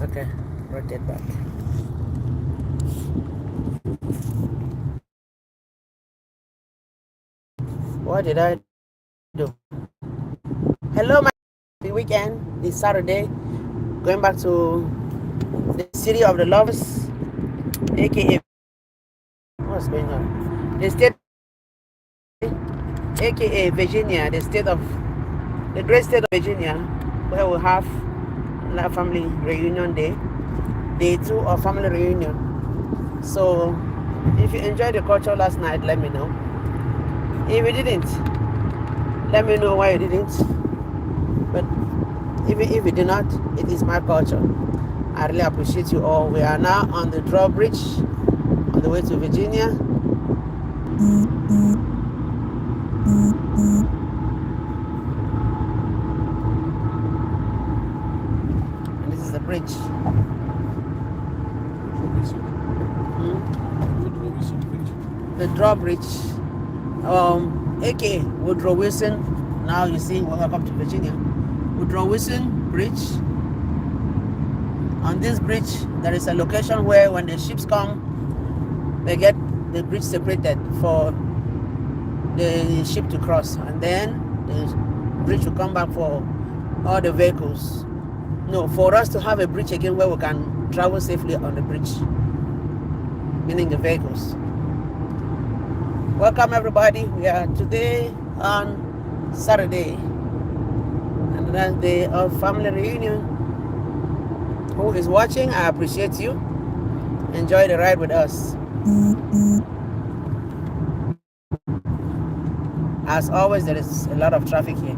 Okay, rotate back. What did I do? Hello, my happy weekend. It's Saturday. Going back to the city of the lovers, aka what's going on? The state, aka Virginia, the great state of Virginia, where we have family reunion day 2 of family reunion. So, if you enjoyed the culture last night, let me know. If you didn't, let me know why you didn't. But even if you did not, it is my culture. I really appreciate you all. We are now on the drawbridge on the way to Virginia. And this is the bridge. The drawbridge, aka Woodrow Wilson. Now you see, welcome to Virginia. Woodrow Wilson Bridge. On this bridge, there is a location where when the ships come, they get the bridge separated for the ship to cross, and then the bridge will come back for all the vehicles. No, for us to have a bridge again where we can travel safely on the bridge, meaning the vehicles. Welcome everybody. We are today on Saturday, and that's day of family reunion. Who is watching? I appreciate you. Enjoy the ride with us. As always, there is a lot of traffic here.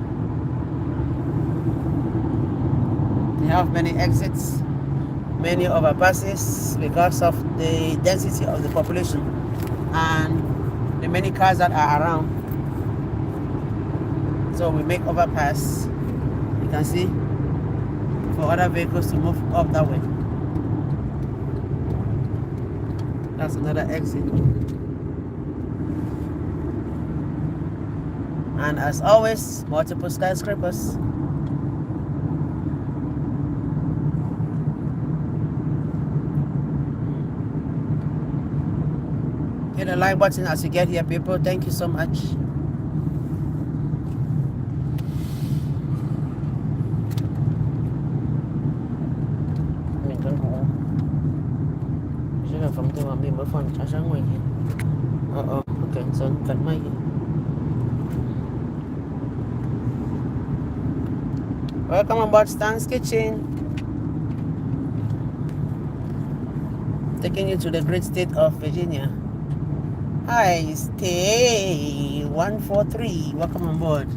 We have many exits, many overpasses because of the density of the population and the many cars that are around. So we make overpass, you can see, for other vehicles to move up that way. That's another exit. And as always, multiple skyscrapers. Hit the like button as you get here, people. Thank you so much. Mình vẫn ngủ. Chứ là phòng tôi mà mình mới phòng trả sáng ngoài kia. Ok, sơn cẩn mây. Welcome aboard Stan's Kitchen. Taking you to the great state of Virginia. Hi, stay 143. Welcome on board.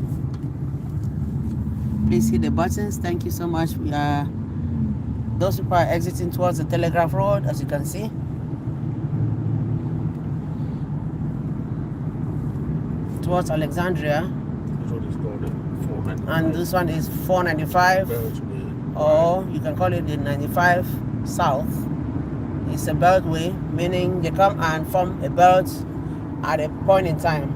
Please hit the buttons. Thank you so much. Those people are exiting towards the Telegraph Road, as you can see. Towards Alexandria. This one is called 495. And this one is 495. Or you can call it the 95 South. It's a beltway, meaning they come and form a belt at a point in time.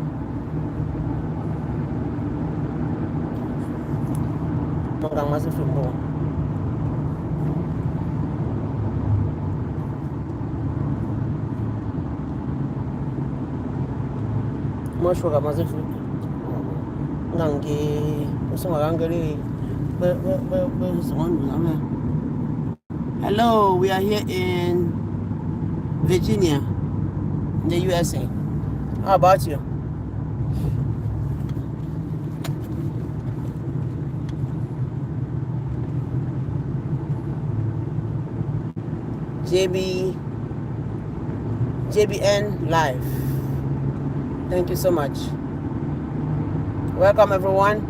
Hello, we are here in Virginia, in the USA. How about you? JBN Live. Thank you so much. Welcome everyone.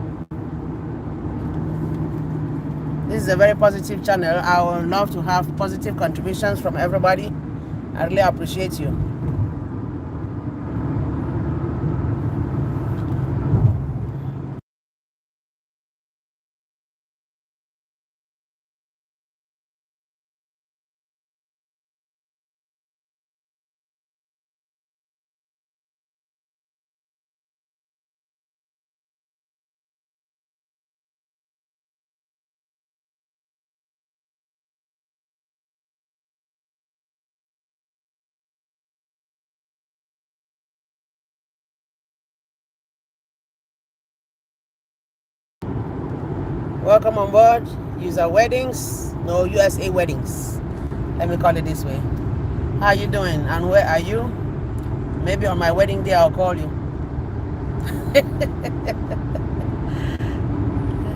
This is a very positive channel. I would love to have positive contributions from everybody. I really appreciate you. Welcome on board. USA Weddings. No, USA Weddings. Let me call it this way. How you doing? And where are you? Maybe on my wedding day I'll call you.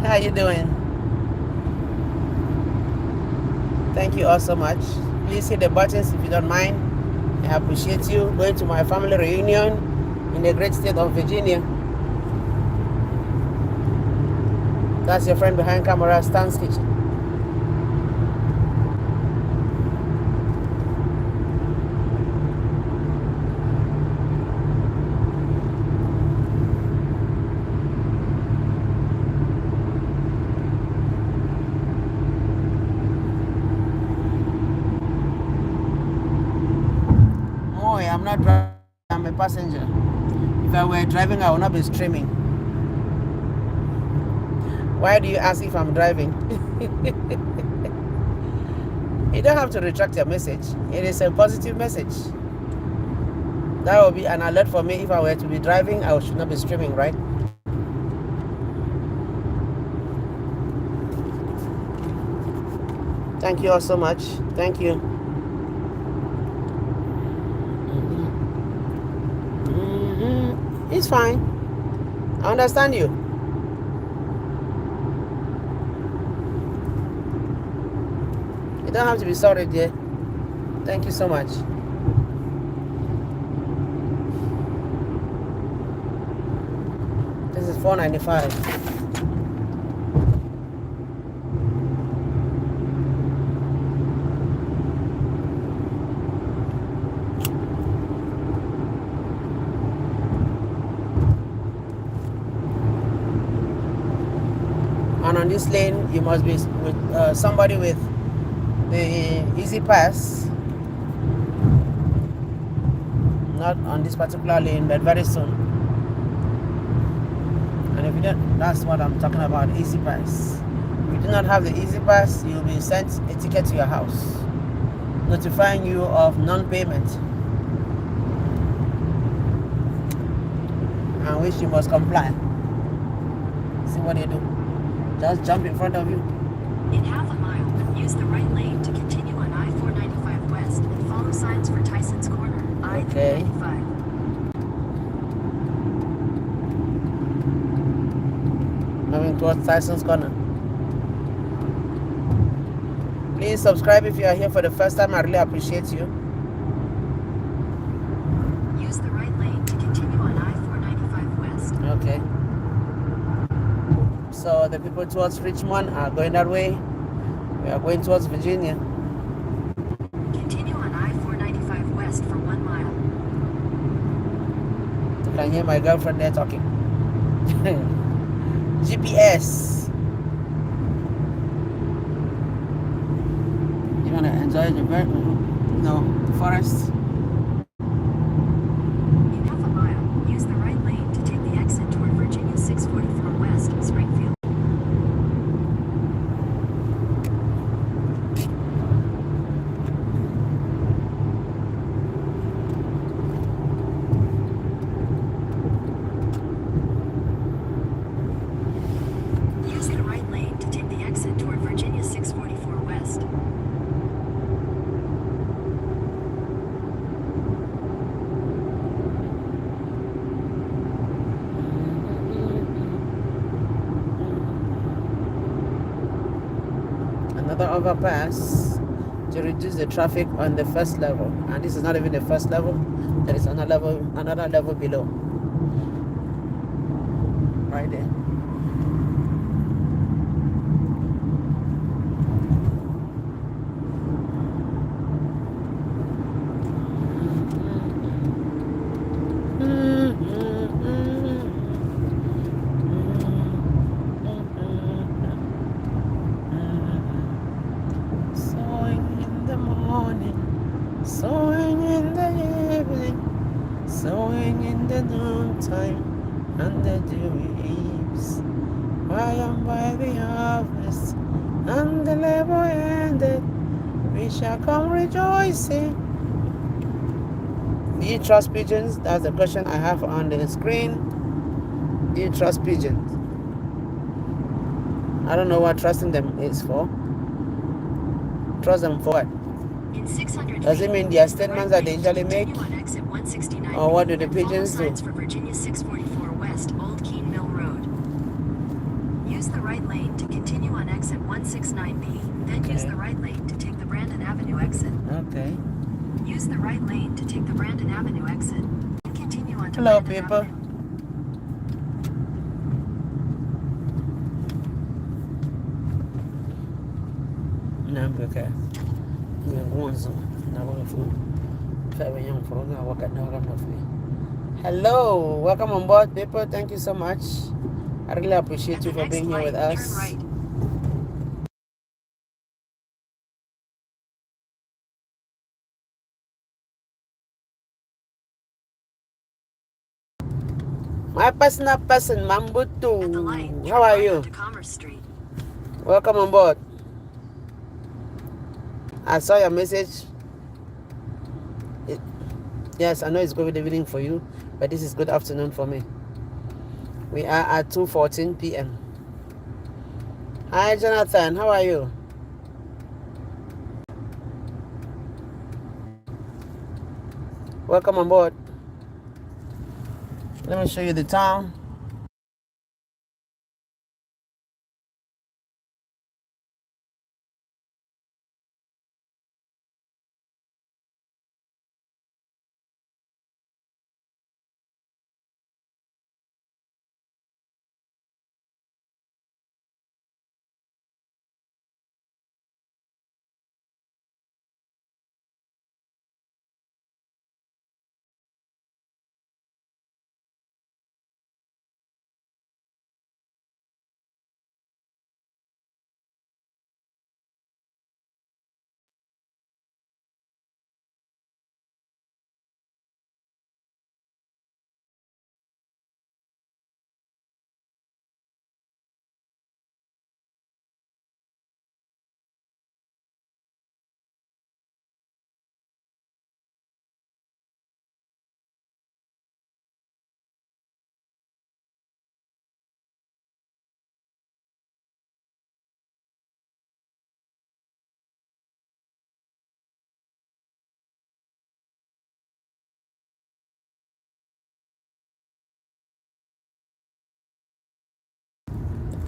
How you doing? Thank you all so much. Please hit the buttons if you don't mind. I appreciate you. Going to my family reunion in the great state of Virginia. That's your friend behind camera, Stan's Kitchen. Moy, I'm not driving, I'm a passenger. If I were driving, I would not be streaming. Why do you ask if I'm driving? You don't have to retract your message. It is a positive message. That will be an alert for me. If I were to be driving, I should not be streaming, right? Thank you all so much. Thank you. It's fine. I understand you. You don't have to be sorry, dear. Thank you so much. This is $4.95. And on this lane, you must be with somebody with the easy pass. Not on this particular lane, but very soon. And if you don't, that's what I'm talking about, easy pass. If you do not have the easy pass, you'll be sent a ticket to your house, notifying you of non-payment, and which you must comply. See what they do. Just jump in front of you. In half a mile, use the right lane to continue on I-495 West and follow signs for Tyson's Corner, I-395. Moving towards Tyson's Corner. Please subscribe if you are here for the first time. I really appreciate you. Use the right lane to continue on I-495 West. Okay. So the people towards Richmond are going that way. We are going towards Virginia. Continue on I-495 West for 1 mile. You can hear my girlfriend there talking. GPS. You want to enjoy the forest? In half a mile, use the right lane to take the exit toward Virginia 644 West, Springfield. Use the right lane to take the exit toward Virginia 644 West. Another overpass to reduce the traffic on the first level, and this is not even the first level. There is another level below, right there. Sowing in the evening, sowing in the noontime, and the dewy eaves. I am by the harvest, and the labor ended. We shall come rejoicing. Do you trust pigeons? That's the question I have on the screen. Do you trust pigeons? I don't know what trusting them is for. Trust them for what? In 600 Does it feet, mean their use the statements right that they lane to usually make? continue on exit 169B Or what do the and follow pigeons do? signs for Virginia 644 West, Old Keene Mill Road. Use the right lane to continue on exit 169B, then use Okay. the right lane to take the Brandon Avenue exit. Okay. Use the right lane to take the Brandon Avenue exit. Then continue on to Hello, Brandon people. Avenue. No, okay. We're going so. Now we're going Hello, welcome on board, people. Thank you so much. I really appreciate At you the for next being here light, with turn us. right. My personal person, At the Mambutu. light, turn How are right you? onto Commerce Street. Welcome on board. I saw your message. Yes, I know it's good evening for you, but this is good afternoon for me. We are at 2:14 p.m. Hi, Jonathan. How are you? Welcome on board. Let me show you the town.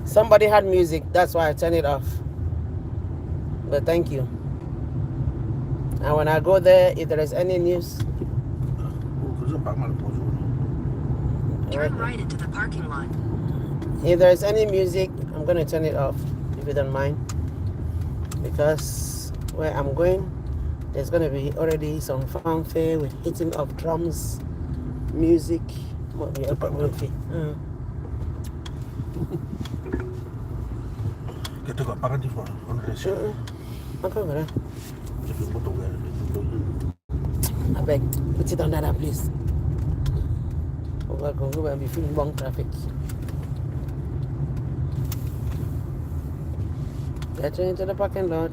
Somebody had music, that's why I turned it off. But thank you. And when I go there, if there is any news, Turn right into the parking lot. if there is any music, I'm going to turn it off, if you don't mind. Because where I'm going, there's going to be already some fanfare with hitting of drums, music. Kita got pakai di mana? On the Okay, Jadi motor kan. I beg, put it under that, please. We're going to go and be feeling wrong traffic. Get you into the parking lot.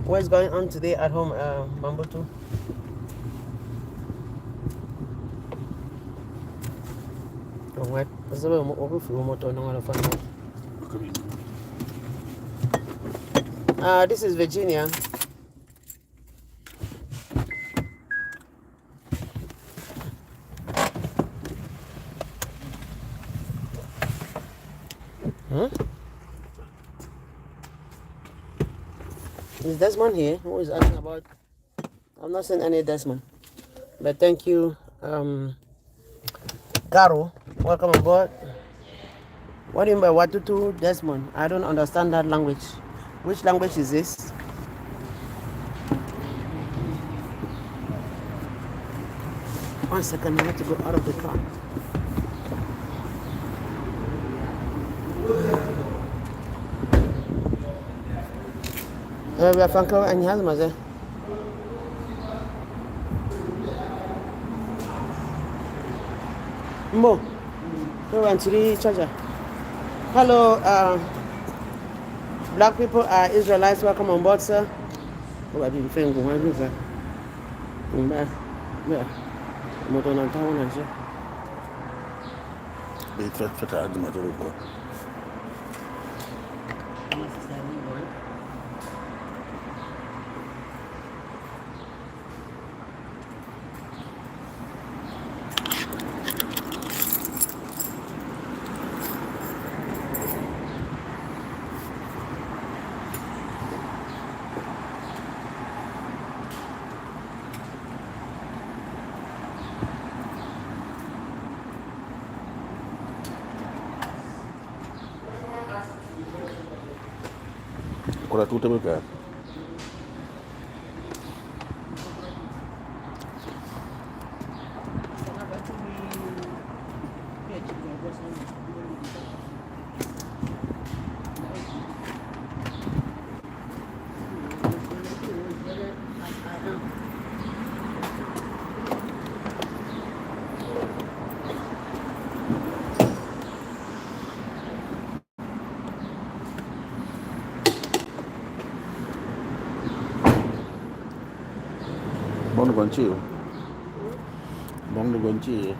What's going on today at home, Mambutu? What? This is Virginia. Huh? Is Desmond here? Who is asking about? I'm not seeing any Desmond. But thank you, Caro. Welcome aboard. What do you mean by Watutu Desmond? I don't understand that language. Which language is this? One second, I have to go out of the car. We are Franco and Yazmaze. Mo, we went to the charger. Hello, black people are Israelites. Welcome on board, sir. Oh, I've been feeling good. Moto na town na siya. Beit feta adi motor ko. Kura tuta be ka. Bong no gonchi. Bong no gonchi.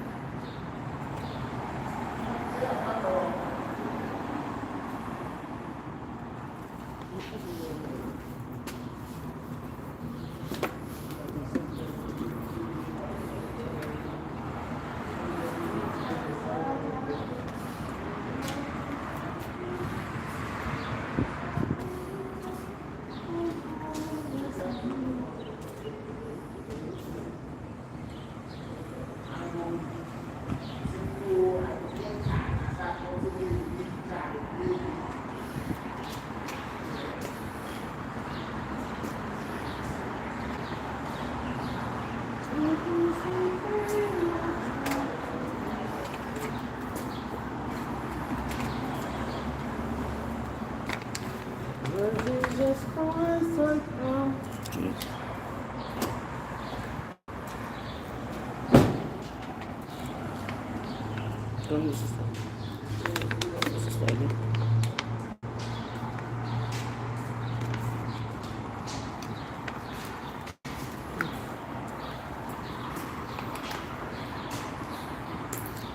Don't use this one. This is ready.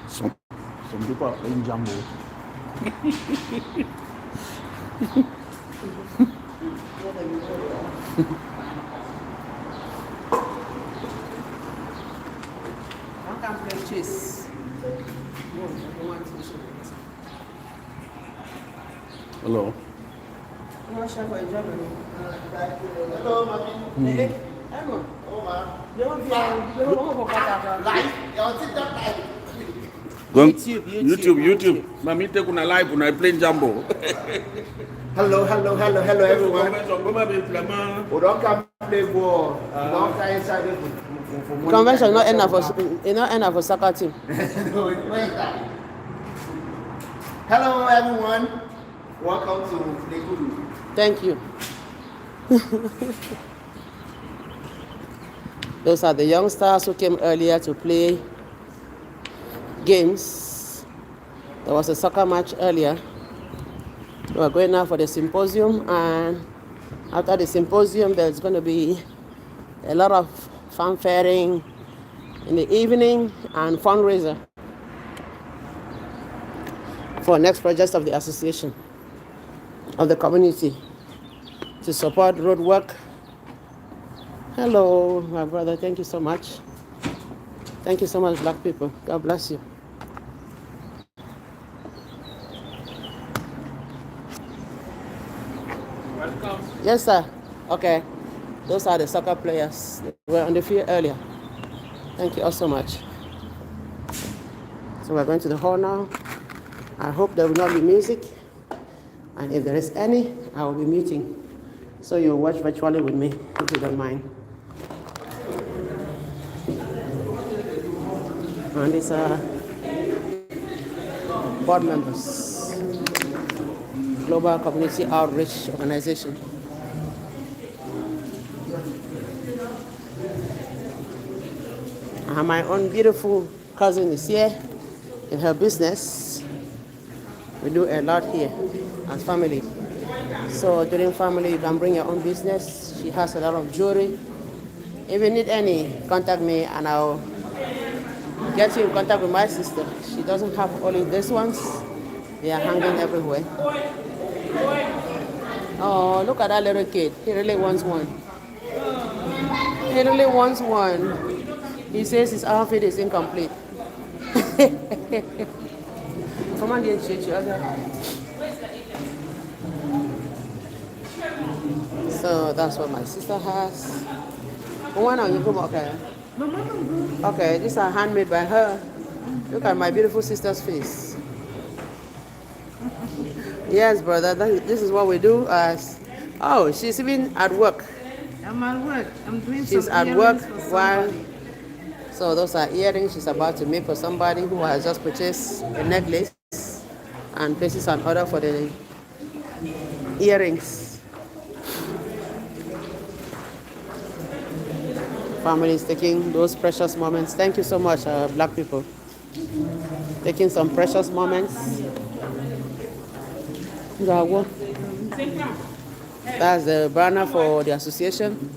Some people are playing Jumbo. One can play chess. No, I don't want to show it. Hello. You want to share for a job? Hello, mommy. Hey, Emma. Oh, ma. They won't be live. YouTube. Mami te kuna live kuna playing Jumbo. Hello, everyone. We don't come play ball. We don't come inside the Convention not enough for soccer team. No, it's not that. Hello, everyone. Welcome to Day2P1. Thank you. Those are the youngsters who came earlier to play games. There was a soccer match earlier. We are going now for the symposium, and after the symposium, there's going to be a lot of fanfaring in the evening and fundraiser for next projects of the association, of the community, to support road work. Hello, my brother. Thank you so much. Thank you so much, black people. God bless you. Welcome. Yes, sir. Okay. Those are the soccer players. They were on the field earlier. Thank you all so much. So we're going to the hall now. I hope there will not be music. And if there is any, I will be muting. So you'll watch virtually with me, if you don't mind. And these are board members, Global Community Outreach Organization. And my own beautiful cousin is here in her business. We do a lot here as family. So during family, you can bring your own business. She has a lot of jewelry. If you need any, contact me and I'll get you in contact with my sister. She doesn't have only these ones. They are hanging everywhere. Oh, look at that little kid. He really wants one. He really wants one. He says his outfit is incomplete. Come on, dear Chichi. So that's what my sister has. One on you come okay. Okay, these are handmade by her. Look at my beautiful sister's face. Yes, brother. This is what we do as. Oh, she's even at work. I'm at work. I'm doing She's some at work earrings for while. somebody. So those are earrings she's about to make for somebody who has just purchased a necklace and places an order for the earrings. Family is taking those precious moments. Thank you so much, black people. Taking some precious moments. That's the banner for the association.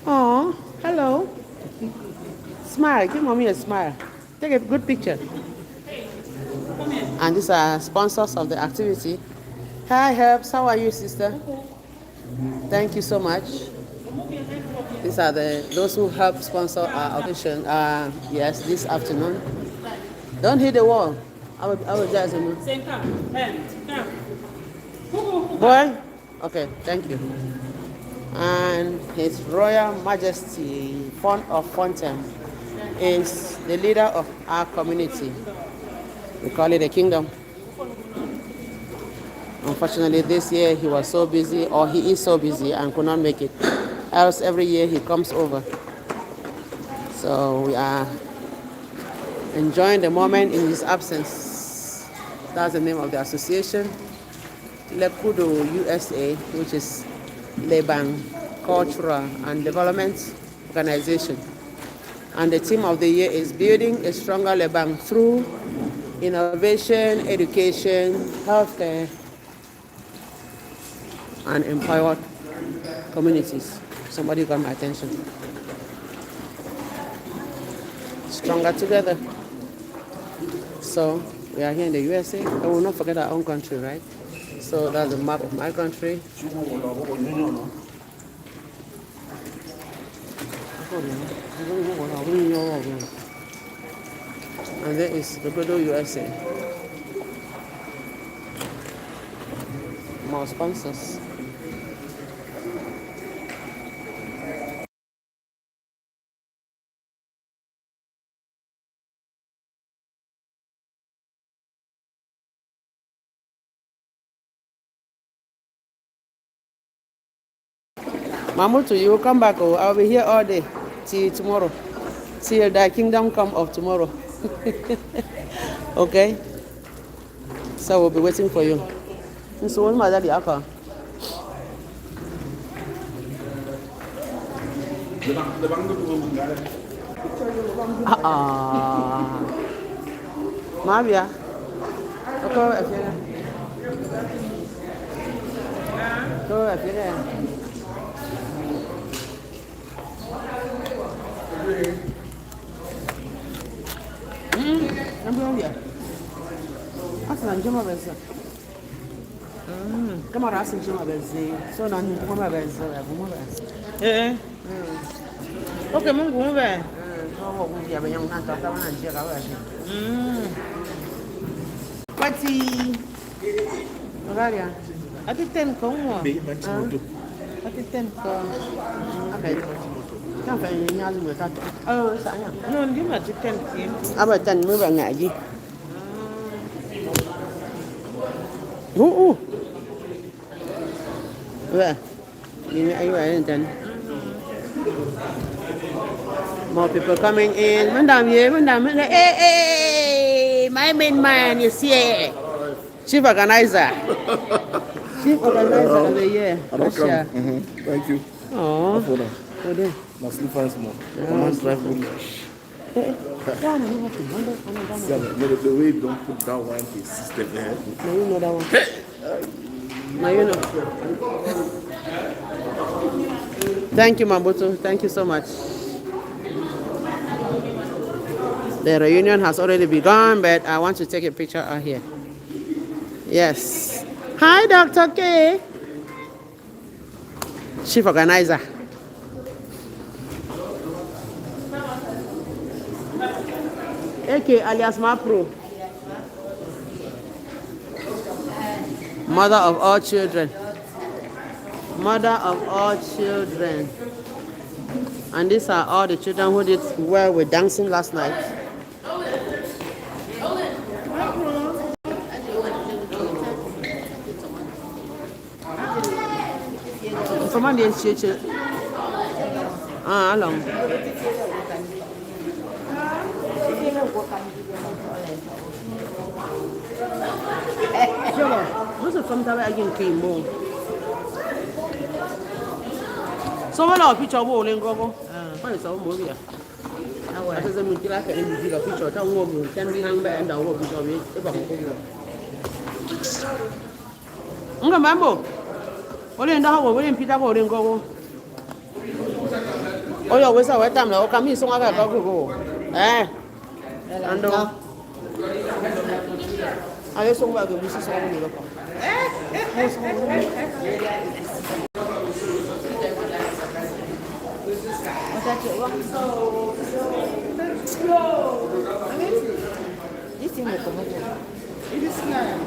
Oh, hello. Smile. Give mommy a smile. Take a good picture. And these are sponsors of the activity. Hi, Herbs. How are you, sister? Thank you so much. These are those who help sponsor our occasion. Yes, this afternoon. Don't hit the wall. I will just boy. Okay, thank you. And His Royal Majesty Font of Fontaine is the leader of our community. We call it a kingdom. Unfortunately, this year he was so busy, or he is so busy and could not make it. Else every year he comes over. So we are enjoying the moment in his absence. That's the name of the association. Lekudo USA, which is Leban Cultural and Development Organization. And the theme of the year is Building a Stronger Leban through Innovation, Education, Healthcare, and Empowered Communities. Somebody got my attention. Stronger together. So we are here in the USA. I will not forget our own country, right? So that's the map of my country. And there is the Godo USA. More sponsors. Mamutu, you will come back. Oh, I'll be here all day till tomorrow. Till the kingdom come of tomorrow. Okay? So we'll be waiting for you. So when my daddy aka? Mabia. Go afira. Go afira. Nambuya. Asa njema besa. Kama rasa njema besa. So na njema besa, ngoma besa. Okay, Mungu mbe. Oh, ngiyaba nyanga kama na njia kawa. Pati. Ngaria. Ati ten ko mo. Ati ten ko. Okay. Kan fa nya zu ta. Sa nya. No, ndi ma ti ten ki. Aba tan mu ba ngaji. Well, you are done. More people coming in. Madam, hey, my main man is here. Chief organizer. Chief organizer of the year. Thank you. Oh. My slippers more. Command drive with The way you don't put that one is system there. No, you know that one. No, you know. Thank you, Mambutu. Thank you so much. The reunion has already begun, but I want to take a picture out here. Yes. Hi, Dr. K. Chief organizer. AK alias Mapro. Mother of all children. Mother of all children. And these are all the children who did well with dancing last night. Someone didn't teach it. Ah, along. What's the fun time again came more? Someone of picture wall in Gobo. What is our movie? I said, I'm glad I didn't see a picture of town woman, 10 behind and I will be of it. Mambo. What in the hour, William Peter Bowling Gobo? Oh, you always have a time, I'll come in so I got to go. Eh? And I just want to go to the This thing will come out. It is nice.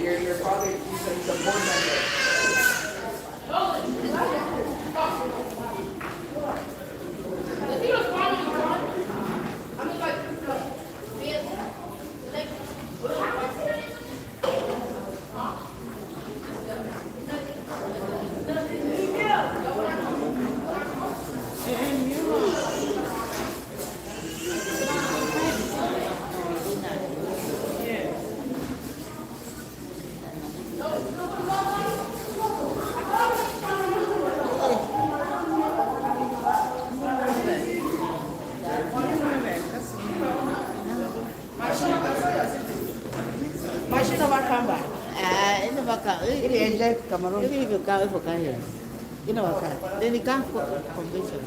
Your father, he's a board member. Cameroon. Even if you can't for here. You know what? Then you can't convention.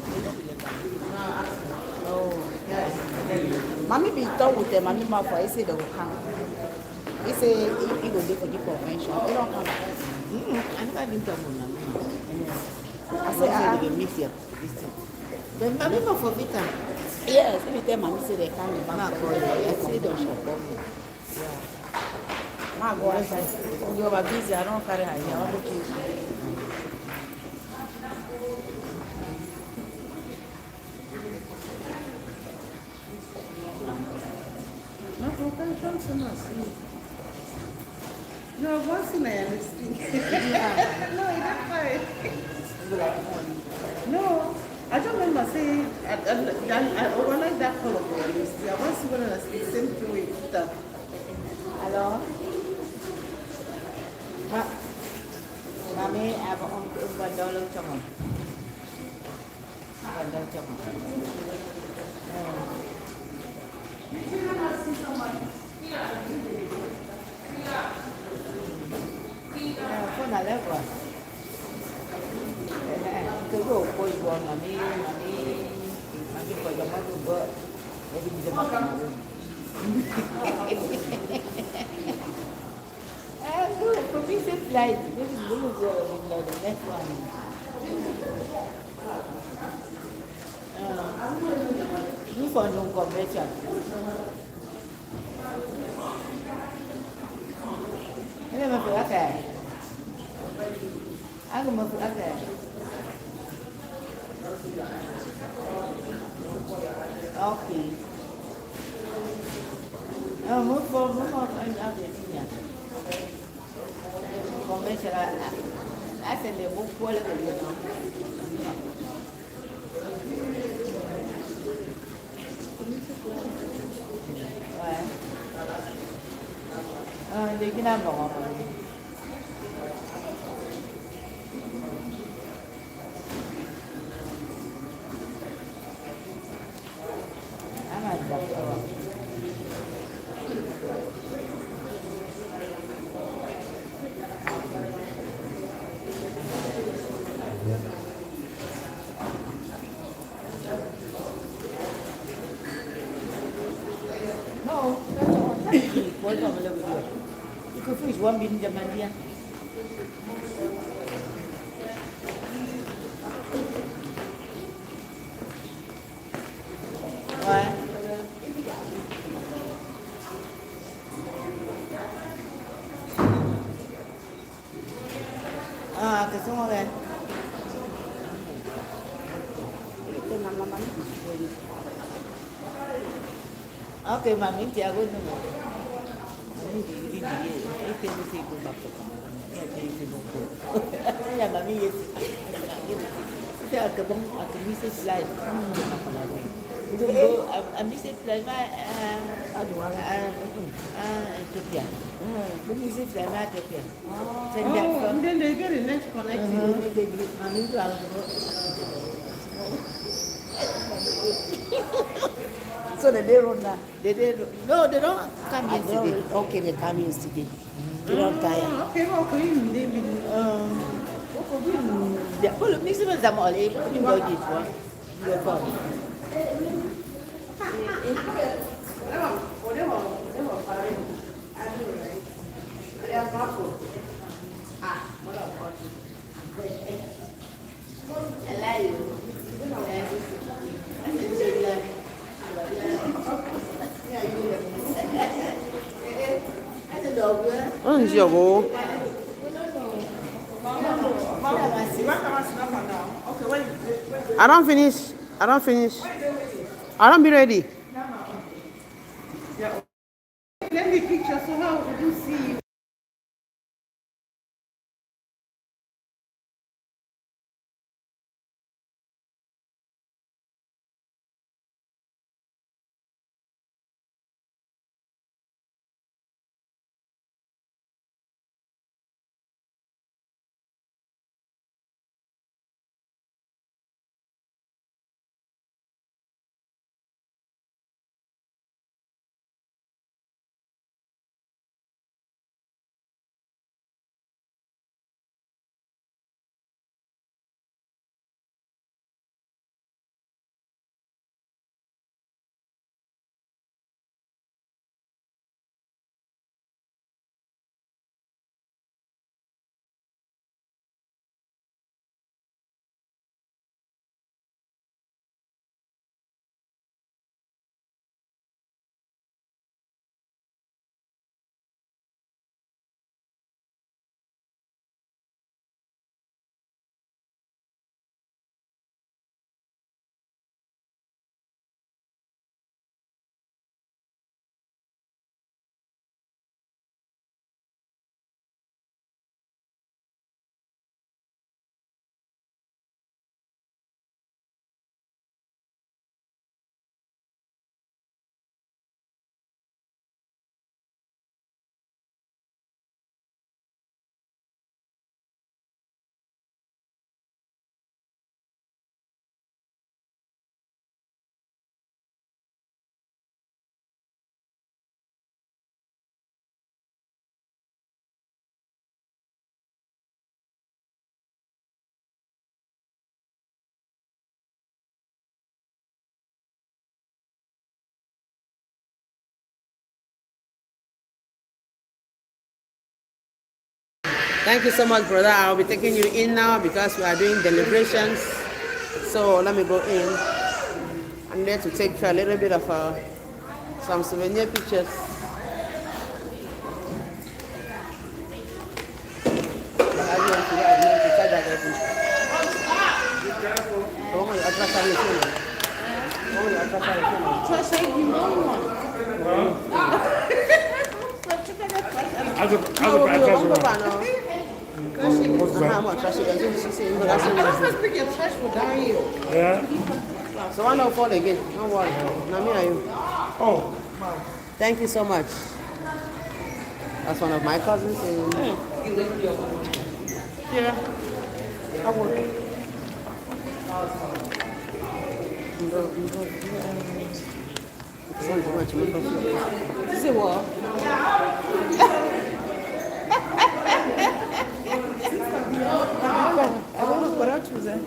Oh, Mommy be told with them, Mommy Mafra, I say they will come. He say he will do for the convention. They don't come. I never been to them. I say I will meet you. Then Mommy Mafra Vita. Yes, every time Mommy say they can't back. I say they should come. My God, you are busy. I don't carry her here. I want to keep No, what's the man? No, that's fine. No, I don't remember saying, I like that color for you. I was going to say the same thing with stuff. Hello? Mami, apa om bandol chồng? Bandol chồng. Con là lớp rồi. Cái đồ coi buồn mà mi coi cho nó được vợ. Để đi cho nó. Good. For me, it's like this is blue the next one. You for no convention. Ini masuk akal. Aku masuk akal. Okay. Move on, and I'll be here. Convention, I said they both quality, you know. They can have one. I'm a doctor. Que fiz one bin Jamandia. Ouais. Ah, que son là. Ok, mami, ti hago no. Ya mami yes. Kita akan misi slide. Misi slide aduh Ethiopia. Misi slide Ethiopia. Oh, then they get the next connection. Mami tu alam. So they run that. No, they don't come yesterday. Okay, they come yesterday. They don't tire. Okay, okay, they Kalau mesti macam oleh, ni bagi tu. Dia faham. I don't finish. I don't be ready. Let me picture so how would you see you? Thank you so much, brother. I'll be taking you in now because we are doing deliberations. So let me go in. I'm there to take a little bit of some souvenir pictures. Yeah. So I don't fall again. Don't worry. Now me are you? Oh. Thank you so much. That's one of my cousins. Yeah. I will. This is what? I don't know what else was there.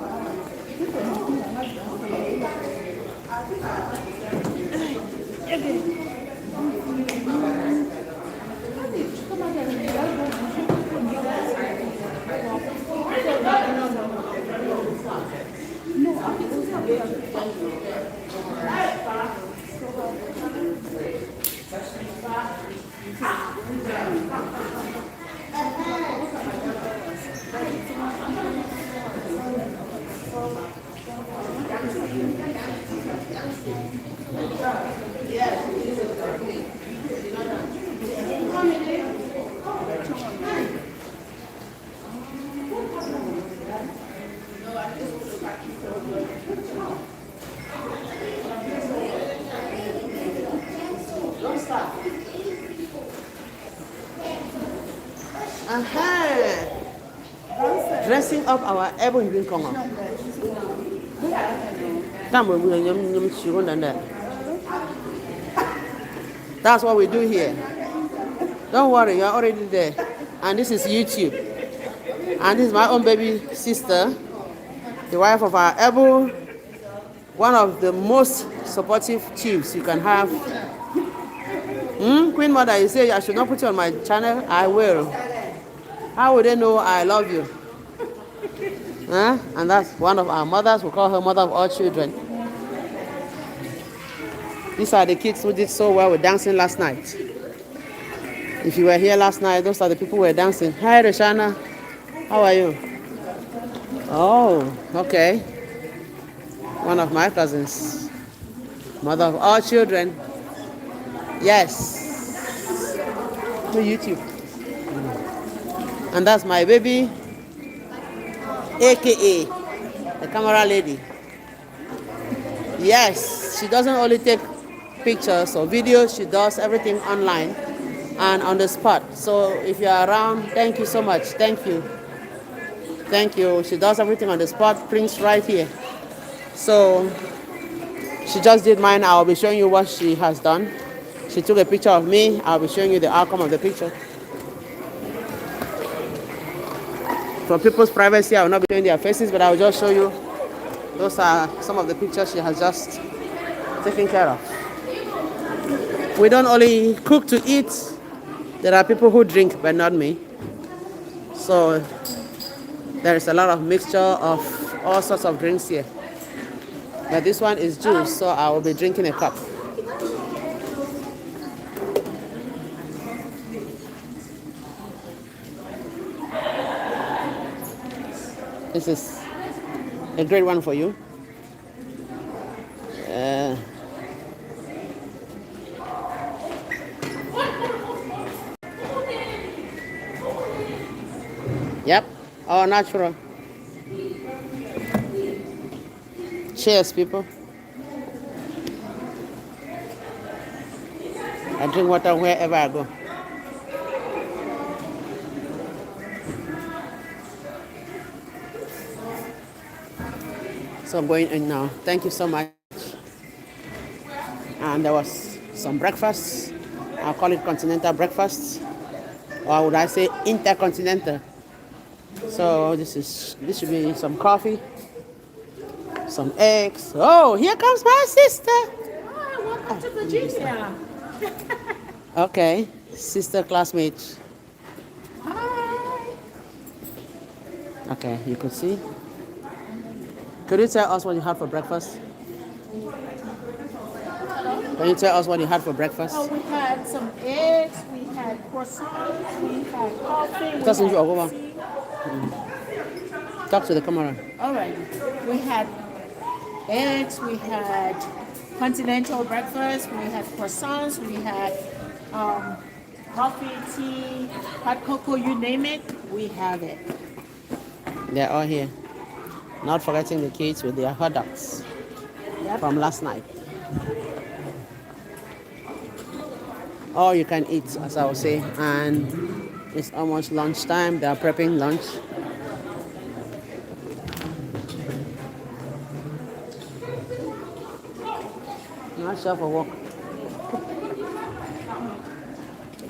Dressing up our able green Congo. That's what we do here. Don't worry, you're already there. And this is YouTube. And this is my own baby sister, the wife of our able, one of the most supportive chiefs you can have. Queen Mother, you say I should not put you on my channel? I will. How would they know I love you? Huh? And that's one of our mothers. We call her mother of all children. These are the kids who did so well with dancing last night. If you were here last night, those are the people who were dancing. Hi, Roshana. How are you? Oh, okay. One of my cousins. Mother of all children. Yes. To YouTube. And that's my baby, aka the camera lady. Yes, she doesn't only take pictures or videos, she does everything online and on the spot. So if you're around, thank you so much. Thank you. Thank you. She does everything on the spot, prints right here. So she just did mine. I'll be showing you what she has done. She took a picture of me. I'll be showing you the outcome of the picture. For people's privacy, I will not be showing their faces, but I will just show you. Those are some of the pictures she has just taken care of. We don't only cook to eat. There are people who drink, but not me. So there is a lot of mixture of all sorts of drinks here. But this one is juice, so I will be drinking a cup. This is a great one for you. Yep, all natural. Cheers, people. I drink water wherever I go. So I'm going in now. Thank you so much. And there was some breakfast. I'll call it continental breakfast. Or would I say intercontinental? So this should be some coffee, some eggs. Oh, here comes my sister. Hi, welcome to Virginia. Okay, sister classmate. Hi. Okay, you could see. Could you tell us what you had for breakfast? Can you tell us what you had for breakfast? Oh, we had some eggs, we had croissants, we had coffee, we Cousin, you are had over. tea. Talk to the camera. All right. We had eggs, we had continental breakfast, we had croissants, we had coffee, tea, hot cocoa, you name it, we have it. They're all here. Not forgetting the kids with their hot dogs from last night. All you can eat, as I would say. And it's almost lunchtime. They are prepping lunch. Not sure for work.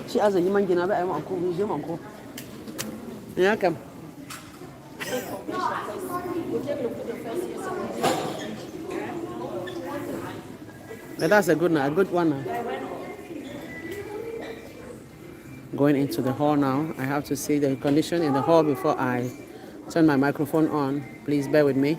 She has a human generator. I'm uncle. Who's your uncle? Yeah, come. But that's a good one now. Going into the hall now. I have to see the condition in the hall before I turn my microphone on. Please bear with me.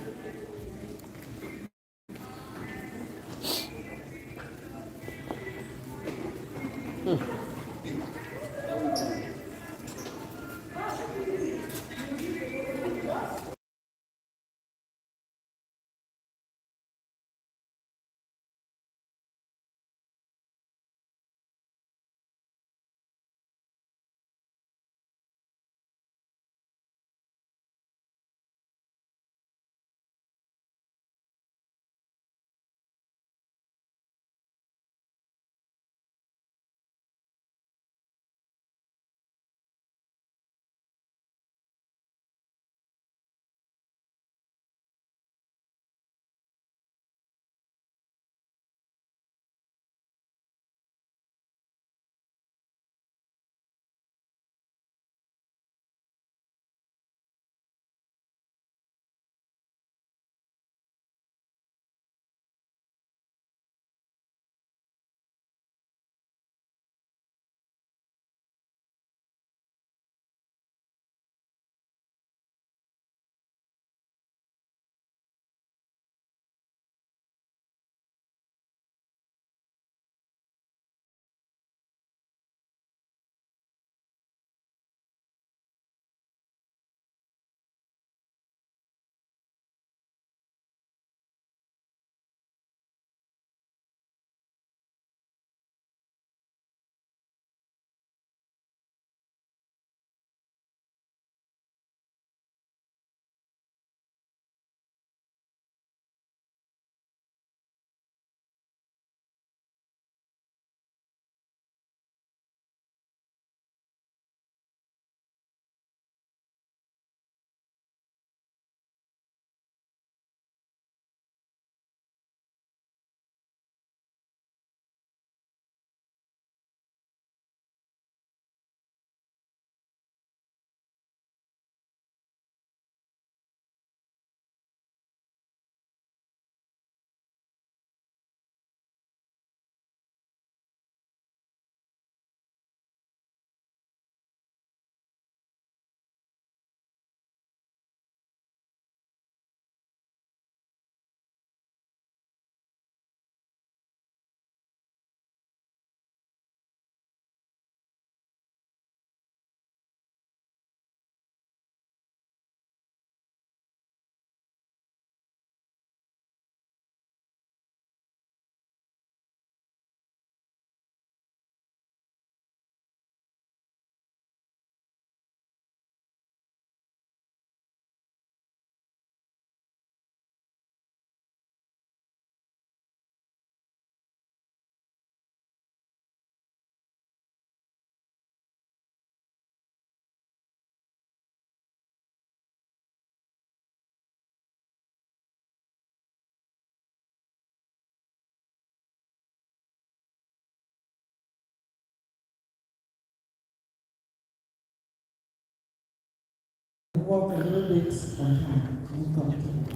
walk a little bit on time.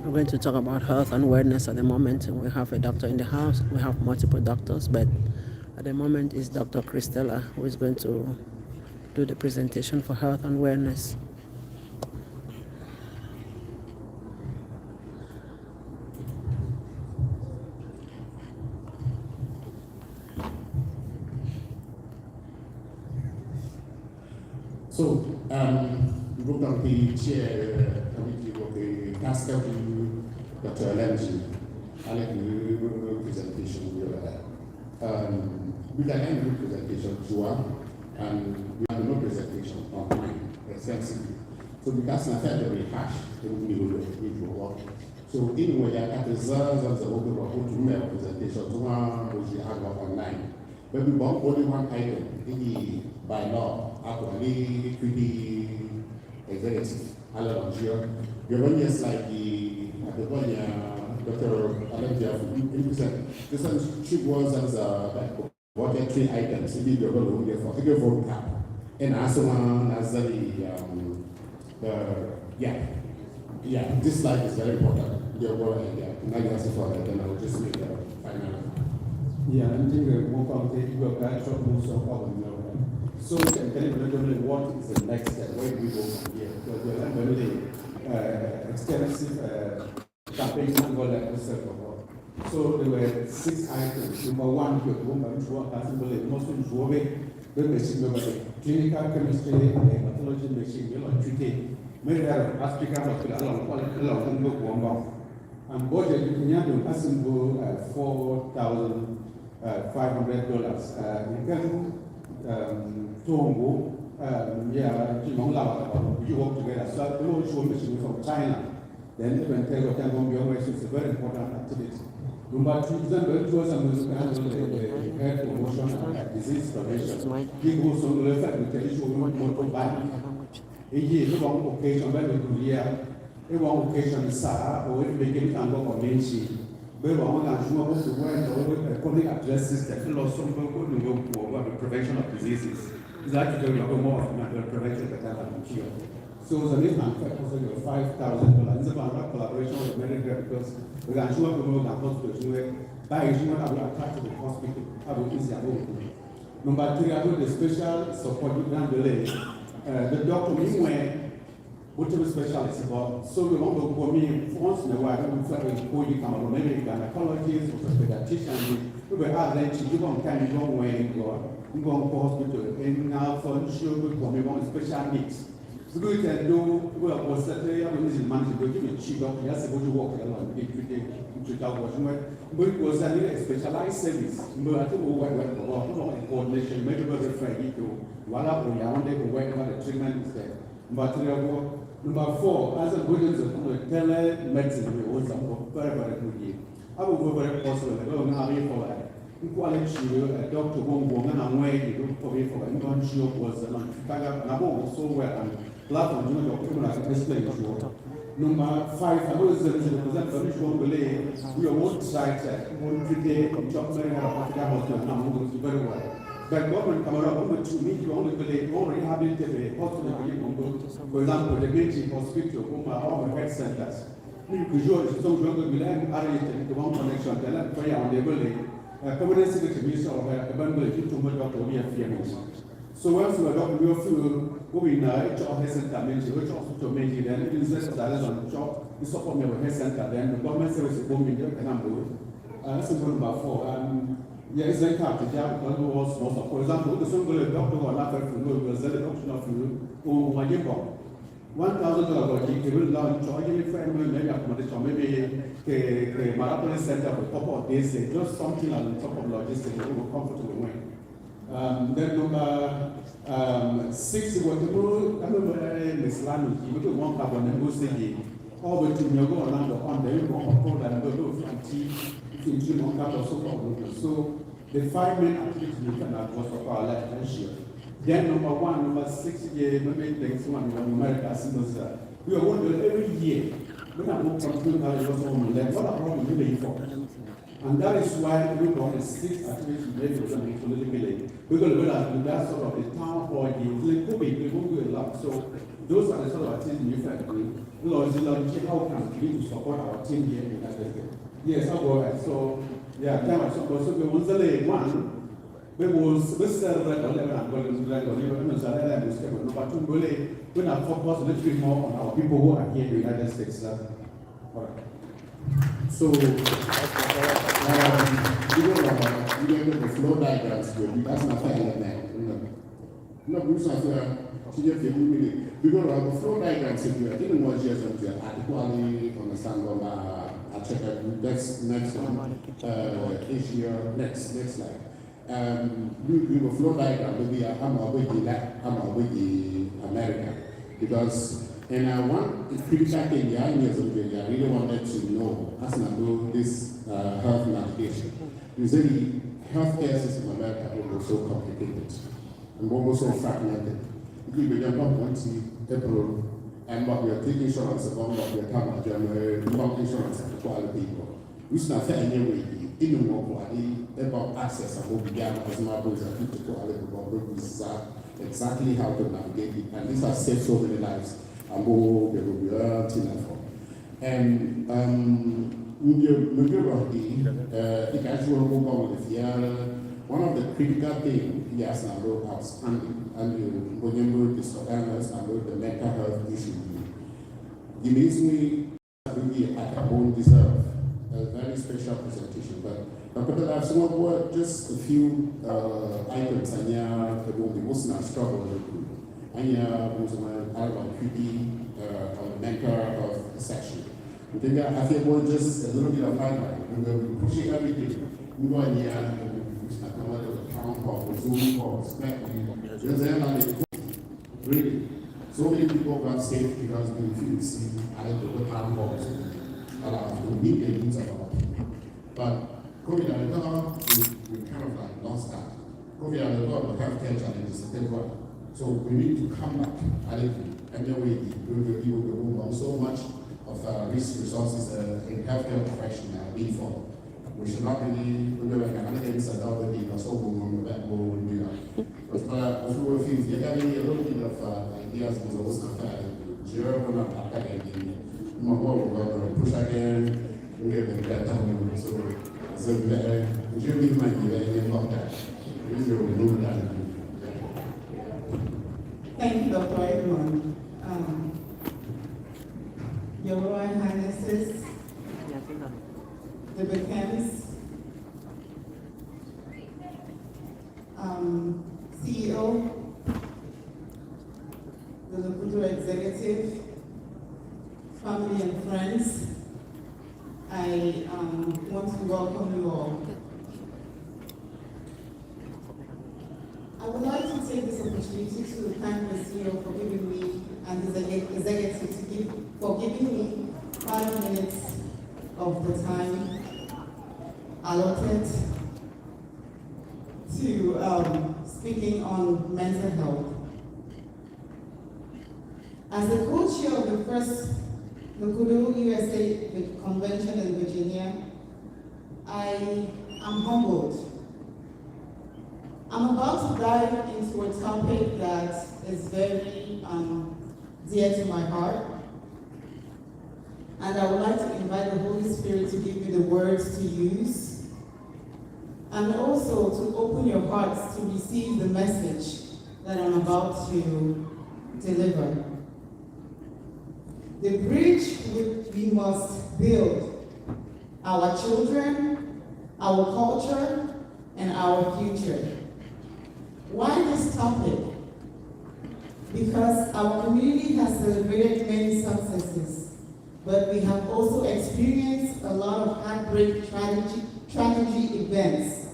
We're going to talk about health and wellness at the moment. We have a doctor in the house. We have multiple doctors, but at the moment is Dr. Christella who is going to do the presentation for health and wellness. So, group of the chair committee of the task of Dr. Lenji, I like the presentation we can end the presentation and we have no presentation online extensively. So because I felt very harsh, it would be work. So anyway, I got the results of the overall presentation to one which we have online. But we want only one item by law. Actually, pretty executive. Hello, here. Your one is like the Dr. Alexia this one she was as what 3 items. Maybe you're going to look for. Take for cap. And as one as this slide is very important. You're going now you ask for it, and I will just make a final. Yeah, I think we'll come take you back short most of our so we can tell you what is the next step, where do we go from here? Because we're not very extensive campaign like this. So there were 6 items. Number 1, clinical chemistry and pathology machine, and budget you can assemble $4,500. Tongo, you work together. So we will show machine from China. Then even tell what is a very important activity. Number 2, example, to us and health promotion and disease prevention. People so will affect the traditional motor body. A year, one occasion, where we do here, one occasion is Sarah, or if we get it and go on Nancy. We want to work public addresses that the prevention of diseases. It's actually more of prevention than cure. So the next also your $5,000. It's about collaboration with America because we are sure we will hospital by will attract to the hospital. Number 3, I do the special support with delay. The doctor meanwhile whatever specialist about. So we want to go once in a while, we try to go you come maybe gynecologist or pediatrician. We will ask them to give them kind of long way we go to hospital and now for sure we want special needs. So we can do well was that they are using money to give a cheap doctor, yes, go to work alone, but it was a specialized service. But I think we work coordination, maybe we refer you to what we are on there, wherever the treatment is there. But number 4, as a good as a telemedicine, we also very, very good. I will go very possible. I don't know for quality a doctor won't go and way you look for was so well and platform doctor explain to Number 5, I was the representative of believe we are one side, one today, job very very well. But government come around to meet you only believe or rehabilitate hospital. For example, the Beijing hospital, or health centers. Because you are so young, we learn arranged the one connection, the left prayer on the building. Permanent secretary of a bundle to my doctor, we have feelings. So once we are doctor, we feel going to health center, which hospital maybe then it is just on the job, the support me with health center, then the government service is booming, you can do it. That's number 4. Yeah, it's like that. For example, the single doctor or not for you, was the option of you, or my gimbal. $1,000 you will launch, or you friend maybe accommodation, maybe a marathon center for a couple of days, just something on top of logistics, you will comfortably win. Then number 6, what to do, I remember in Islam, you would want to have an embassy, or to go around the pond, they will go and go to tea. So the 5 main activities we can have was of our life this year. Then number 1, number 6, maybe things one in America, we are wondering every year, when I walk from 2000, what are we really for? And that is why we got the 6 activities we made for politically. We're going to go out to that sort of the town hall, we won't do a lot. So those are the sort of things you can do. How can we to support our team here in the United States? Yes, I'll go ahead. So, yeah, time I suppose we will say one. We will serve the level and go to the level. We will say that we will number two. We will focus a little bit more on our people who are here in the United States. So, the flow diagrams, that's not fair element. No, because the flow diagrams, if you are getting more years into it, adequately understand I check out next one, Asia, next slide. We will flow diagram will be a America, because one critical thing the ideas of I really wanted to know as I do this health navigation. Usually healthcare system in America is so complicated and also fragmented. We don't want to April and what we are taking insurance about what we are coming to insurance of quality people. We should not fair anyway in about access and what we get as marbles and people quality about exactly how to navigate it. And these have saved so many lives. And one of the critical things, yes, and outstanding, and when you disorganized and the mental health issue, it makes me really at home deserve a very special presentation. But I've some just a few items and yeah, the most not struggle with. And was on the mental health section. I think I feel just a little bit of highlight. We're pushing everything. We go in here and town hall, Zoom calls, really. So many people got sick because we refused to see the town halls to meet the needs of our people. But COVID, we kind of like lost that. COVID, a lot of healthcare challenges, so we need to come back and then we will so much of these resources in healthcare profession are being for. We should not really like another things that are already so on the back will do that. But if you have a little bit of ideas with those zero one up again, more push again, we have a better so you give my very important. We will do that. Thank you, Dr. Edmond. Your Royal Highnesses, the Beckhams, CEO, the Locutor Executive, family and friends, I want to welcome you all. I would like to take this opportunity to thank the CEO for giving me and his executive for giving me 5 minutes of the time allotted to speaking on mental health. As the co-chair of the first Locudo USA Convention in Virginia, I am humbled. I'm about to dive into a topic that is very dear to my heart. And I would like to invite the Holy Spirit to give you the words to use and also to open your hearts to receive the message that I'm about to deliver. The bridge we must build, our children, our culture, and our future. Why this topic? Because our community has celebrated many successes, but we have also experienced a lot of heartbreak, tragedy events.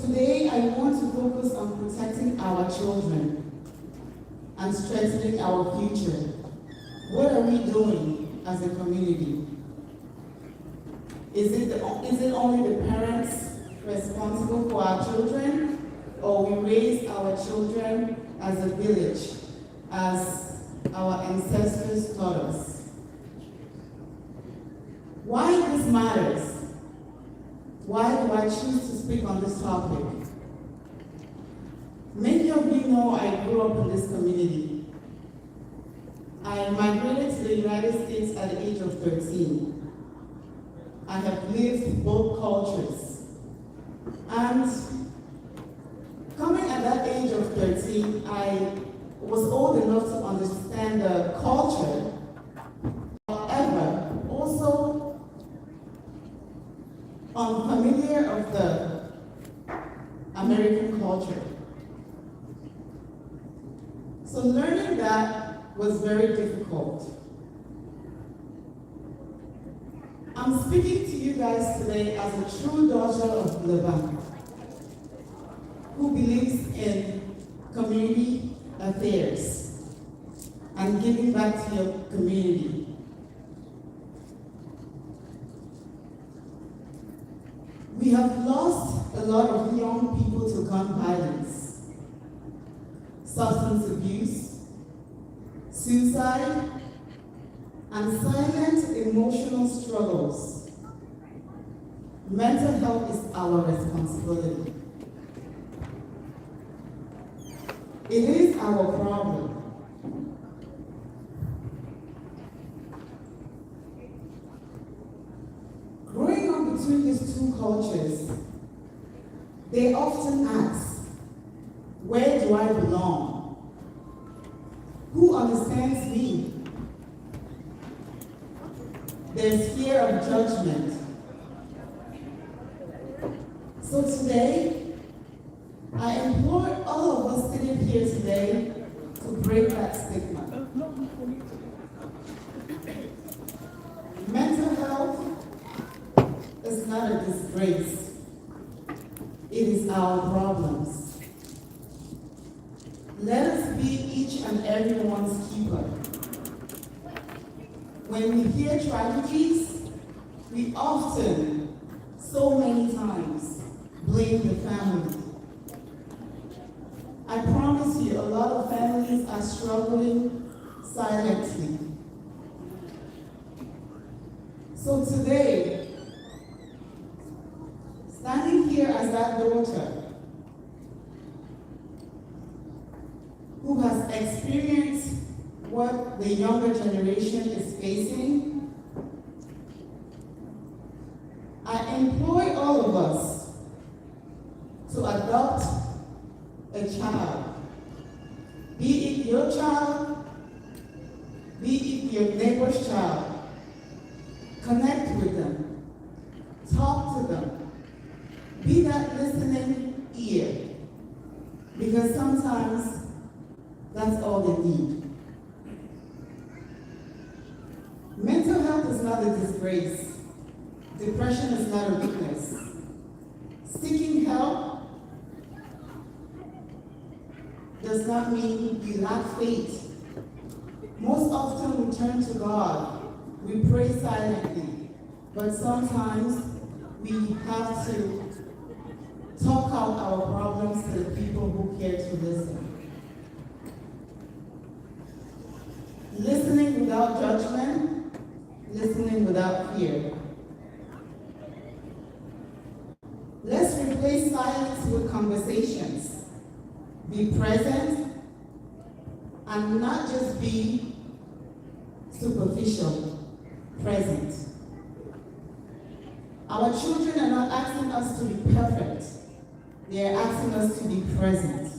Today, I want to focus on protecting our children and strengthening our future. What are we doing as a community? Is it only the parents responsible for our children, or we raise our children as a village, as our ancestors taught us? Why this matters? Why do I choose to speak on this topic? Many of you know I grew up in this community. I migrated to the United States at the age of 13. I have lived both cultures. And coming at that age of 13, I was old enough to understand the culture. However, also unfamiliar of the American culture. So learning that was very difficult. I'm speaking to you guys today as a true daughter of Lebanon, who believes in community affairs and giving back to your community. We have lost a lot of young people to gun violence, substance abuse, suicide, and silent emotional struggles. Mental health is our responsibility. It is our problem. Growing up between these two cultures, they often ask, where do I belong? Who understands me? There's fear of judgment. So today, I implore all of us sitting here today to break that stigma. Mental health is not a disgrace. It is our problems. Let us be each and everyone's keeper. When we hear tragedies, we often, so many times, blame the family. I promise you, a lot of families are struggling silently. So today, standing here as that daughter who has experienced what the younger generation is facing, I implore all of us to adopt a child. Be it your child, be it your neighbor's child. Connect with them. Talk to them. Be that listening ear. Because sometimes that's all they need. Mental health is not a disgrace. Depression is not a weakness. Seeking help does not mean we lack faith. Most often we turn to God. We pray silently. But sometimes we have to talk out our problems to the people who care to listen. Listening without judgment, listening without fear. Let's replace silence with conversations. Be present and not just be superficial, present. Our children are not asking us to be perfect. They are asking us to be present.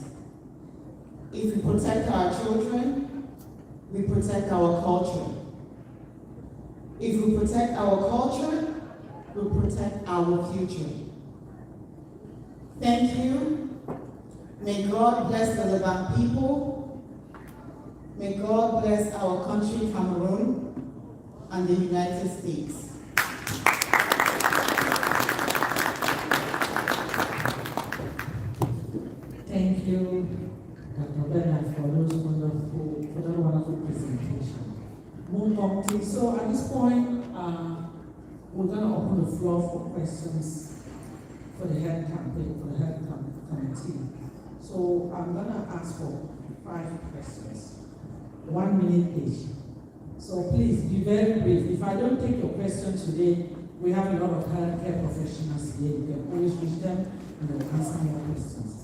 If we protect our children, we protect our culture. If we protect our culture, we protect our future. Thank you. May God bless the Lebanon people. May God bless our country, Cameroon, and the United States. Thank you, Dr. Bernard, for that wonderful presentation. So at this point, we're going to open the floor for questions for the health campaign, for the health committee. So I'm going to ask for 5 questions, 1 minute each. So please be very brief. If I don't take your question today, we have a lot of healthcare professionals here. You can always reach them and they'll answer more questions.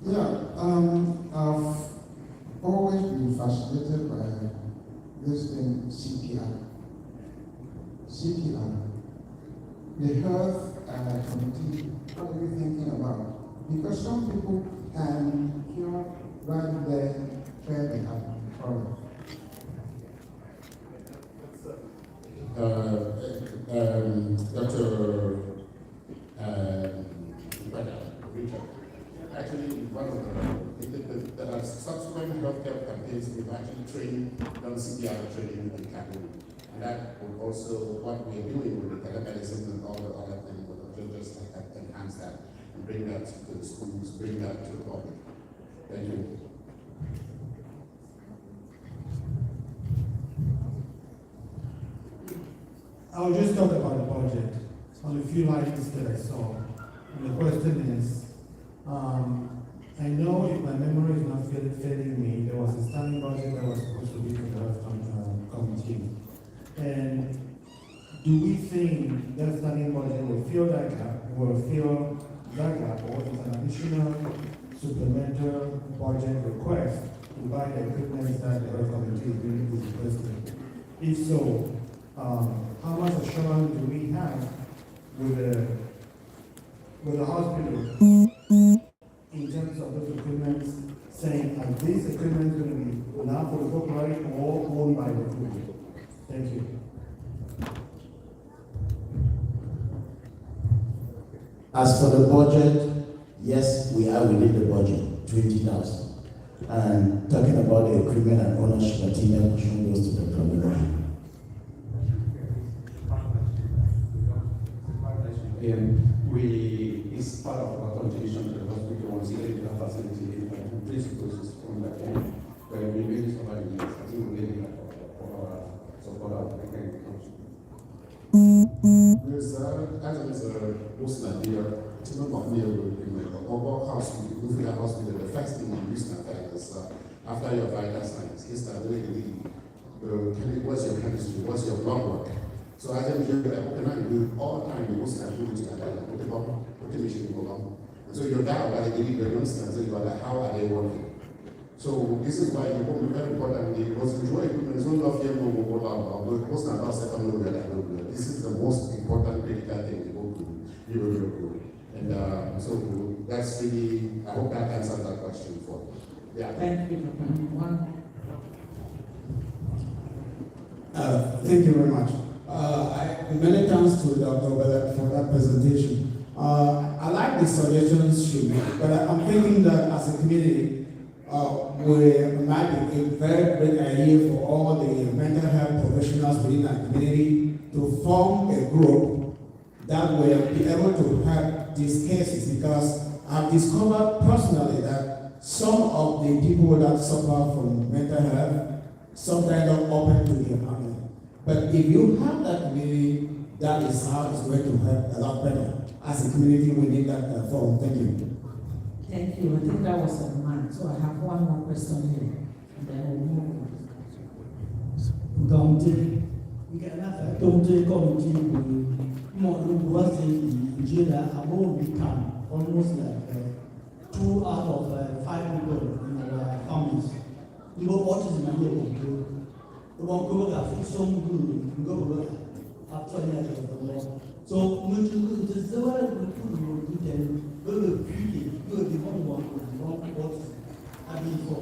Yeah, I've always been fascinated this thing CPR. CPR. The health committee, what are you thinking about? Because some people can cure rather than where they have problem. Dr. Richard, actually, one of the subsequent healthcare campaigns, we've actually done CPR training in Cameroon. And that would also, what we're doing with the telemedicine and all the other things, would just enhance that and bring that to the schools, bring that to the public. Thank you. I'll just talk about the budget on a few items that I saw. And the question is, I know if my memory is not failing me, there was a standing budget that was supposed to be for the health committee. And do we think that standing budget will fill that gap, or is an additional supplemental budget request to buy the equipment that the health committee is going to be requesting? If so, how much assurance do we have with the hospital in terms of those equipment, saying, are these equipment going to be now for the corporate or owned by the group? Thank you. As for the budget, yes, we are within the budget, 20,000. And talking about the equipment and ownership, I think that question goes to the government. It's part of our contribution to the hospital once again, the facility, and principles from that end, where we really survive the years. I think we're really for our support our academic council. Yes, as most Nigeria, it's not about me, about hospital, moving a hospital, the first thing you use is after your vital signs, is that what's your chemistry, what's your blood work. So as I'm here, I do all the time, the most activity and so you're down by the instance, you are like, how are they working? So this is why it will be very important because the equipment is not of here, this is the most important critical thing you will do. And so that's really, I hope that answers that question for you. Yeah. Thank you, Thank you very much. Many thanks to Dr. Obele for that presentation. I like the suggestions she made, but I'm thinking that as a community, we might be a very great idea for all the mental health professionals within our community to form a group that will be able to help these cases, because I've discovered personally that some of the people that suffer from mental health sometimes don't open to their family. But if you have that community, that is how it's going to help a lot better. As a community, we need that forum. Thank you. Thank you. I think that was a man. So I have one more question here, and then we'll move on. Committee was in Nigeria about become almost like 2 out of 5 people in our families. You know what is my name? The one who got some good, go after the so, it is the way we can go to beauty, go to the one what I mean for.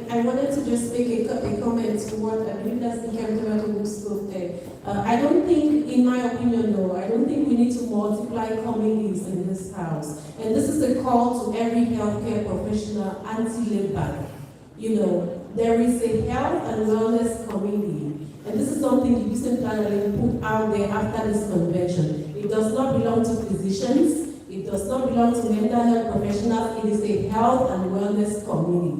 I wanted to just make a comment to what I believe that's the Captain who spoke there. I don't think, in my opinion though, I don't think we need to multiply committees in this house. And this is a call to every healthcare professional anti-laid-back. You know, there is a health and wellness committee, and this is something the business planner put out there after this convention. It does not belong to physicians, it does not belong to mental health professionals, it is a health and wellness committee.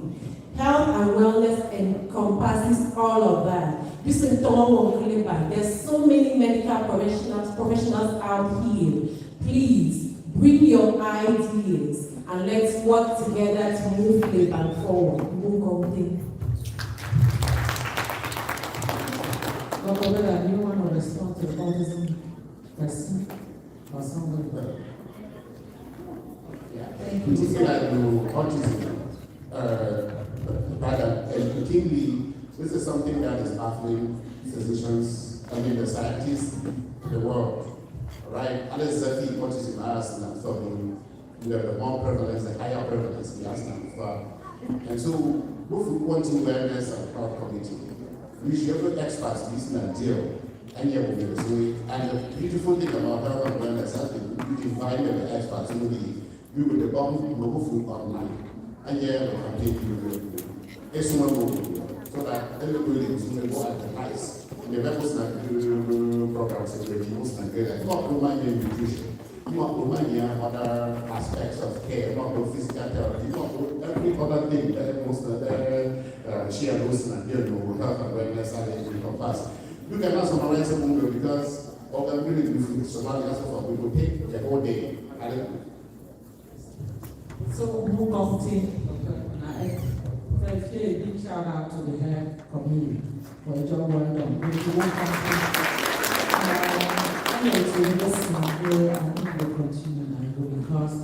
Health and wellness encompasses all of that. There's so many medical professionals out here. Please bring your ideas and let's work together to move Cleveland forward. Move on. Dr. Obele, do you want to respond to the autism question or somebody? Yeah. Thank you. Autism. Rather, routinely, this is something that is baffling physicians, the scientists in the world, right? Unless exactly what is in us and absorbing, the more prevalence, the higher prevalence we ask them for. And so, both wanting awareness and health community, we should have experts listen and deal. And yeah, we'll do it. And the beautiful thing about health and awareness has been we invite the experts who we will develop global food online. And yeah, we can take you it's one so that everybody is going to go advertise. The levels that programs are very most and good. You want to remind you nutrition. You want to remind you other aspects of care. You want to physical therapy. You want to every other thing that most of the share those and health and wellness are in the past. You cannot summarize a movie because of the really different Somalia for people take the whole day. So, who committee? A big shout out to the health community for a job well done. I'm going to listen here and we will continue and go because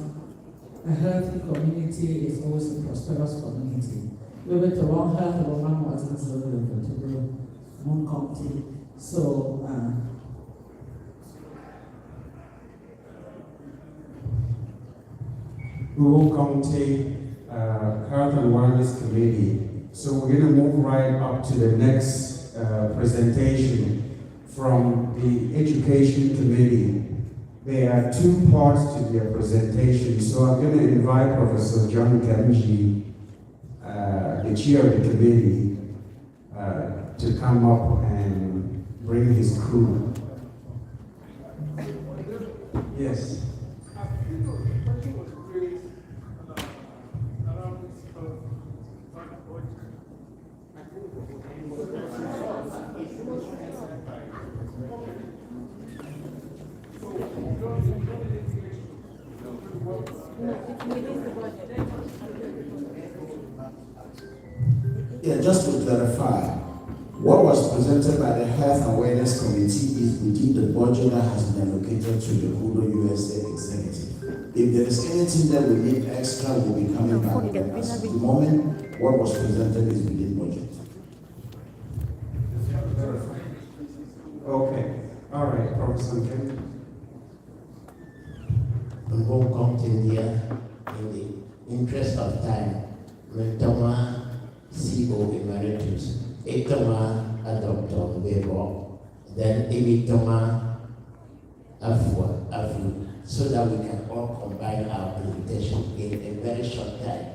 a healthy community is always a prosperous community. We were to one health of one was in the one committee. So, we will come take Health and Wellness Committee. So we're going to move right up to the next presentation from the Education Committee. There are two parts to their presentation. So I'm going to invite Professor John Ganji, the chair of the committee, to come up and bring his crew. Yes. Yeah, just to clarify, what was presented by the Health Awareness Committee is within the budget that has been allocated to the Hudo USA Executive. If there is anything that we need extra, we'll be coming back with it. At the moment, what was presented is within budget. Okay. All right, Professor Ken. We won't come in here in the interest of time. Mentoma CEO Emeritus, Etoma a Dr. Webo, then Emitoma Afu, so that we can all combine our presentation in a very short time.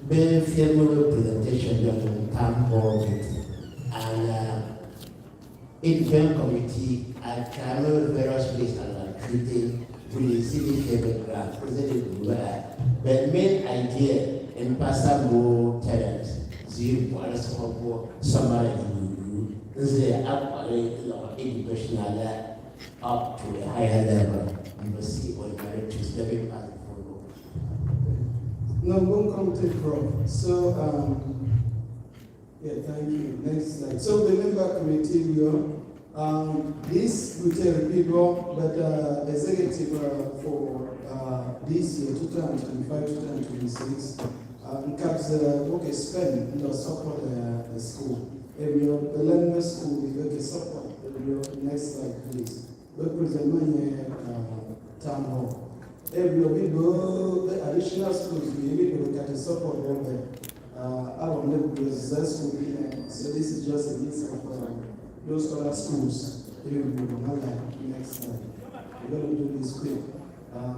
Very favorable presentation that will come forward with. And in the committee, I can various ways and treating with city favorite grant, presented the main idea in Pastor Mo tenants, somebody they are educational up to a higher level. You will see what marriage is very powerful. No, we'll come take roll. So, yeah, thank you. Next slide. So, the member committee, this will take people, but executive for this year, 2025-2026, okay, spend support the school. The learning school, we support. Next slide, please. Represent my town hall. We go the additional schools, we look at the support them there. Our level is school, so this is just a list of those other schools. Next slide. We're going to do this quick.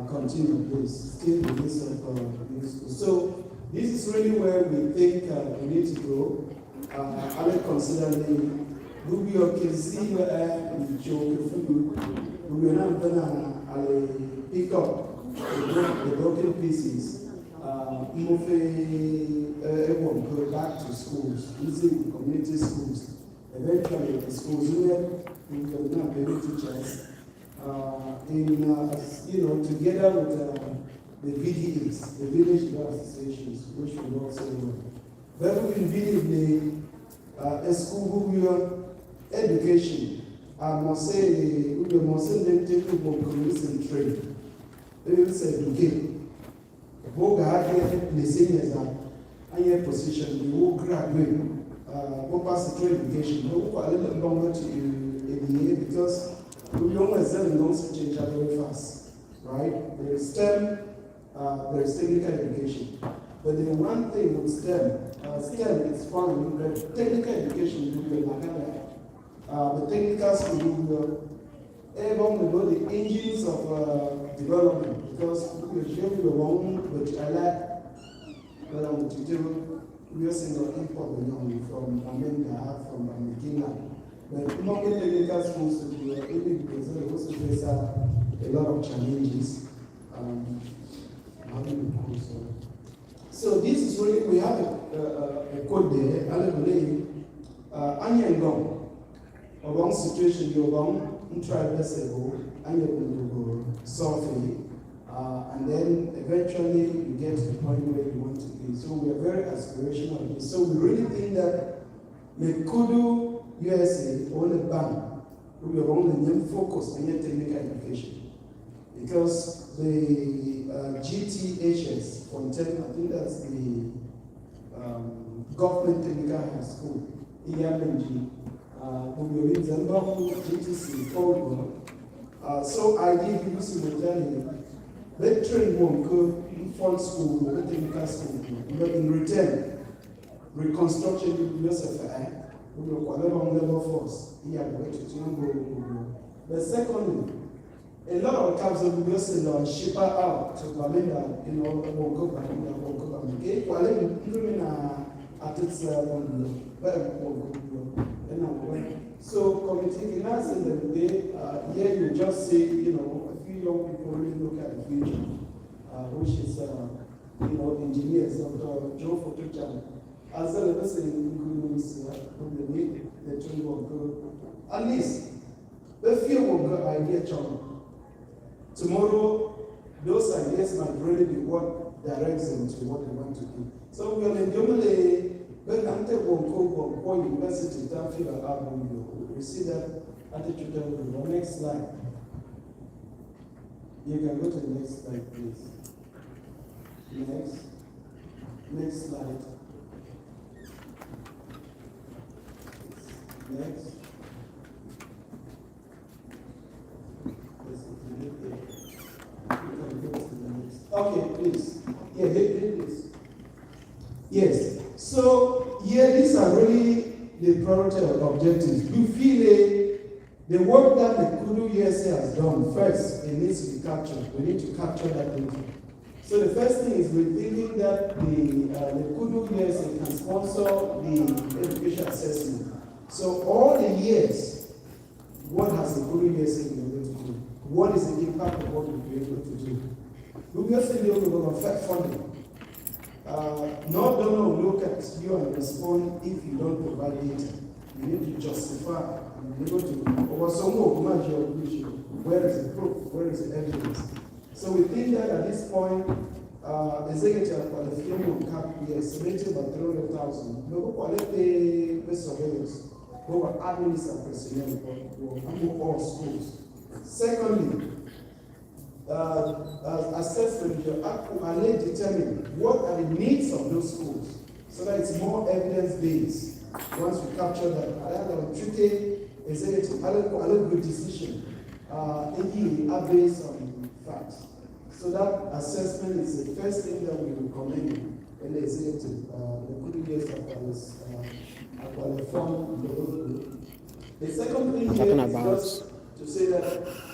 Continue, please. Still the list of these schools. So this is really where we think we need to go. I considering Rubio can see and joke food. We are not going to pick up the broken pieces. Move everyone go back to schools, using community schools. Eventually, the schools here, we will not be able to teachers. Together with the VDAs, the Village Law Associations, which will also work. But we believe a school who will education, I must say, we must send them to community training. They will say, okay, Boga had the seniors higher position, they will graduate, go past the education, they will go a little longer to ADA because we always sell and don't change very fast, right? There is STEM, there is technical education. But the one thing with STEM, STEM is fun, but technical education will be like the technical school will able to know the engines of development because we show you the one which I like to do using the import from America, from Kenya. But not the technical schools to be able because they also face a lot of challenges. So this is really, we have a code there, Anyangong, a wrong situation, you're wrong, try vessel, and you solve it, and then eventually you get to the point where you want to be. So we are very aspirational. So we really think that the Kudu USA only bank we are only focus on technical education because the GTHS Fontaine, I think that's the government technical high school, EMG. GTC, so I did use simultaneously. They train one could fall school, technical school, but in return, reconstruction will level force. But secondly, a lot of cabs will be ship out to Balinda, so community finance in the day, here you just see, a few young people really look at the future, which is, engineers, Dr. Joe Fotuchan, as well as the training will go. At least, the few will go idea, tomorrow, those ideas might really be what directs them to what they want to do. So we are in the when I'm taking one university, we see that attitude level. Next slide. You can go to the next slide, please. Next slide. Next. Okay, please. Yeah, please. Yes. So, these are really the priority objectives. We feel the work that the Kudu USA has done, first, it needs to be captured. We need to capture that data. So the first thing is we're thinking that the Kudu USA can sponsor the education assessment. So all the years, what has the Kudu USA been able to do? What is the impact of what we've been able to do? We also need to affect funding. No donor will look at you and respond if you don't provide data. You need to justify. You need to, or some more, where is the proof? Where is the evidence? So we think that at this point, executive for the film will cap be estimated by 300,000. No, collect the surveillance, who are administrative personnel for all schools. Secondly, assessment, you actually determine what are the needs of those schools so that it's more evidence-based. Once we capture that, I have a tricky executive, I have a good decision, based on facts. So that assessment is the first thing that we recommend in the executive, the good years of the form. The second thing I'm talking here about is just to say that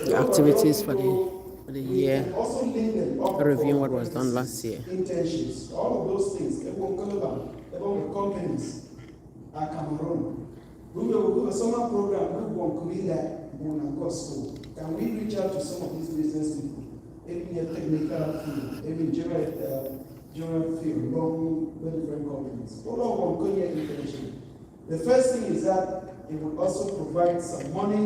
the activities for the year, reviewing what was done last year. Internships, all of those things, about the companies at Cameroon. We will do a summer program, we want to be like school. Can we reach out to some of these business people? Maybe a technical field, maybe general field, long different companies. All of them could internship. The first thing is that it will also provide some money.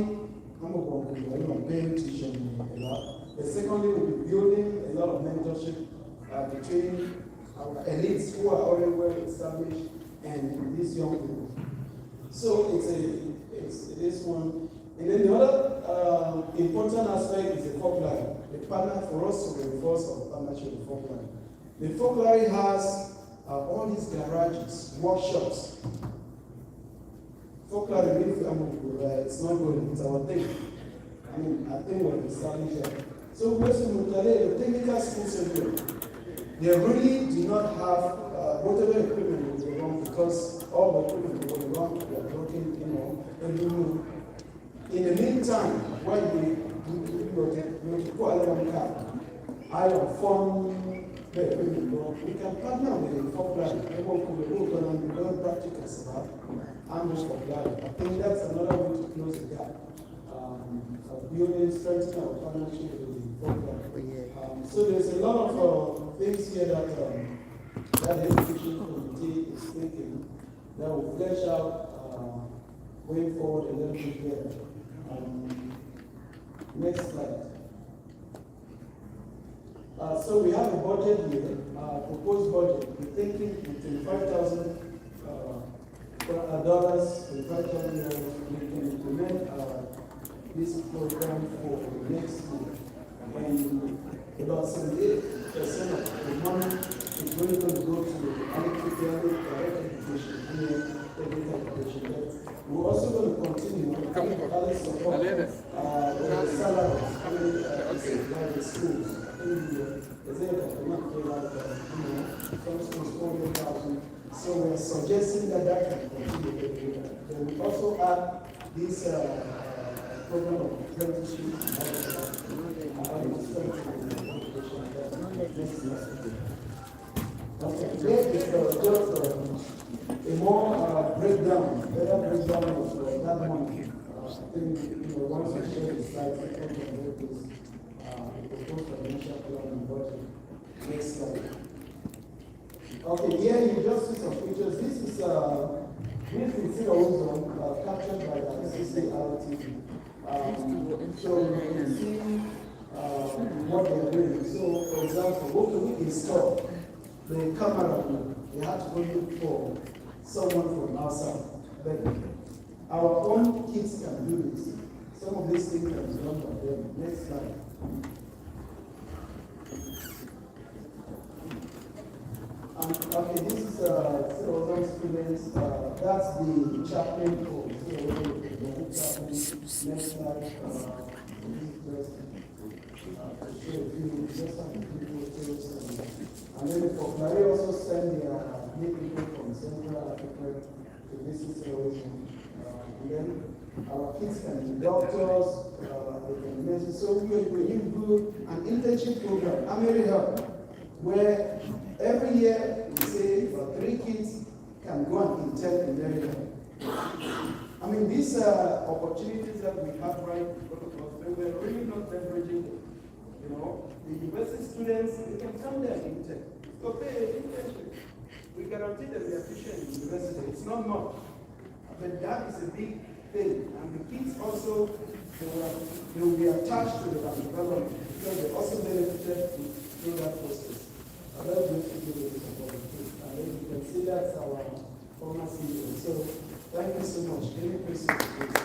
Paying tuition a lot. The secondly, we'll be building a lot of mentorship between our elites who are already well established and these young people. So it's this one. And then the other important aspect is the folklore. The partner for us to reinforce our partnership with folklore. The folklore has all these garages, workshops. For clarity, it's not good, it's our thing. I mean, I think we're established here. So, the technical school center, they really do not have whatever equipment will be wrong because all the equipment will be wrong. We are working, every move. In the meantime, when we put a car, I have fun. We can partner with the Falkland. We're going to be very practical about ambush for blood. I think that's another way to close the gap. Building, strengthening our partnership with the Falkland. So there's a lot of things here that that education committee is thinking that will flesh out going forward a little bit better. Next slide. So we have a budget here, proposed budget. We're thinking $25,000, we can implement this program for next year. And about 78% of the money is really going to go to direct education and technical education. We're also going to continue with other support with the salaries by the schools. So we're suggesting that can continue. Then we also add this program of apprenticeship. Okay, here is just a more better breakdown of that money. I think once we share the slides, I can make this proposed financial plan and budget. Next slide. Okay, here you just see some pictures. This is ozone captured by the CCRTV. So you can see what they're doing. So, for example, we install the camera. You have to go look for someone from outside. But our own kids can do this. Some of these things can be done by them. Next slide. Okay, this is ozone students. That's the chaplain code. So, next slide. And then for Clary also send their people from Central Africa to visit television. And then our kids can be doctors, they can nurses. So we do an internship program, AmeriHelp, where every year we say 3 kids can go and intern in AmeriHelp. I mean, these opportunities that we have right in front of us, we're really not leveraging them. The university students, they can come there and intern. So pay an internship. We guarantee that they are efficient in the university. It's not much. But that is a big thing. And the kids also, they will be attached to the development because they also benefited through that process. And that's going to be the support of kids. And then you can see that's our former CEO. So thank you so much. Any questions, please?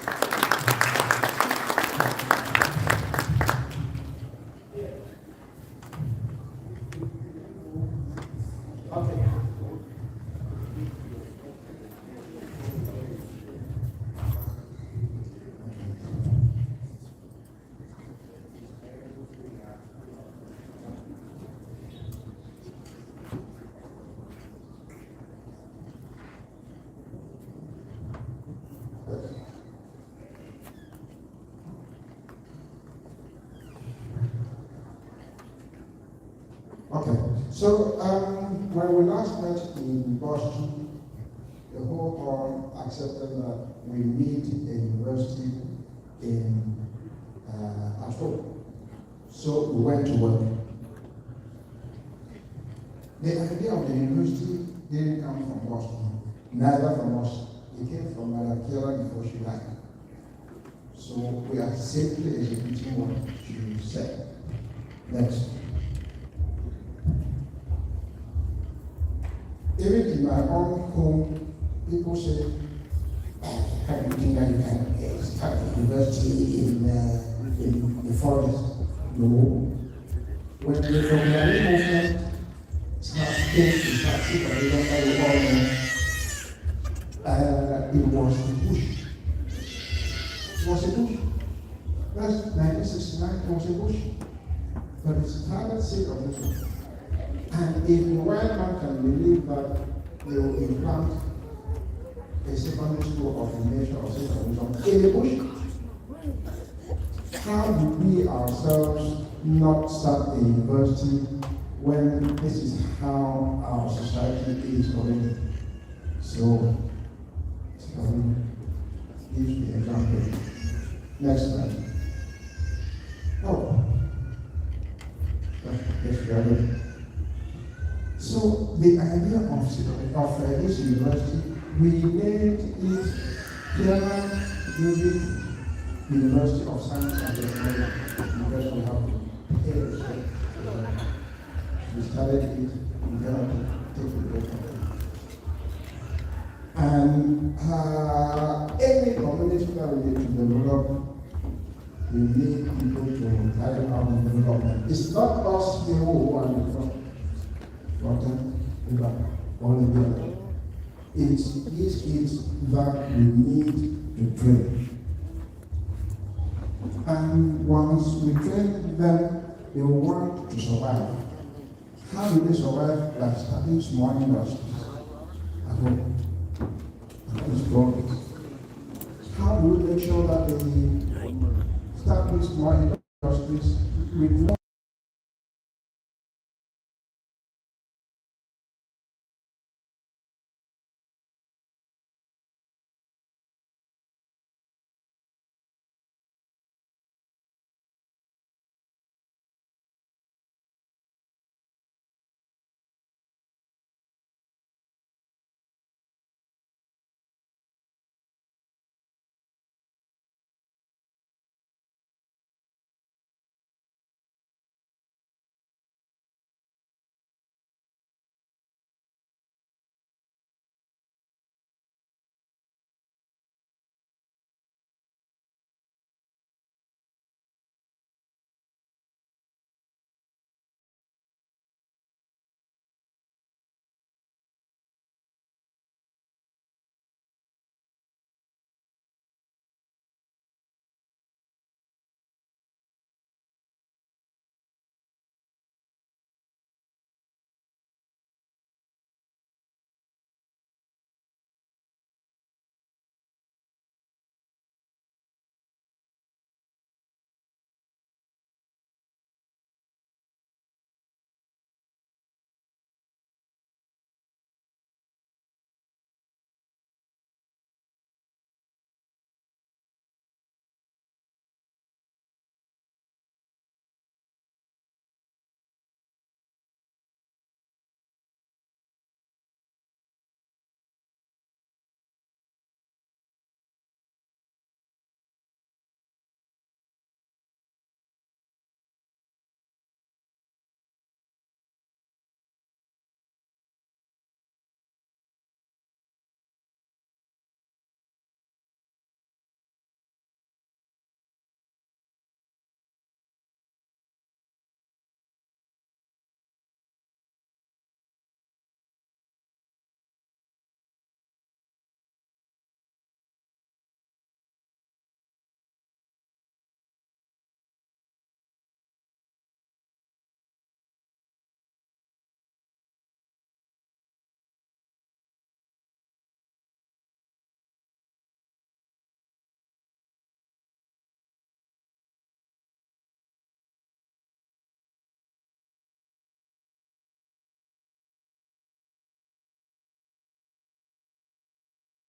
Okay, so when we last met in Boston, the whole hall accepted that we need a university in at home. So we went to work. The idea of the university didn't come from Boston, neither from us. It came from Madam Kira before she died. So we are simply executing what she said. Next. Even in my own home, people say, how do you think that you can start a university in the forest? No. When the colonial movement started, came to start supervision that we all know, it was a bush. It was a bush. That's 1969, it was a bush. But it started seed of it. And if the white man can believe that they will implant a secondary school of a nation or secondary in the bush, how do we ourselves not start a university when this is how our society is already? So, gives the example. Next slide. Oh, yes, we are good. So the idea of this university, we named it Piano Music University of Science and Technology, because we have to pay respect. We started it, we got to take the break from it. And any community that we need to develop, we need people to carry out the development. It's not us here who are in front. It's these kids that we need to train. And once we train them, they will want to survive. How do they survive? Like starting small industries at home. How do we make sure that they start these small industries with more?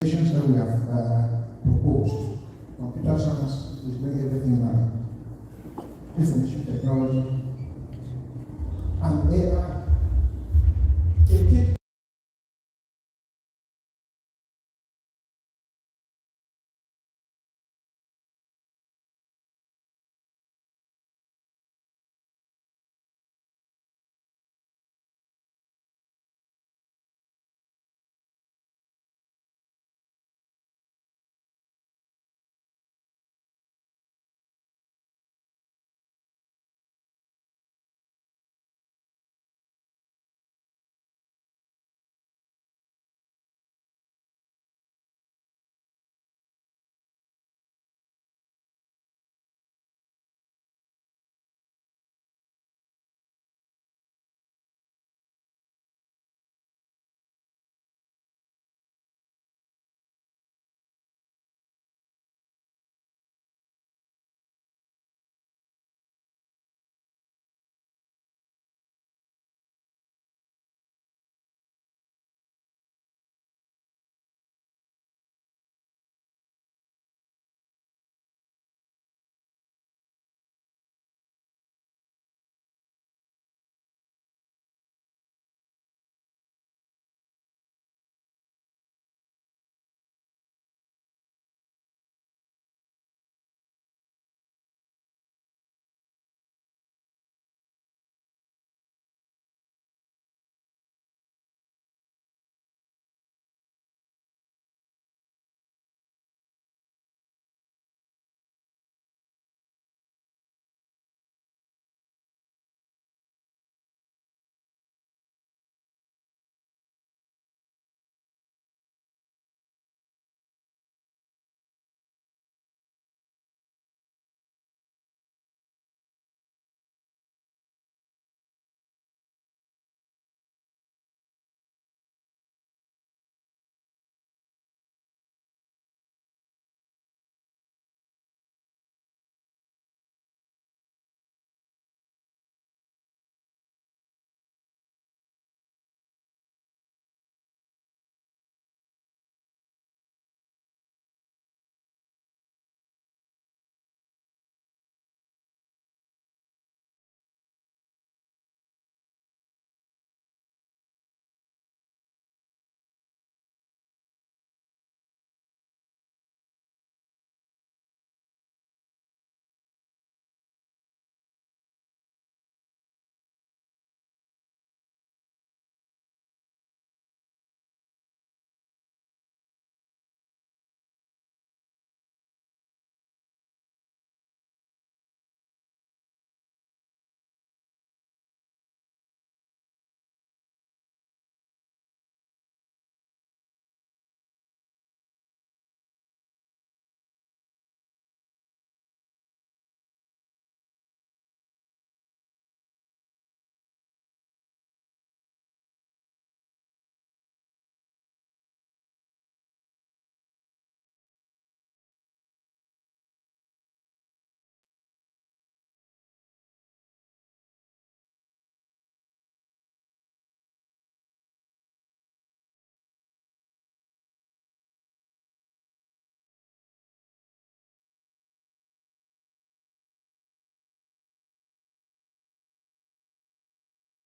That we have proposed. Computer science is doing everything now. Information technology. And they are a kid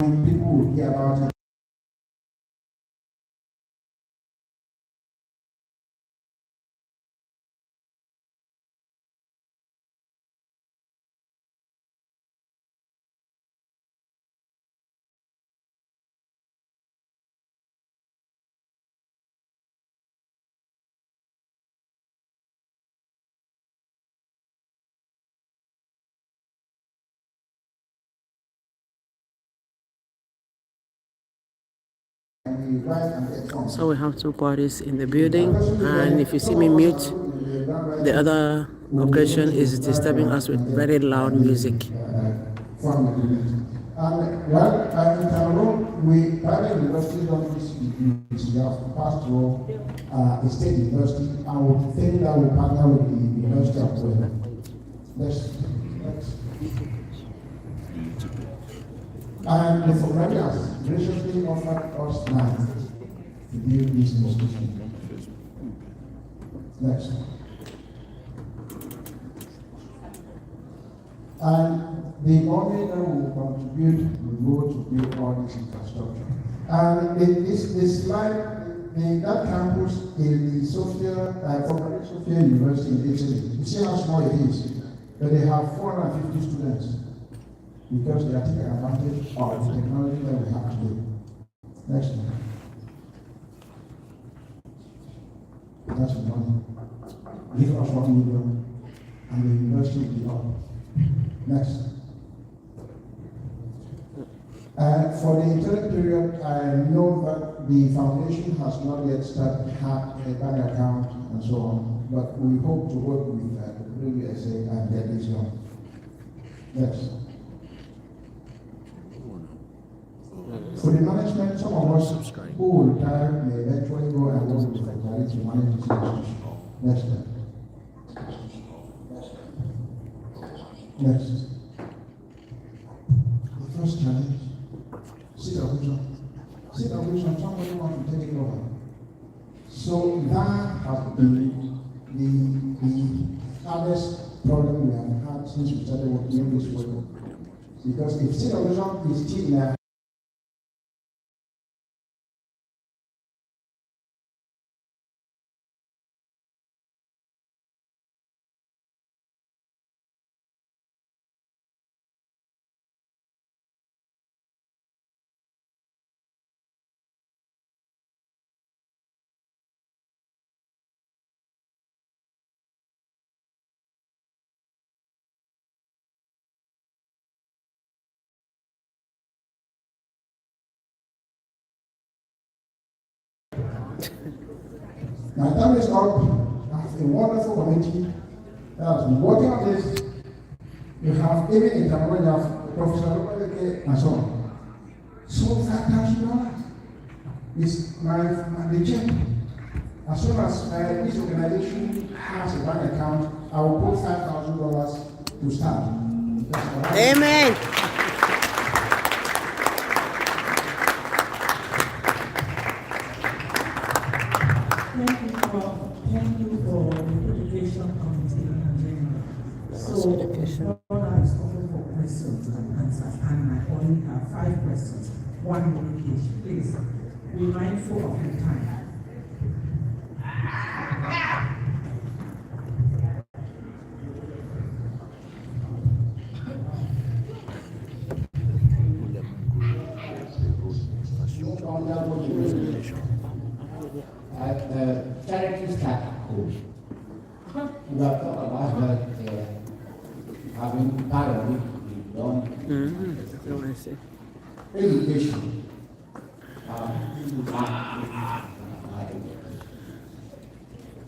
people will hear about it. So we have two parties in the building, and if you see me mute, the other occasion is disturbing us with very loud music. In Cameroon, we private universities don't use degrees. We have passed through a state university, and we think that we partner with the University of Wales. And the Fulani has graciously offered us land to build this institution. Next. And the money that will contribute will go to build all this infrastructure. And this slide, that campus is the Sofia University in Italy. You see how small it is, but they have 450 students because they are taking advantage of the technology that we have today. Next one. That's the money. Give us 1 million, and the university will be up. Next. For the interim period, I know that the foundation has not yet started a bank account and so on, but we hope to work with the USA and get this done. Next. For the management, some of us who will retire may eventually go and work with the Fulani to manage this institution. Next step. Next. The first challenge. Sit down, somebody wants to take it over. So that has been the hardest problem we have had since we started working in this work. Because if Sit-down is still in a my time is up. I have a wonderful committee that has been working on this. You have even in Cameroon, you have Professor Lopez and so on. So $5,000 is the check. As soon as this organization has a bank account, I will put $5,000 to start. Amen. Thank you for the education committee in general. So, I is open for questions and answers, and I only have 5 questions, 1 education. Please be mindful of your time. Charity start cool. We have talked about that having part of it done. Education.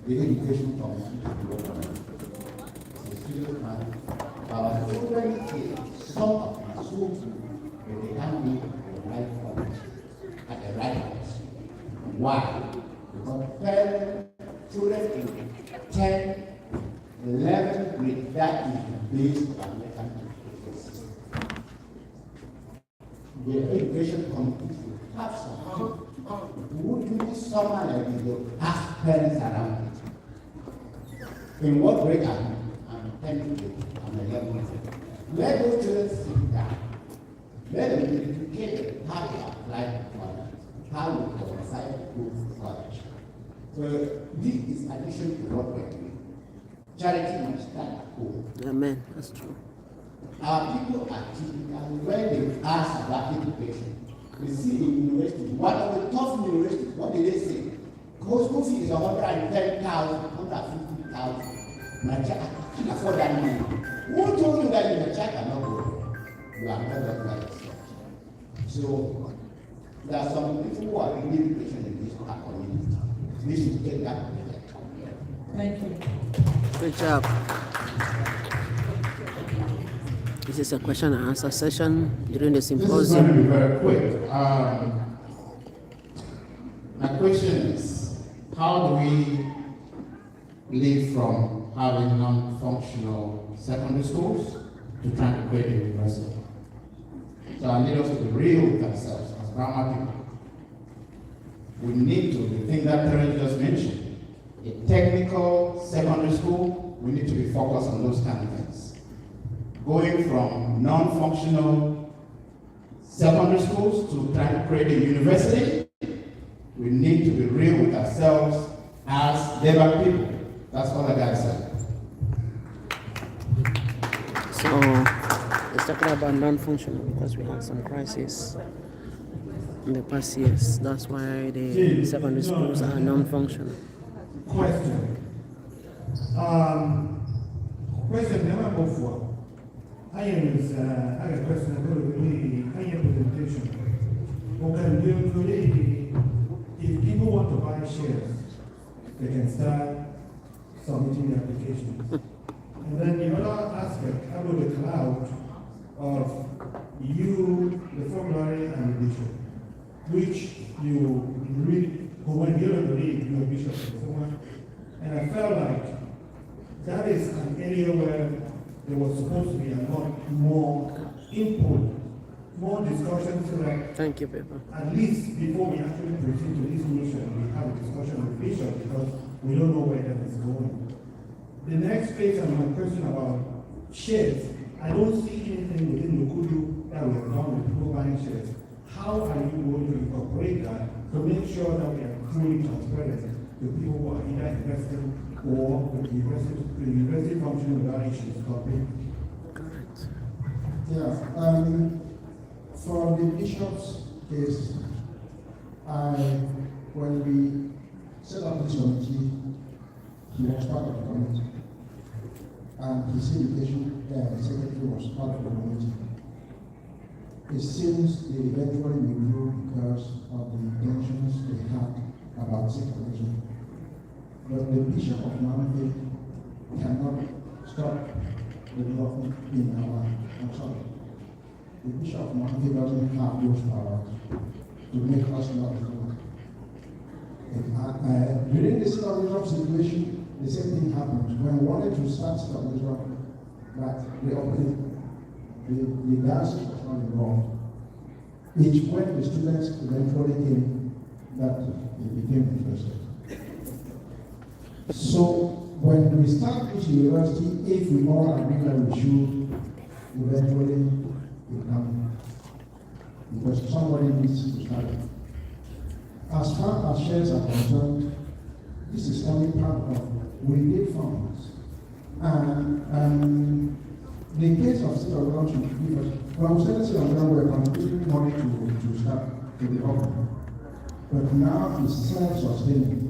The education community. Our children some of my schools, but they can't be the right college at the right place. Why? Because children in 10, 11 grade, that is based on the country. The education community have some. Would you someone like you ask parents around it? In what grade are you? I'm 10 grade, I'm 11 grade. Let those children sit down. Let them educate how to apply for college, how to qualify to go to college. So this is addition to what we're doing. Charity must start at home. Amen. That's true. Our people are typical when they ask about education. We see in university, one of the top universities, what did they say? Because school fee is 110,000, 150,000. Nigeria can afford that money. Who told you that Nigeria cannot go? You are not that right. So there are some people who are really education in this community. We should take that. Thank you. Good job. This is a question and answer session during the This is going to symposium. be very quick. My question is, how do we live from having non-functional secondary schools to trying to create a university? So I need us to be real with ourselves as grammar people. We need to, the thing that Terence just mentioned, a technical secondary school, we need to be focused on those kind of things. Going from non-functional secondary schools to trying to create a university, we need to be real with ourselves as labor people. That's all I gotta say. So it's talking about non-functional because we had some crisis in the past years. That's why the secondary schools are non-functional. Question. Question number 4. I have a question about the presentation. Okay, if people want to buy shares, they can start submitting the applications. And then the other aspect about the cloud of you, the formulary and the bishop, which you read, when you don't read, you're a bishop or someone. And I felt like that is an area where there was supposed to be a lot more input, more discussion, so that Thank you, people. at least before we actually proceed to this mission, we have a discussion with Bishop because we don't know where that is going. The next page on my question about shares, I don't see anything within the Kudu that we have done with people buying shares. How are you going to incorporate that to make sure that we are fully transparent to people who are either investing or the university functioning without issues copying? Correct. Yeah, for the bishop's case, when we set up this committee, he was part of the committee. And his invitation, the secretary was part of the committee. It seems they eventually withdrew because of the intentions they had about secularism. But the Bishop of Namibia cannot stop the development in our sorry. The Bishop of Namibia doesn't have those powers to make us not do it. During the secularism situation, the same thing happened. When we wanted to start secularism, but the diocese was not involved. It's when the students eventually came that they became interested. So when we start this university, if we all agree that we should eventually become, because somebody needs to start it. As far as shares are concerned, this is only part of we need funds. And the case of state of ground should give us, well, state of ground we're contributing money to start to the government. But now it's self-sustaining.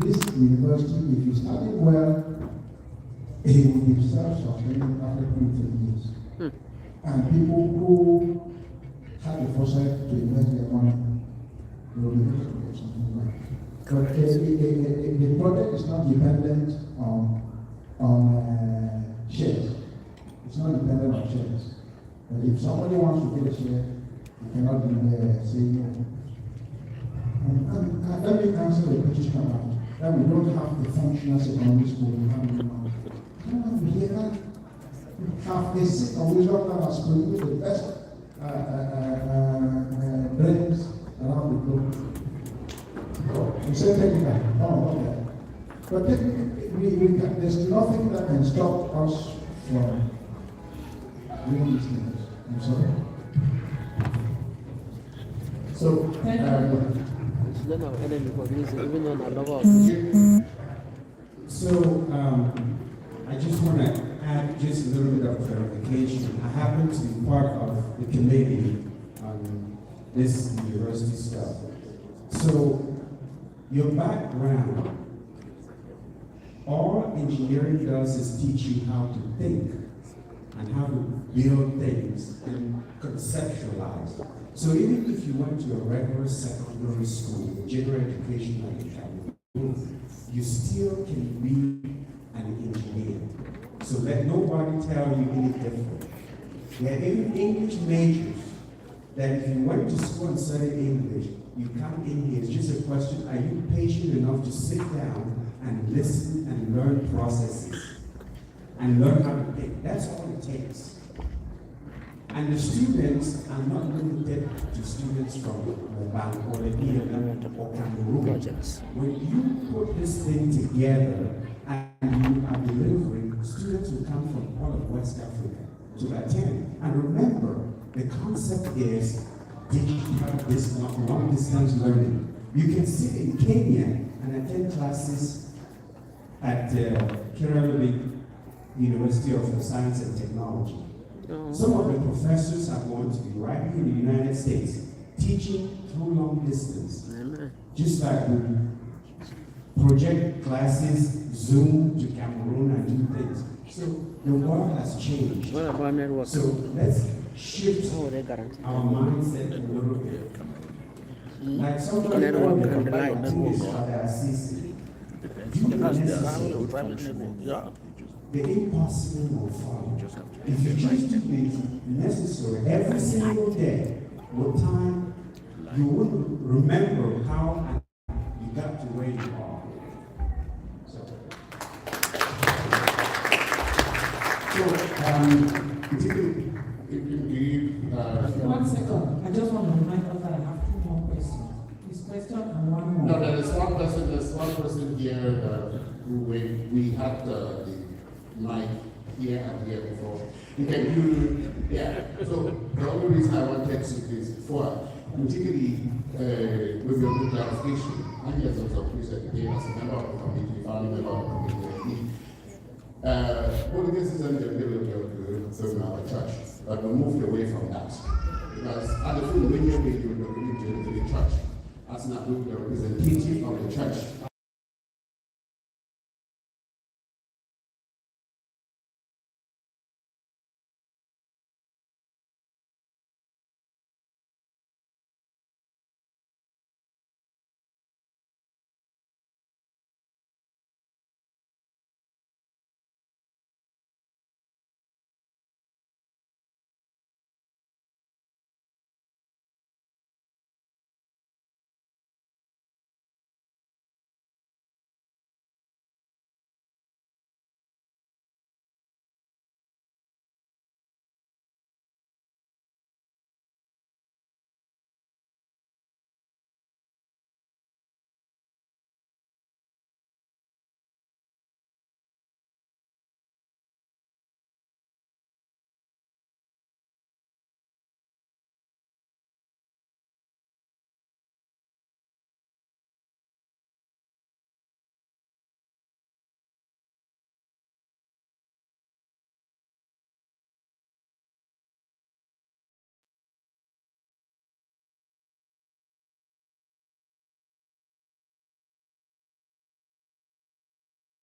This university, if you study well, it will be self-sustaining after 2 to 3 years. And people who have the foresight to invest their money will be able to do something like that. But the project is not dependent on shares. It's not dependent on shares. But if somebody wants to get a share, you cannot say no. And let me answer the British comment that we don't have a functional secondary school. We have a sick of wisdom that has produced the best brains around the globe. You say technical. Oh, okay. But technically, there's nothing that can stop us from doing these things. I'm sorry. So, I just want to add just a little bit of clarification. I happen to be part of the committee on this university stuff. So, your background, all engineering does is teach you how to think and how to build things and conceptualize. So even if you went to a regular secondary school, general education like you have, you still can be an engineer. So let nobody tell you any different. There are even English majors that if you went to school and studied English, you come in here, it's just a question, are you patient enough to sit down and listen and learn processes and learn how to think? That's all it takes. And the students are not limited to students from Mobile or the Vietnam or Cameroon. When you put this thing together and you are delivering, students will come from all of West Africa to attend. And remember, the concept is digital this long distance learning. You can sit in Kenya and attend classes at Kerala University of Science and Technology. Some of the professors are going to be right here in the United States teaching through long distance. Just like we project classes, Zoom to Cameroon and do things. So the world has changed. What about network? So let's shift our mindset a little bit. Like somebody network and the light the impossible will follow. If you just do the necessary every single day, with time, you will remember how you got to where you are. One second. I just want to remind us that I have two more questions. This question and one more. No, there's one person here who we had the mic here and here before. You can do, yeah. So the only reason I wanted to is for particularly with your good clarification, and yes, also please again as a member of the committee, family member of the committee. Well, this is in the middle of the church, but we moved away from that. Because at the full video we do the church as not the representative of the church.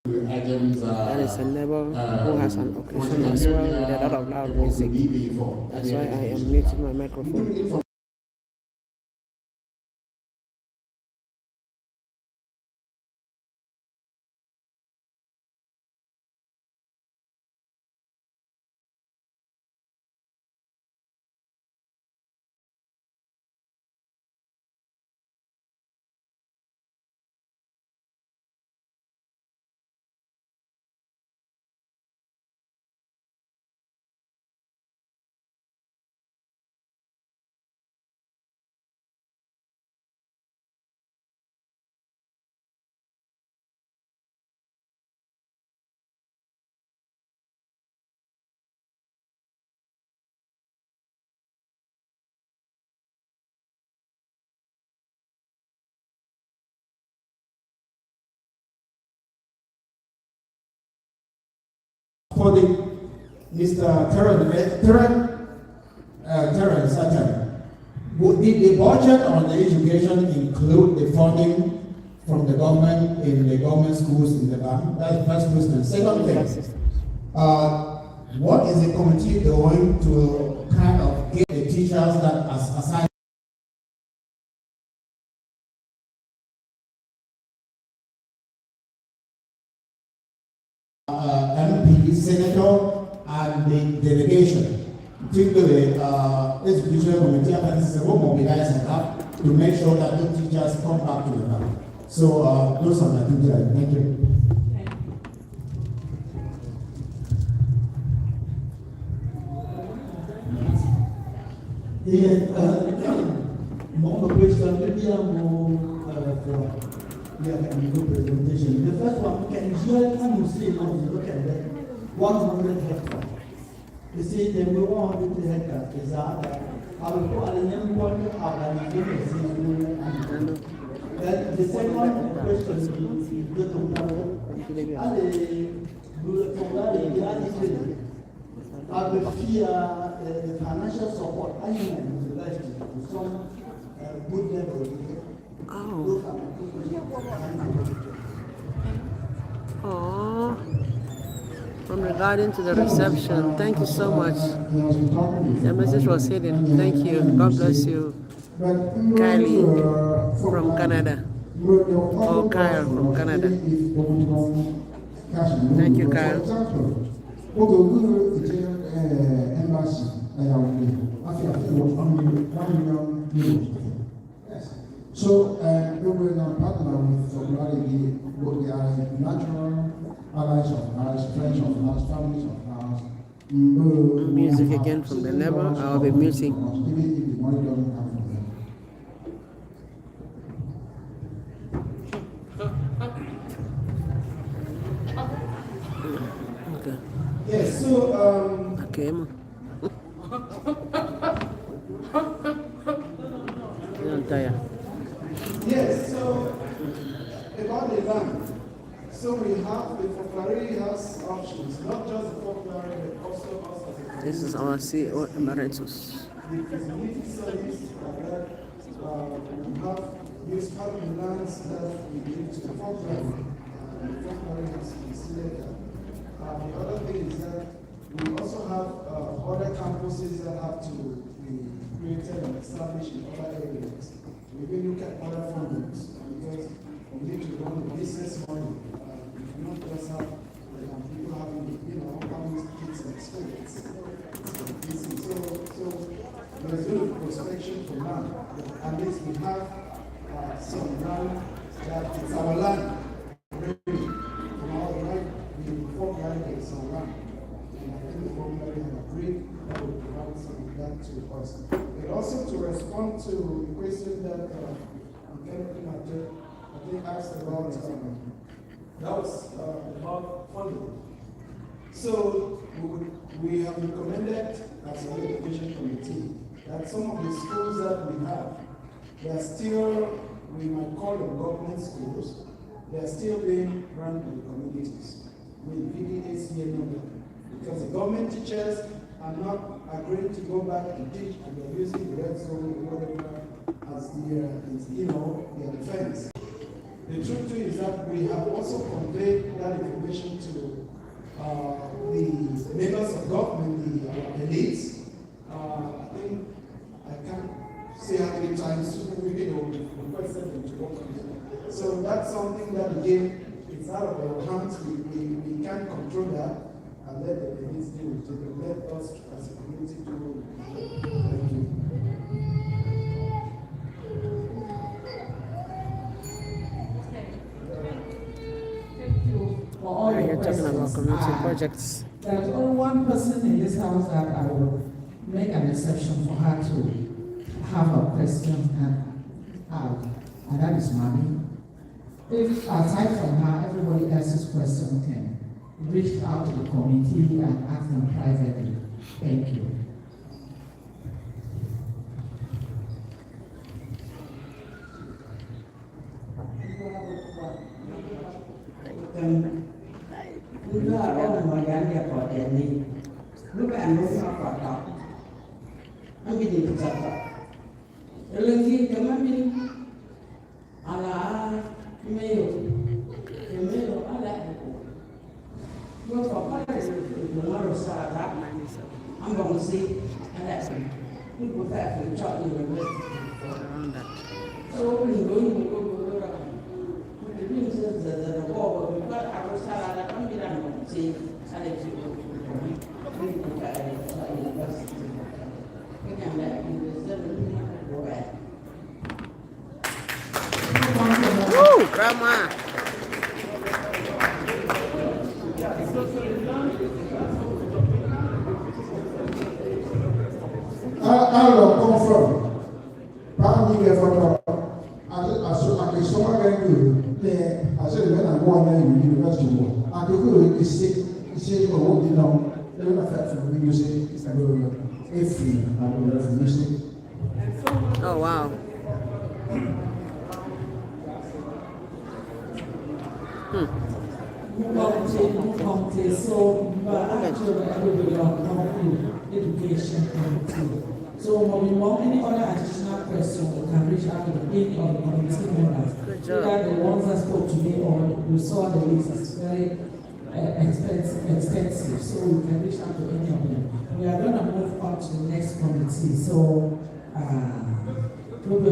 That is a neighbor who has an occasion as well with a lot of loud music. That's why I am muting my microphone. calling Mr. Terrence Sutton. Did the budget on the education include the funding from the government in the government schools in the bank? That's the first question. Second thing, what is the committee doing to kind of get the teachers that are assigned MP, senator, and the delegation? Particularly, educational committee apparently will mobilize and up to make sure that the teachers come back to the bank. So those are my two things. Thank you. More questions, maybe I'm more presentation. The first one, can you say now you look at that 100 hectares? You see, then we 100 hectares is that I will go and then one the second question is I will fear the financial support I to some good level. Oh, from regarding to the reception, thank you so much. The message was hidden. Thank you. God bless you. Kylie from Canada. Or Kyle from Canada. Thank you, Kyle. So we will partner with Solidarity, both the natural allies of us, friends of us, families of us. Music again from the neighbor. I'll be muting. Even if the money doesn't come from them. Okay. Yes, so Okay. I'm tired. yes, so about the land. So we have the Folklore has options, not just the Folklore, but also us as a This is our CEO Emeritus. the feasibility studies that we have used carbon lands that we give to the Folklore. The Folklore has considered that. The other thing is that we also have other campuses that have to be created and established in other areas. We will look at other fundings because we need to run the business model. We cannot just have people having, having kids and students. So there's no prospection for land. At least we have some land that it's our land. From our right, we inform land that it's our land. And I think the government have agreed that will provide some of that to us. But also to respond to the question that I think asked about, that was about funding. So we have recommended as an education committee that some of the schools that we have, they are still, we might call them government schools, they are still being run by the communities with VDACA number. Because the government teachers are not agreeing to go back and teach, and they're using the red zone or whatever as their defense. The truth is that we have also conveyed that information to the members of government, the elites. I think I can't say how many times we requested them to work on it. So that's something that again, it's out of our hands. We can't control that. And let the elites deal with it. Let us as a community do it. Thank you. For all Now your you're talking about questions. community projects. There's only one person in this house that I will make an exception for her to have a question and that is Mommy. If aside from her, everybody else's question can reach out to the committee and ask them privately. Thank you. Chúng ta có một vài record their name. Look at those up. I'm getting to that. The lady, the mommy, Allah, mail, the mail, Allah. Go for Paris, tomorrow, Saturday. I'm going to see, and that's people that for the child around that. So we go around. The thing is the war, we've got our salad, I'm going to see, salad to go to the university. We can let you go back. Woo, grandma. I don't come from. Probably get for I someone can do there. I said when I go on university, I could go to say what you know. They don't affect from when you say it's a free and music. Oh wow. So, education committee. So, when we want any other additional question, we can reach out to any of the committee members. Either the ones that spoke to me or you saw the list is very extensive, so we can reach out to any of them. We are going to move on to the next committee. So, what do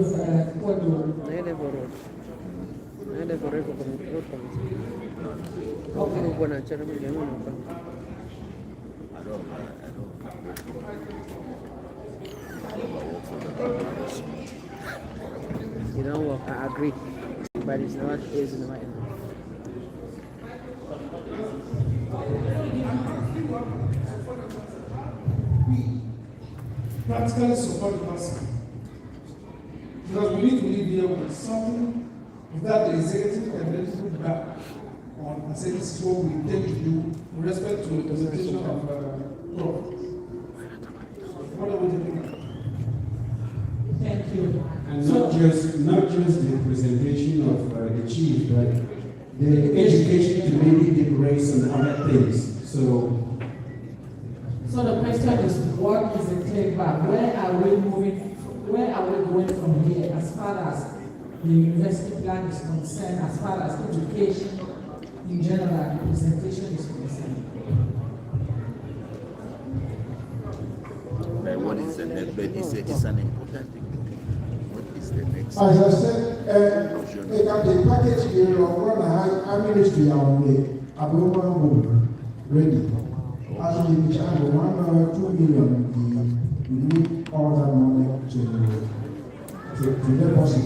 You don't work, I agree, but it's not easy right now. Practically support the person. Because we need to live here with something that the executive can then put back on and say this is what we intend to do with respect to the presentation of profit. What are we doing? Thank you. And not just the presentation of the chief, but the education committee did raise some other things. So the question is, what is the take back? Where are we moving? Where are we going from here as far as the university plan is concerned, as far as education in general, the presentation is concerned? What is the next? But it's an important thing. What is the next? As I said, the package here of one high ministry on the Aboma ready. Actually, which I have 1 or 2 million, we need all that money to deposit.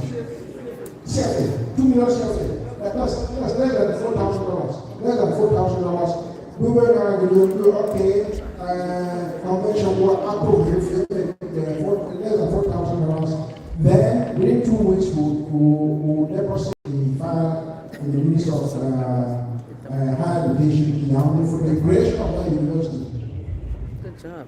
2 million self-aid. That's less than $4,000. Less than $4,000. We were going to do okay. Convention will approve less than $4,000. Then within 2 weeks we'll deposit the file in the Ministry of Higher Education in Yaoundé for the creation of that university. Good job.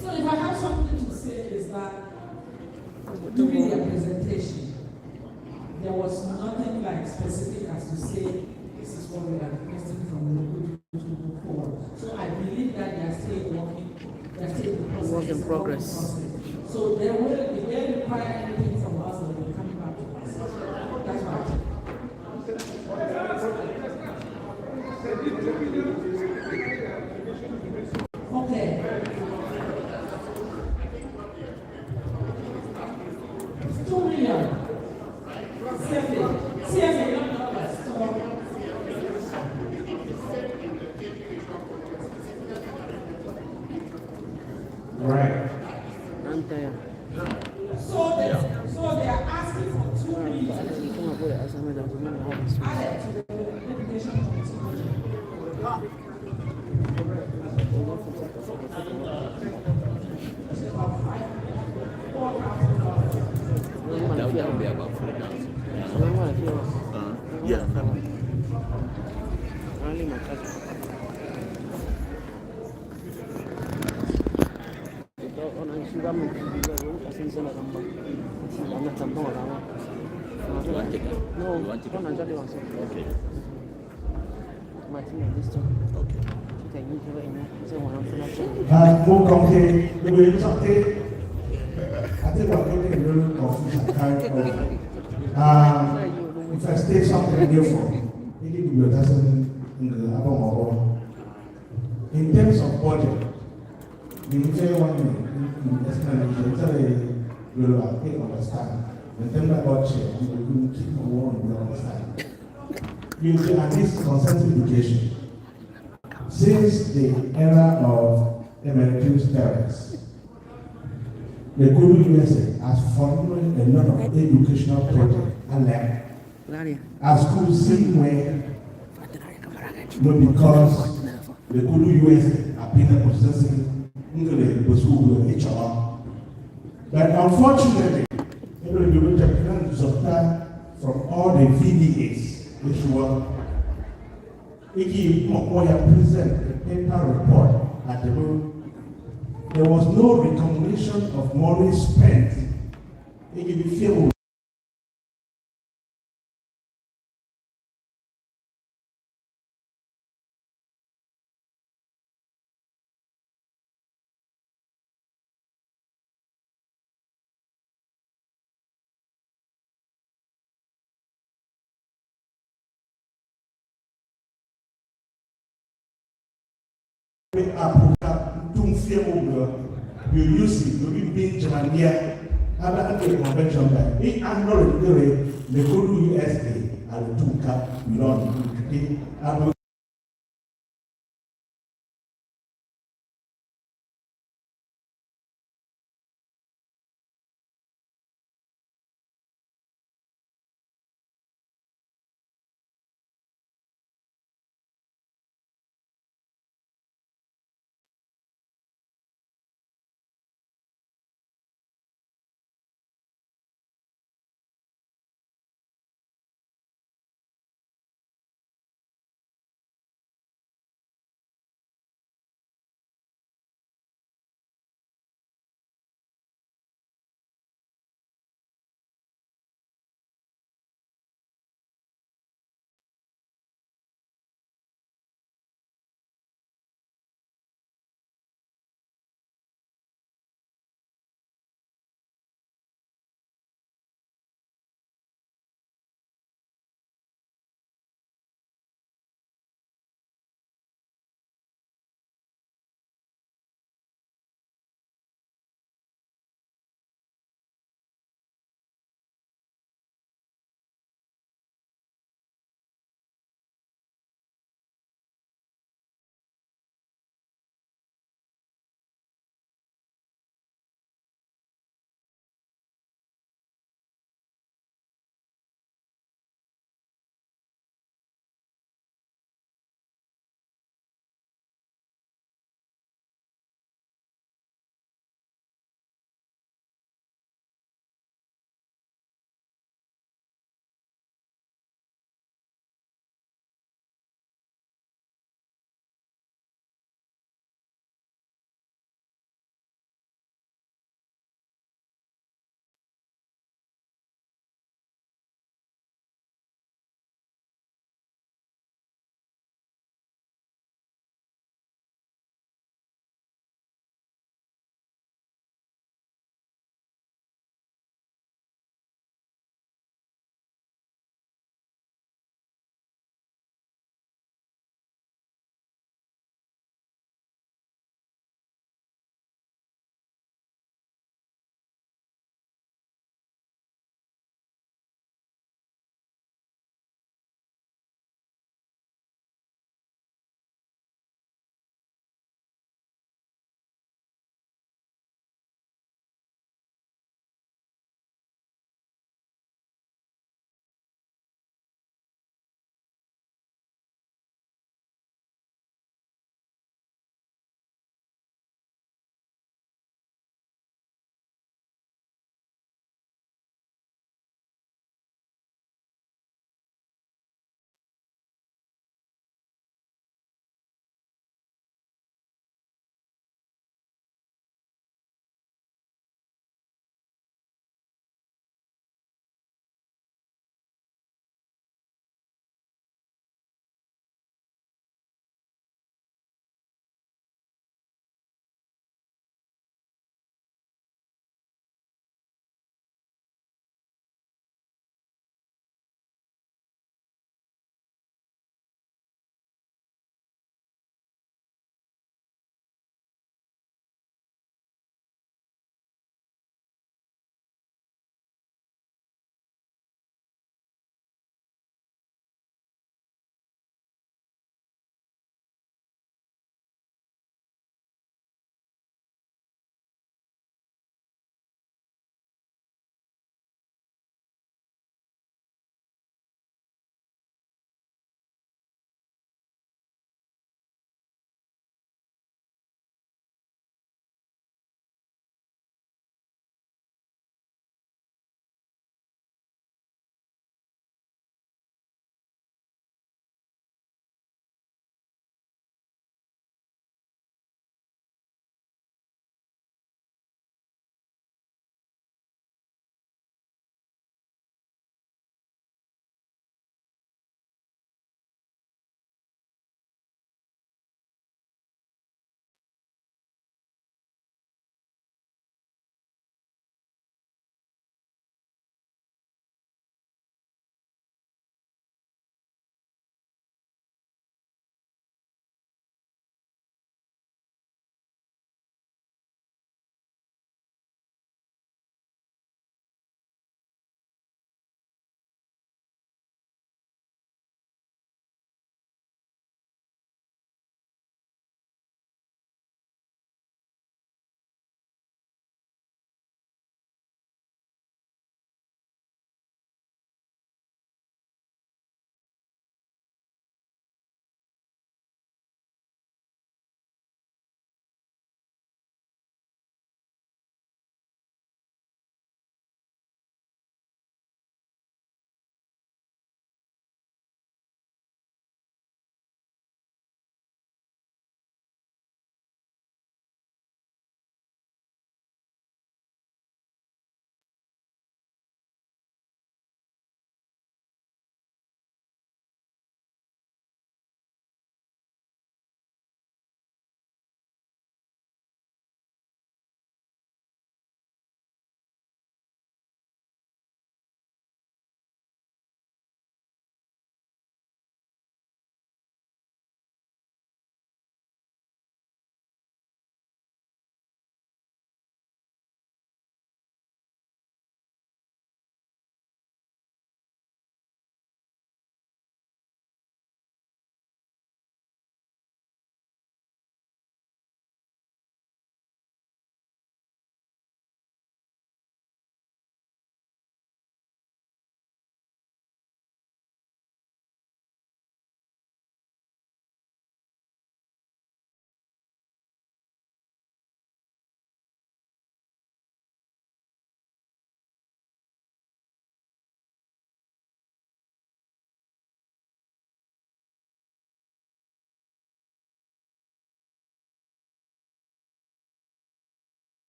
So if I have something to say is that during their presentation, there was nothing like specific as to say this is what we are requesting from the local to move forward. So I believe that they are still working, they are still in the process. Work in progress. So they will, if they require anything from us, they will come back to us. That's right. Okay. It's 2 million. CFA, not less. right. I'm there. So they are asking for 2 million. Added to the education committee. That would be about 4,000. Yeah. Only my cousin. season of number. I'm not something around. You want it? No, You want it? don't actually want it. Okay. Martin, this too. Okay. Can you give it in? Say one of the More concrete, the way it's okay. I think I'm getting a little confused. If I state something different, it will be in the album. In terms of budget, the entire one explanation, you will take understand. In terms of budget, you will keep on warning, you understand. You will at least consent education. Since the era of emeritus parents, the Guru USA has funded a lot of educational projects and as schools see where, because the Guru USA have been possessing the school HR. But unfortunately, you know, you will take plans of time from all the VDAs, which were, present a paper report at the road. There was no recognition of money spent. It can be filled you use it, you be big Germania, other convention by it acknowledge the Guru USA and the 2 cup, you don't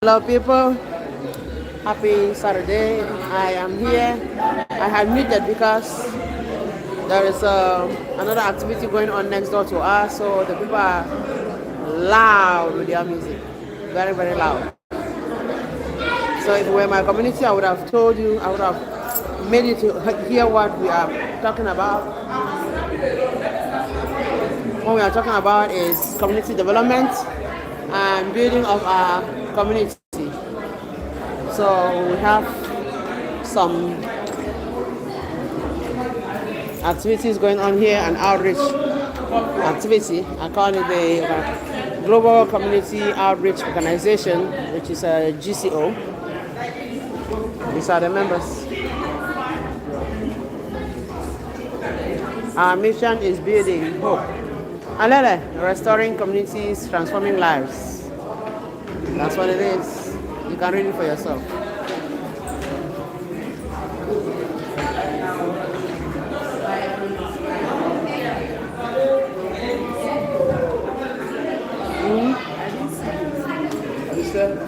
Hello, people. Happy Saturday. I am here. I had muted because there is another activity going on next door to us, so the people are loud with their music. Very, very loud. So if it were my community, I would have told you, I would have made you to hear what we are talking about. What we are talking about is community development and building of our community. So we have some activities going on here, an outreach activity. I call it the Global Community Outreach Organization, which is a GCO. These are the members. Our mission is building hope. Alele, restoring communities, transforming lives. That's what it is. You can read it for yourself.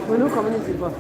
We're no community, but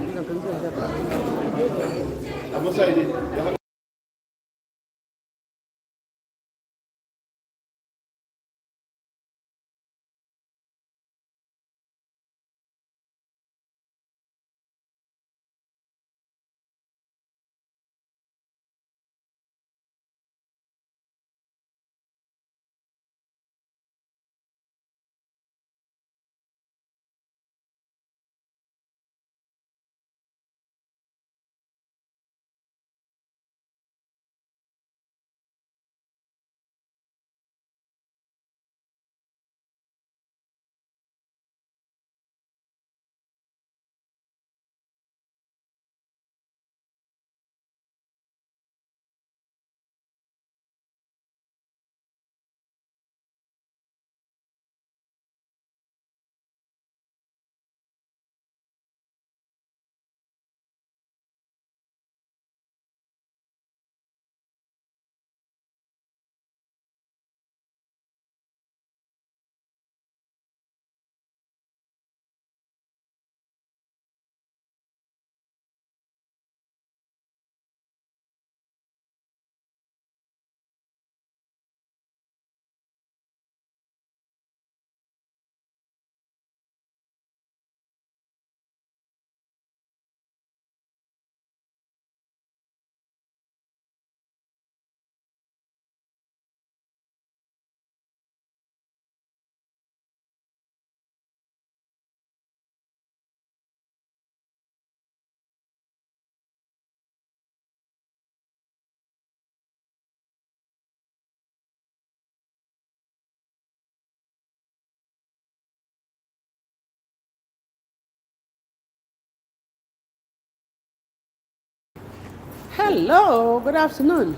hello, good afternoon.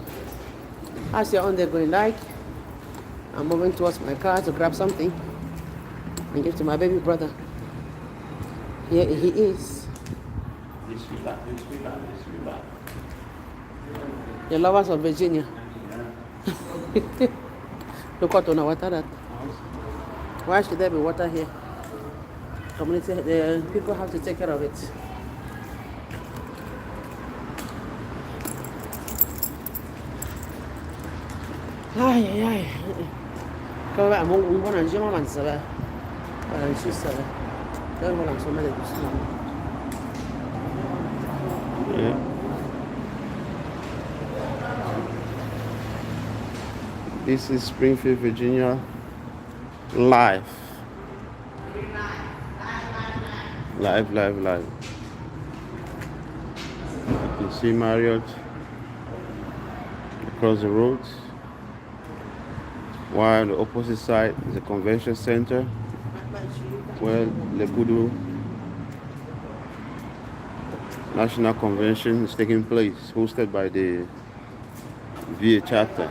How's your own day going like? I'm moving towards my car to grab something and give to my baby brother. Here he is. The lovers of Virginia. Look what on the water that. Why should there be water here? Community, the people have to take care of it. Ai ai ai. Các bạn muốn có lần trước mà bạn sợ vậy. Lần trước sợ. Cái một lần số này cũng sợ. Yeah. This is Springfield, Virginia, live. Live. You can see Marriott across the road. While on the opposite side is a convention center where Lekudu National Convention is taking place, hosted by the VA chapter.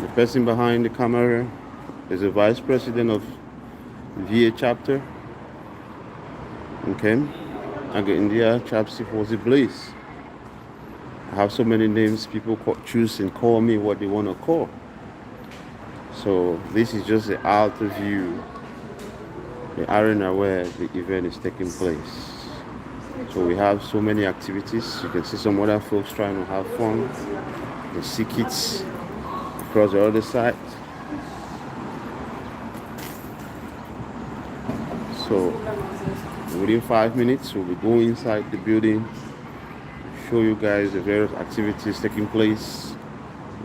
The person behind the camera is the vice president of VA chapter. Okay, and India chapter was a place. I have so many names people choose and call me what they want to call. So this is just the outer view the arena where the event is taking place. So we have so many activities. You can see some other folks trying to have fun. You see kids across the other side. So within 5 minutes, we'll be going inside the building, show you guys the various activities taking place.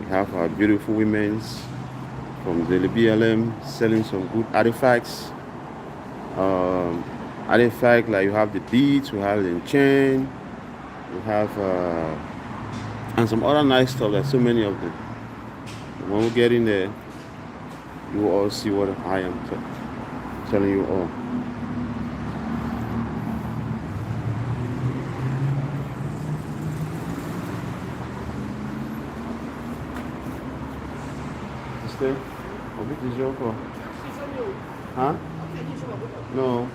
We have our beautiful women from the BLM selling some good artifacts. Artifact like you have the beads, we have the chain, we have and some other nice stuff. There's so many of them. When we get in there, you will all see what I am telling you all. Sister, how big is your car? Huh? No.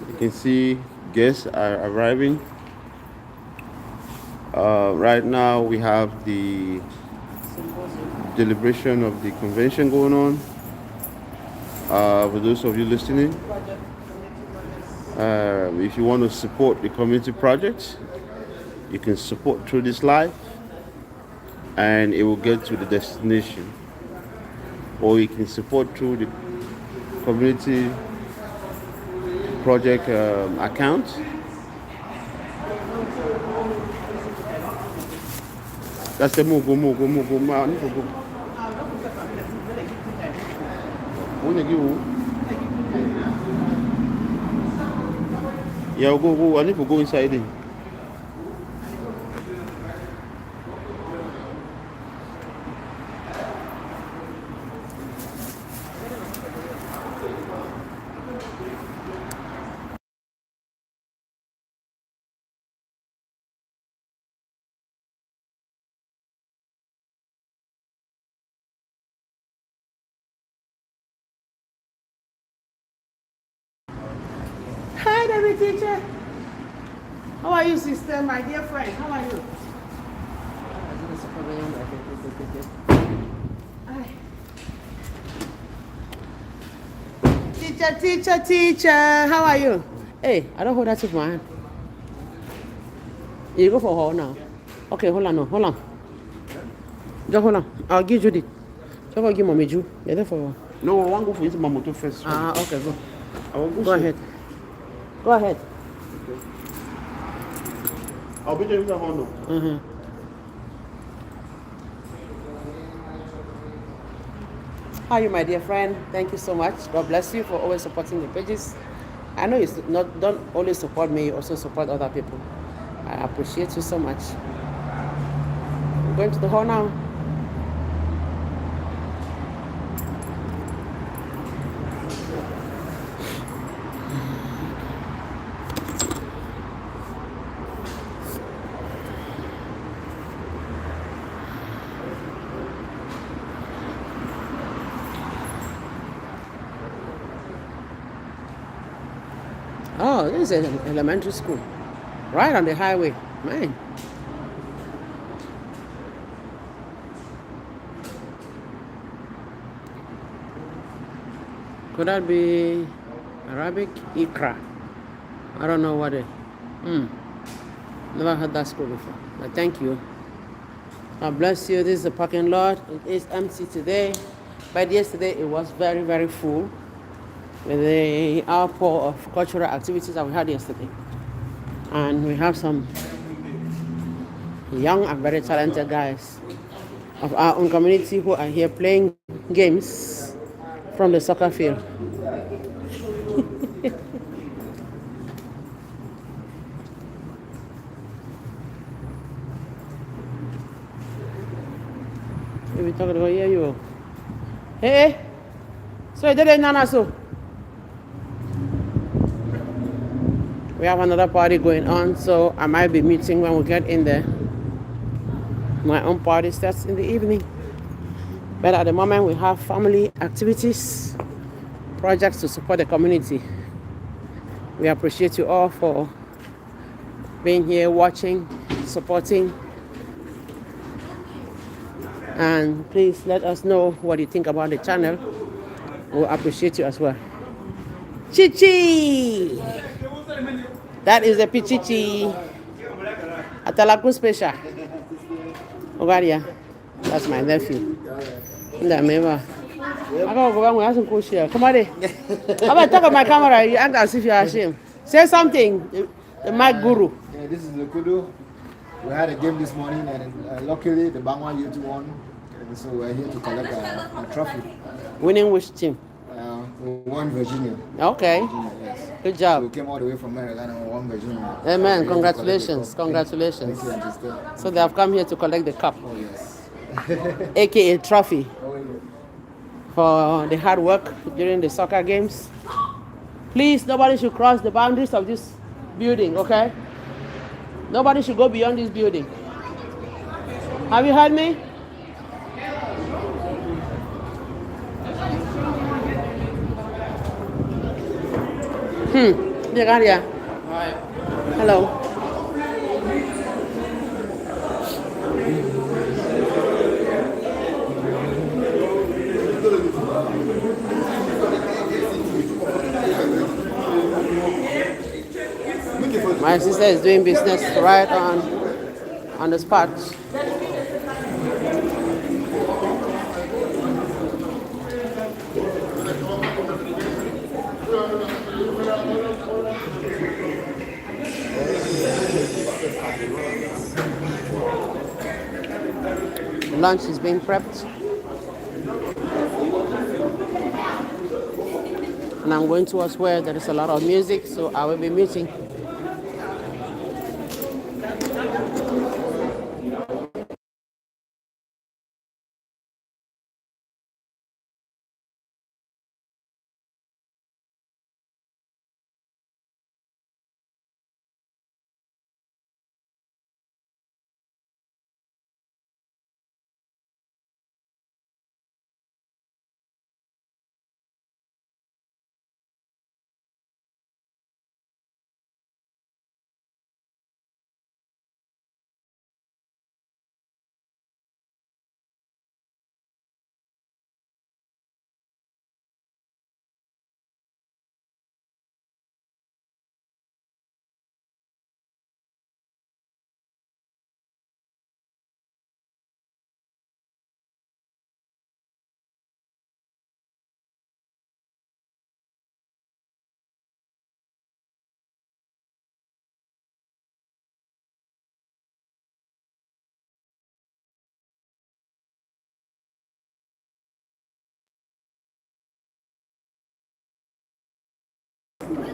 You can see guests are arriving. Right now we have the deliberation of the convention going on. For those of you listening, if you want to support the community project, you can support through this live and it will get to the destination. Or you can support through the community project account. That's the move. Yeah, go. I need to go inside it. Hi, baby teacher. How are you, sister? My dear friend, how are you? Teacher, how are you? Hey, I don't hold that with my hand. You go for her now. Okay, hold on. Just hold on. I'll give you the So give mommy Ju. Yeah, for. No, I want to go for into my motor first. Okay, go. I will Go ahead. Go ahead. Okay. I'll be there in the Honda. How are you, my dear friend? Thank you so much. God bless you for always supporting the pages. I know you don't only support me, you also support other people. I appreciate you so much. I'm going to the hall now. Oh, this is an elementary school. Right on the highway. Man. Could that be Arabic? Ikra. I don't know what it. Never heard that school before. But thank you. God bless you. This is the parking lot. It is empty today. But yesterday it was very, very full with the outpour of cultural activities that we had yesterday. And we have some young and very talented guys of our own community who are here playing games from the soccer field. We talking about here you. Hey, so you did Nana so. We have another party going on, so I might be meeting when we get in there. My own party starts in the evening. But at the moment we have family activities, projects to support the community. We appreciate you all for being here, watching, supporting. And please let us know what you think about the channel. We'll appreciate you as well. Chichi! That is the Pichichi. Atalaku special. Ogaria. That's my nephew. I gotta go back and ask some questions. Come on, how about talk on my camera? You act as if you're ashamed. Say something, the mic guru. Yeah, this is Lukudu. We had a game this morning, and luckily the Bangwa youth won. And so we're here to collect a trophy. Winning which team? We won Virginia. Okay. Virginia, yes. Good job. So we came all the way from Maryland and we won Virginia. Amen. So Congratulations. Congratulations. Thank you, sister. So they have come here to collect the cup. Oh, yes. AKA trophy. Oh, yeah. For the hard work during the soccer games. Please, nobody should cross the boundaries of this building, okay? Nobody should go beyond this building. Have you heard me? Hi. Hello. My sister is doing business right on the spot. Lunch is being prepped. And I'm going towards where there is a lot of music, so I will be meeting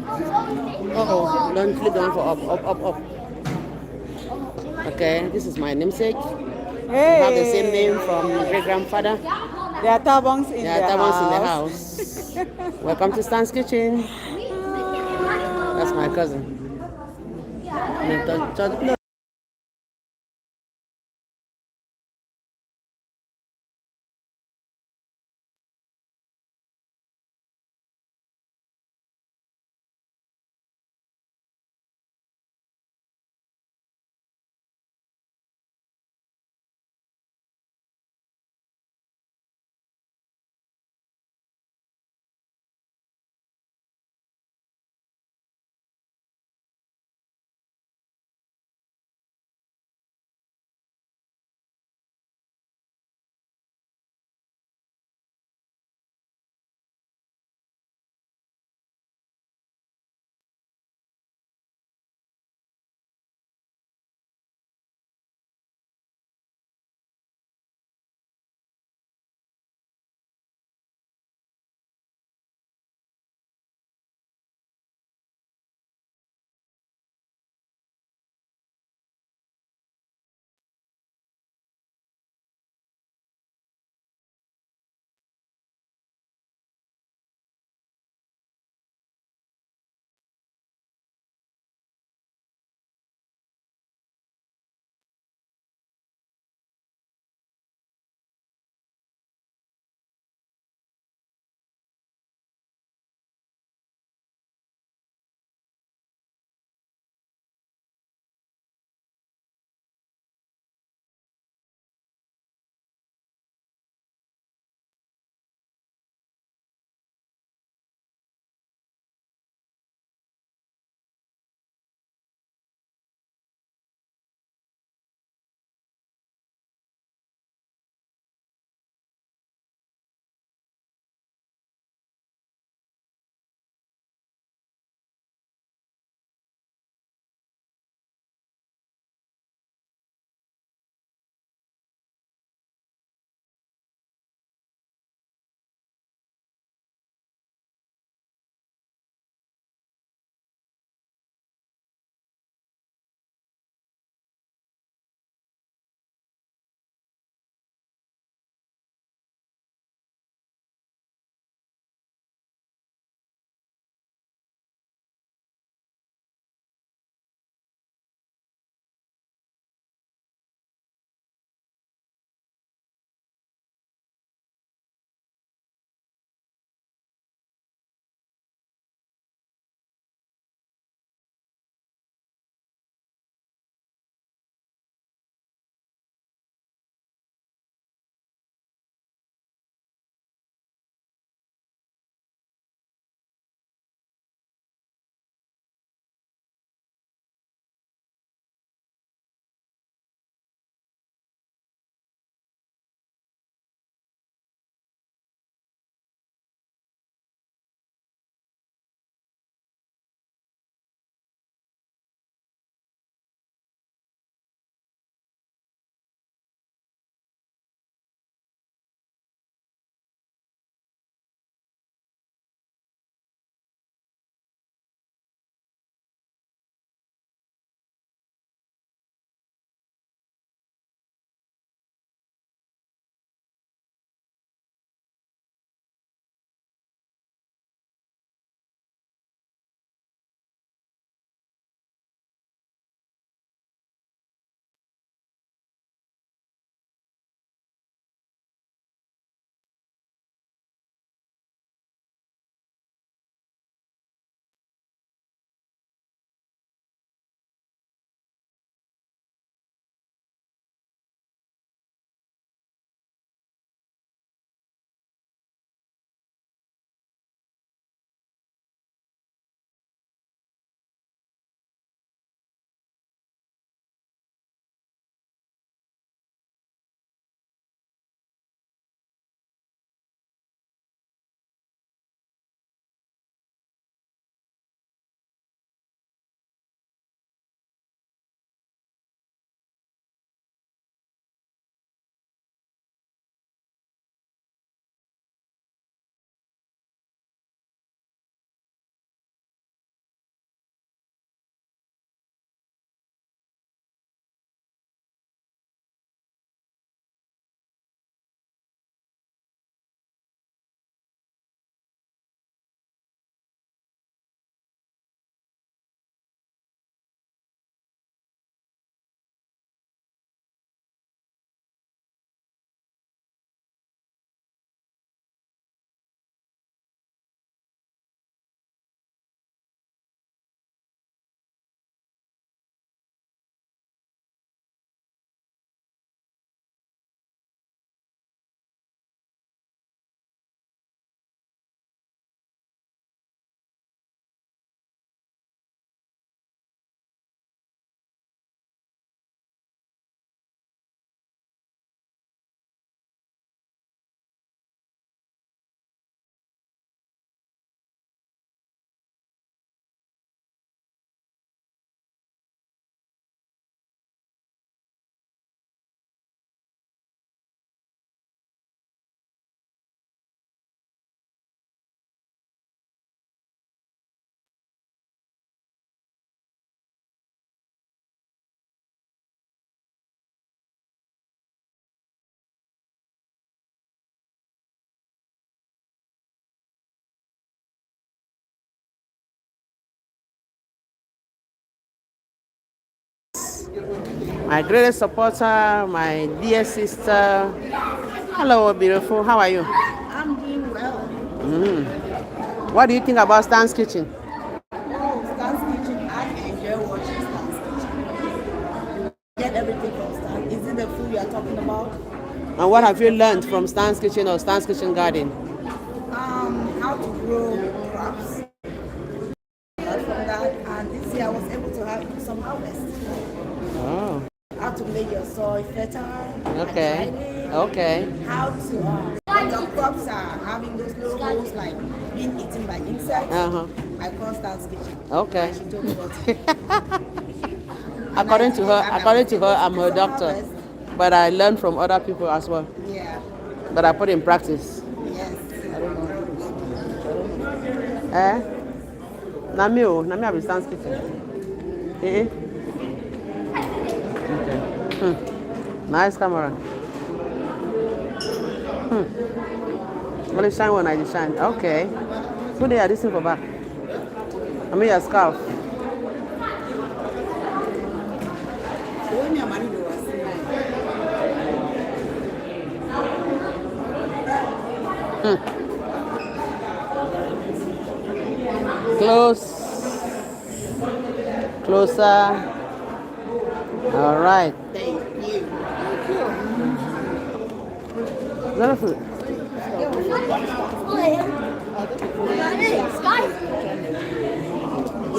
Oh, don't click on for up. Okay, this is my namesake. We have the same name from great grandfather. There are turbans in There are turbans in the house. Welcome to Stan's Kitchen. That's my cousin. My greatest supporter, my dear sister. Hello, beautiful. How are you? I'm doing well. What do you think about Stan's Kitchen? Oh, Stan's Kitchen. I enjoy watching Stan's Kitchen. Get everything from Stan. Is it the food you are talking about? And what have you learned from Stan's Kitchen or Stan's Kitchen Garden? How to grow crops. Apart from that, and this year I was able to have some harvest. Oh, How to make your soil fertile. okay. Okay. How to when your crops are having those little holes like being eaten by insects. Uh-huh. I call Stan's Kitchen. Okay. And she told me what to do. According to her, I'm her doctor. But I learn from other people as well. Yeah. But I put in practice. Yes. Eh? Nami have Stan's Kitchen. Eh? Okay. Nice camera. Only shine when I shine. Okay. So they are this thing for back. I mean your scarf. Close. Closer. All right. Thank you. Is that a food?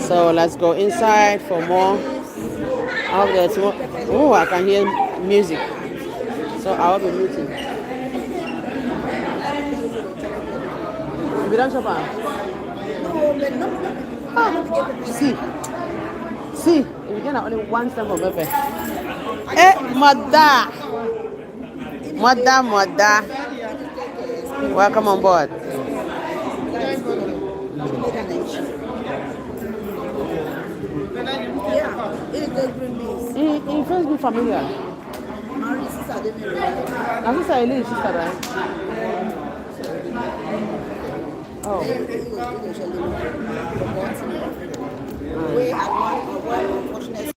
So let's go inside for more. I hope there's more. Oh, I can hear music. So I will be muting. We don't shop out. See. See, if you get only one stem of pepper. Eh, mother. Mother. Welcome on board. Yeah, it's good green beans. It feels good familiar. My sister didn't really. My sister Elise, sister, right? Oh. We had one unfortunate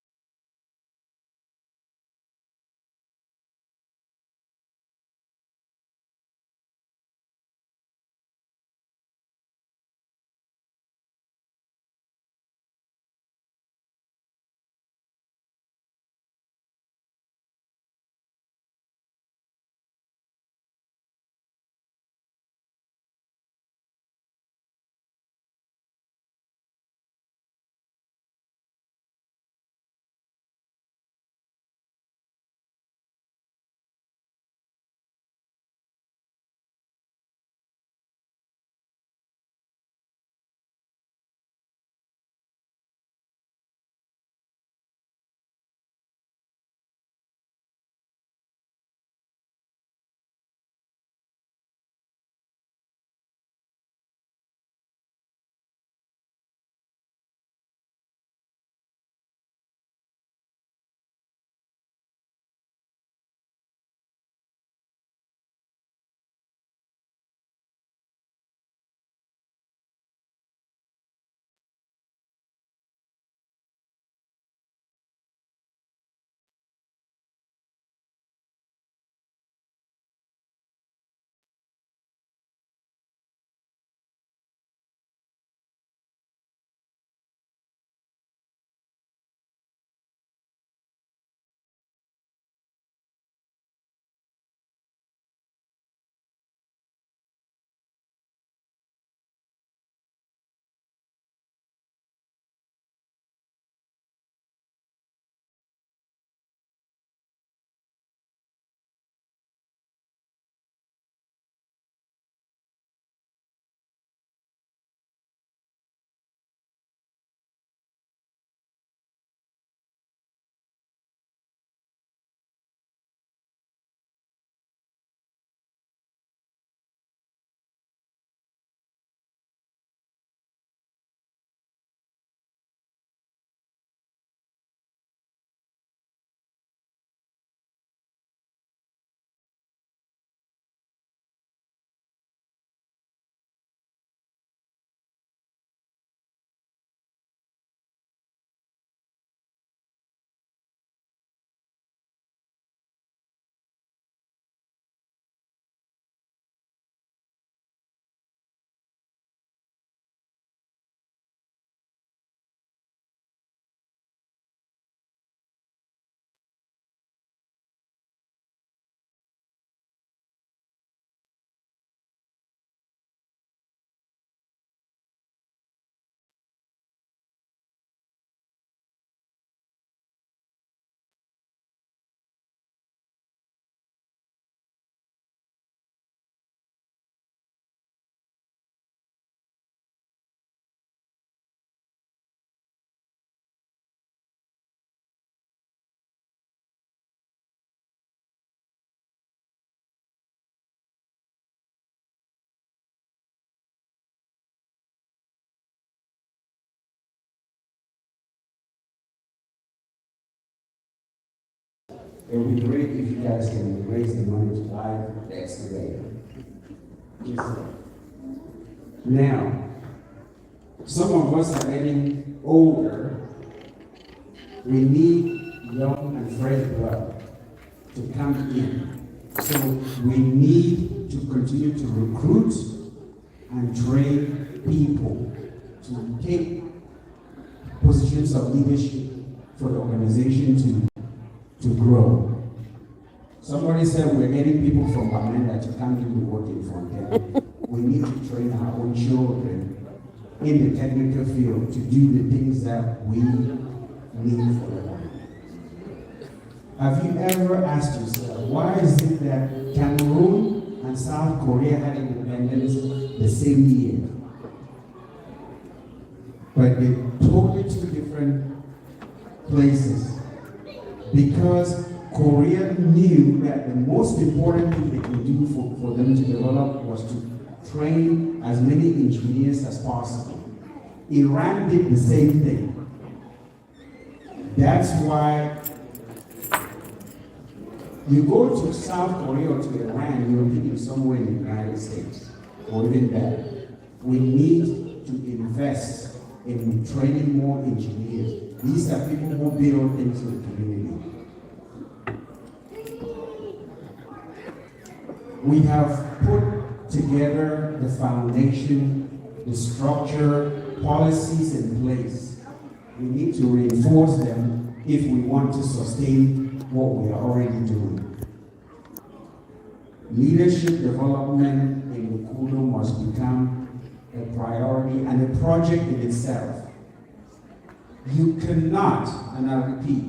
it would be great if you guys can raise the money to buy the excavator. Now, some of us are getting older. We need young and fresh blood to come in. So we need to continue to recruit and train people to take positions of leadership for the organization to grow. Somebody said we're getting people from Bamenda to come do the work in Fontaine. We need to train our own children in the technical field to do the things that we need for them. Have you ever asked yourself, why is it that Cameroon and South Korea had independence the same year? But they're totally two different places. Because Korea knew that the most important thing they could do for them to develop was to train as many engineers as possible. Iran did the same thing. That's why you go to South Korea or to Iran, you're thinking somewhere in the United States, or even better. We need to invest in training more engineers. These are people who build things in the community. We have put together the foundation, the structure, policies in place. We need to reinforce them if we want to sustain what we are already doing. Leadership development in the Kudu must become a priority and a project in itself. You cannot, and I repeat,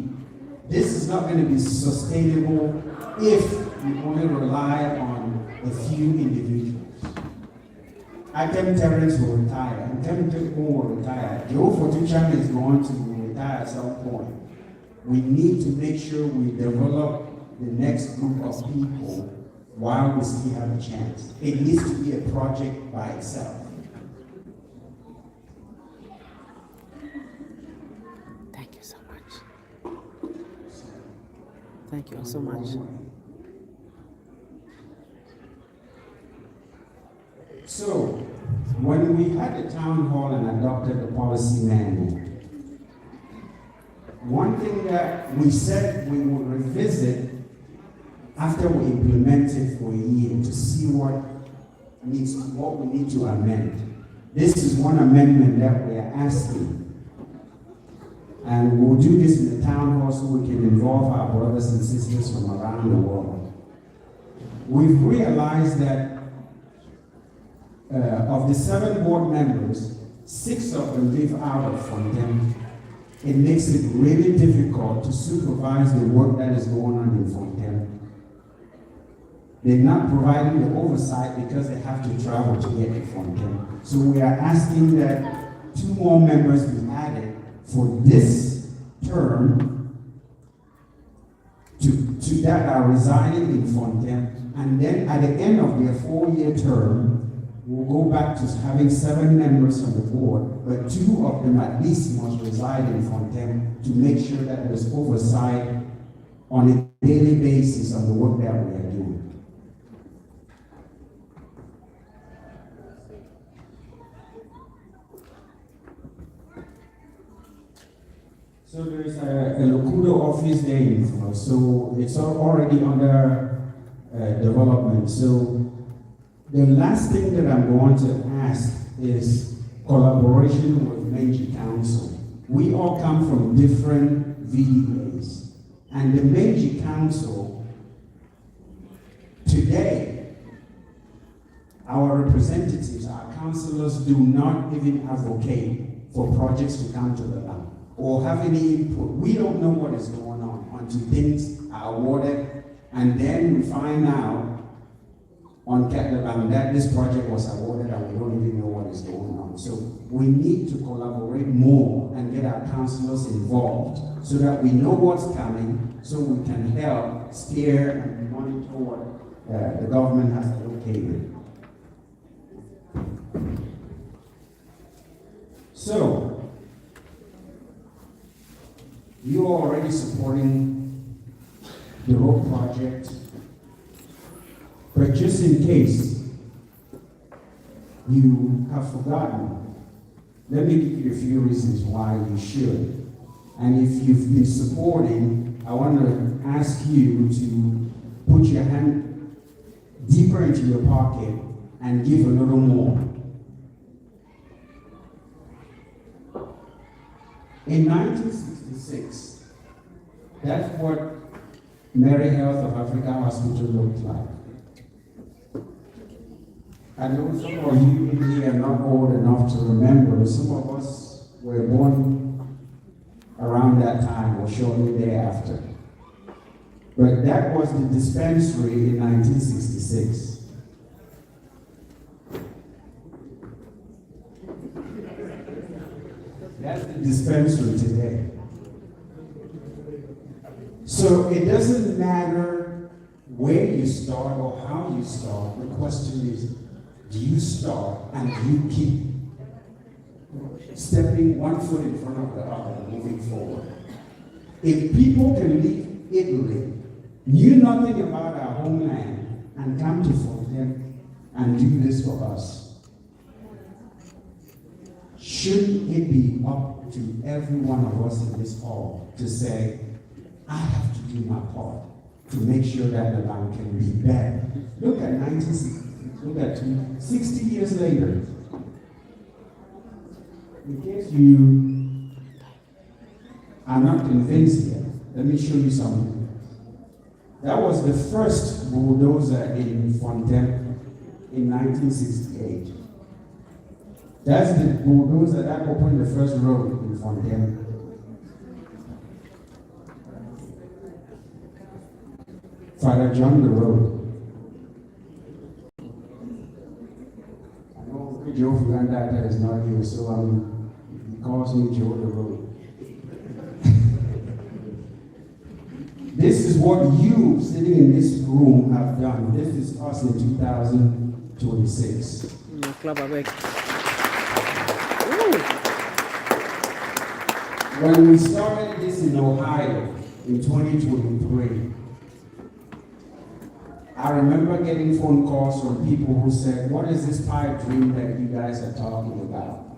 this is not going to be sustainable if you only rely on a few individuals. Atem Terrence will retire, and Atem will retire. Joe Fortucham is going to retire at some point. We need to make sure we develop the next group of people while we still have a chance. It needs to be a project by itself. Thank you so much. Thank you so much. So, when we had the town hall and adopted the policy manual, one thing that we said we would revisit after we implement it for a year to see what we need to amend. This is one amendment that we are asking. And we'll do this in the town hall so we can involve our brothers and sisters from around the world. We've realized that of the 7 board members, 6 of them live out of Fontaine. It makes it really difficult to supervise the work that is going on in Fontaine. They're not providing the oversight because they have to travel to get to Fontaine. So we are asking that 2 more members be added for this term to that are residing in Fontaine. And then at the end of their 4-year term, we'll go back to having 7 members on the board, but 2 of them at least must reside in Fontaine to make sure that there's oversight on a daily basis on the work that we are doing. So there's a Lokudo office there in Flo, so it's already under development. So the last thing that I'm going to ask is collaboration with Meiji Council. We all come from different VDAs, and the Meiji Council today, our representatives, our councillors do not even advocate for projects to come to the land or have any input. We don't know what is going on until things are awarded, and then we find out on Catlaban that this project was awarded and we don't even know what is going on. So we need to collaborate more and get our councillors involved so that we know what's coming, so we can help steer and monitor what the government has allocated. So, you're already supporting the road project. But just in case you have forgotten, let me give you a few reasons why you should. And if you've been supporting, I want to ask you to put your hand deeper into your pocket and give a little more. In 1966, that's what Mary Health of Africa Hospital looked like. I know some of you in here are not old enough to remember. Some of us were born around that time or shortly thereafter. But that was the dispensary in 1966. That's the dispensary today. So it doesn't matter where you start or how you start. The question is, do you start and do you keep stepping one foot in front of the other, moving forward? If people can leave Italy, knew nothing about our homeland, and come to Fontaine and do this for us, shouldn't it be up to every one of us in this hall to say, I have to do my part to make sure that the land can be better? Look at 1960. Look at 60 years later. In case you are not convinced yet, let me show you something. That was the first bulldozer in Fontaine in 1968. That's the bulldozer that opened the first road in Fontaine. Father John the Road. Joe Fuganda that is not here, so he calls me Joe the Road. This is what you sitting in this room have done. This is us in 2026. When we started this in Ohio in 2023, I remember getting phone calls from people who said, what is this pipe dream that you guys are talking about?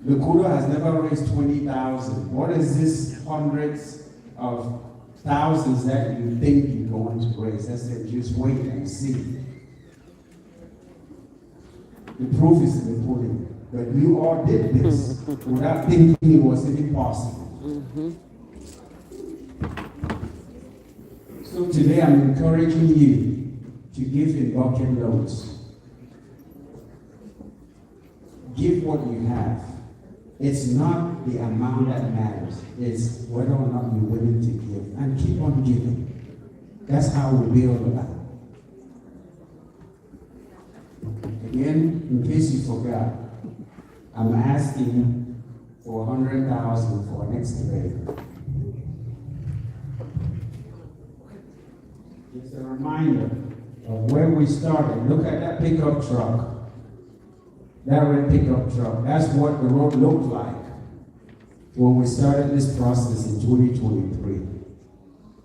Lukudo has never raised 20,000. What is this hundreds of thousands that you think you're going to raise? I said, just wait and see. The proof is in the pudding. But you all did this without thinking it was even possible. So today I'm encouraging you to give in bucket loads. Give what you have. It's not the amount that matters. It's whether or not you're willing to give. And keep on giving. That's how we build a life. Again, in case you forgot, I'm asking for 100,000 for an excavator. It's a reminder of where we started. Look at that pickup truck. That red pickup truck. That's what the road looked like when we started this process in 2023.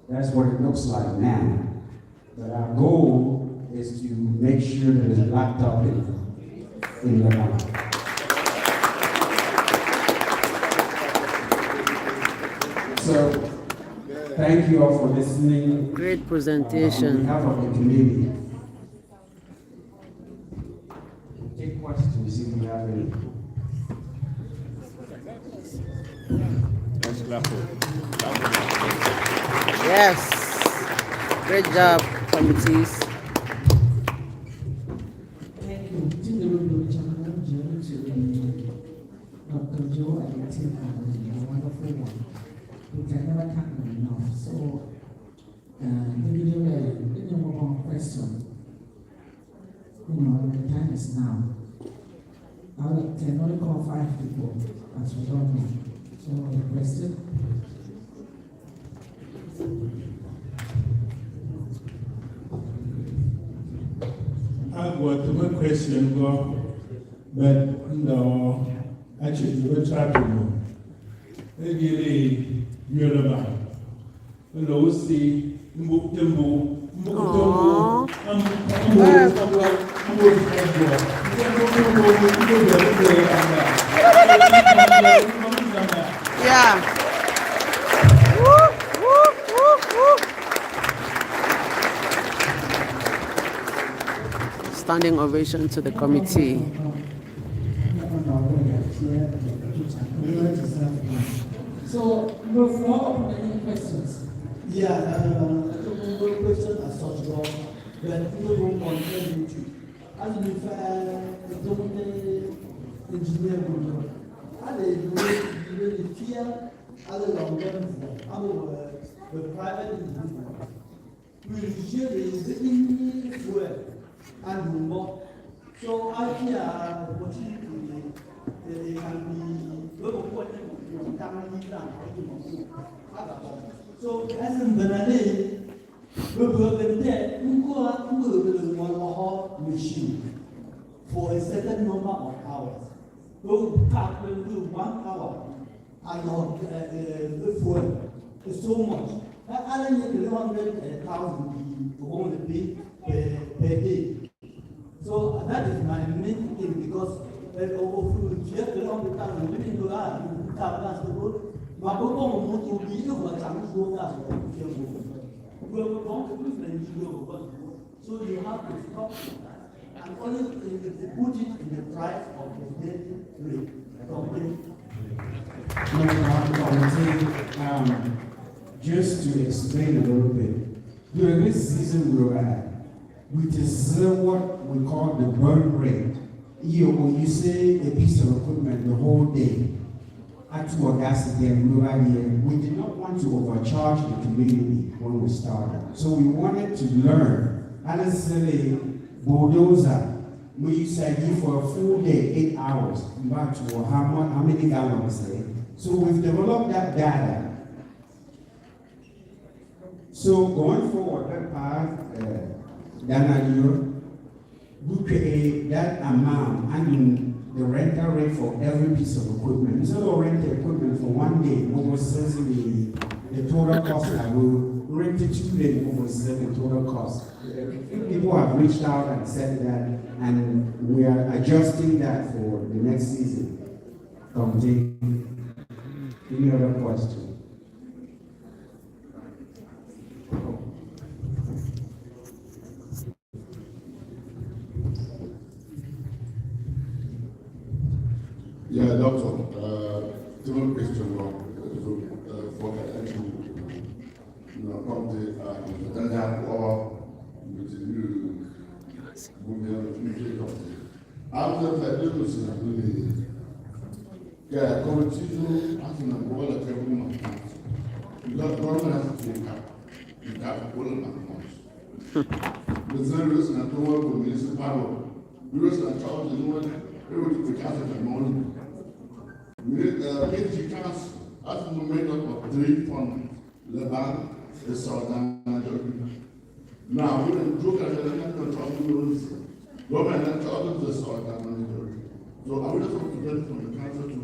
That's what it looks like now. But our goal is to make sure that it's locked up in the line. So, thank you all for listening. Great presentation. On behalf of the community. Take questions if you have any. Let's clap for Yes. Great job, committees. Thank you. Dr. Joe and the team are a wonderful one. We can never thank them enough. So, individually, one question. The time is now. I can only call 5 people, as we don't know. So, the question. I've got one question, but no, actually, we'll try to know. Maybe Yoruba. When we see Yeah. Woo, woo, woo, woo. Standing ovation to the committee. So, no follow-up any questions? Yeah, one question as such, but no room on energy. As if the engineer will really fear other long term, the private individual. We usually the fuel and more. So I fear opportunity they can be local quality. So as in Benade, we will be there, machine for a certain number of hours. We will do 1 hour and not fuel. It's so much. I need 300,000 only per day. So that is my main thing because if you get 300,000 living to that, but we want to be able to so you have to stop and only put it in the price of the daily rate. Just to explain a little bit, during this season we're at, we deserve what we call the burn rate. When you say a piece of equipment the whole day, actual gas again, we did not want to overcharge the community when we started. So we wanted to learn. And necessarily bulldozer, we used to give for a full day, 8 hours, back to how many gallons a day. So we've developed that data. So going forward, that path, we create that amount and the rental rate for every piece of equipment. Instead of renting equipment for 1 day, what was essentially the total cost that we rented 2 days, what was the total cost. People have reached out and said that, and we are adjusting that for the next season. Any other question? Yeah, doctor, different question for come to or with the new after that, you was continue asking them all the government because government has to take up all of them. The service and the work with municipal, we was not charged in one, everything we can't have money. Military council, as we made up of 3 funds, Lebanon, the Southern now, we don't look at the government and charges the Southern majority. So I would just want to get from the council to,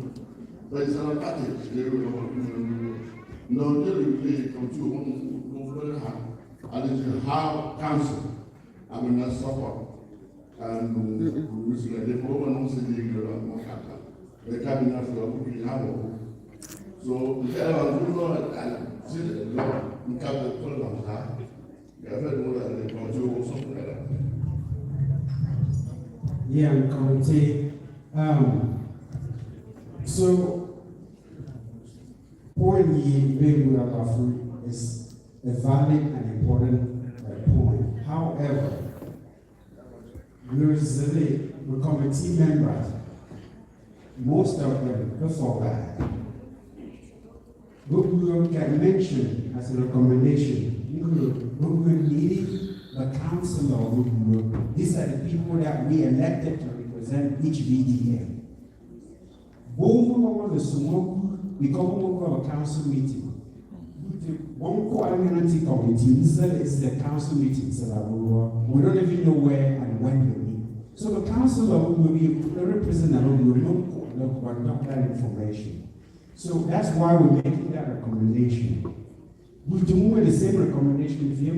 but it's an package, they will know. No, they really come to one very hard. And it's how council, I mean, that's support. And we say they go and also they go on more capital. The cabinet will be have. So there are no and see the law in capital full of that. You have heard more than they control or something like that. Yeah, committee. So point is a valid and important point. However, the committee members, most of them, before that, what we can mention as a recommendation, we need the councillor. These are the people that we elected to represent each VDA. We come over a council meeting. One community committee, this is the council meeting, so that we don't even know where and when we meet. So the councillor will be representative, we will not that information. So that's why we're making that recommendation. we do with the same recommendation if you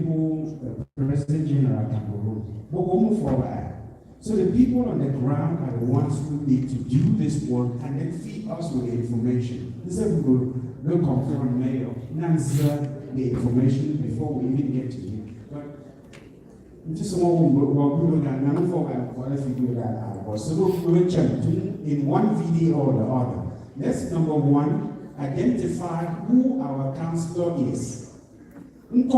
President General Cameroon, but we'll move forward. So the people on the ground are the ones who need to do this work and then feed us with the information. This is we'll come from mayor, answer the information before we even get to you. But just one we can none for qualify that. So we'll check in one video or the other. Let's number one, identify who our councillor is. And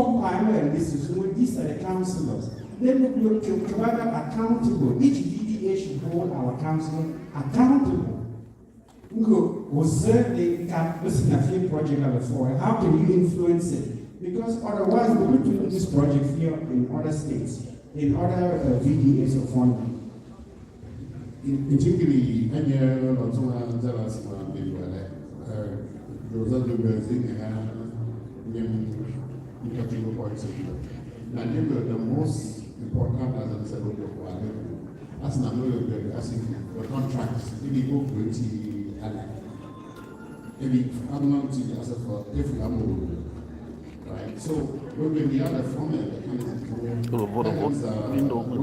these are the councillors. Then we provide them accountable. Each VDA should hold our councillor accountable. Was there the project before? How can you influence it? Because otherwise, we're doing this project here in other states, in other VDAs of funding. Particularly, and the most important, as I said, as the contracts, maybe go maybe if we are right. So when we are the former,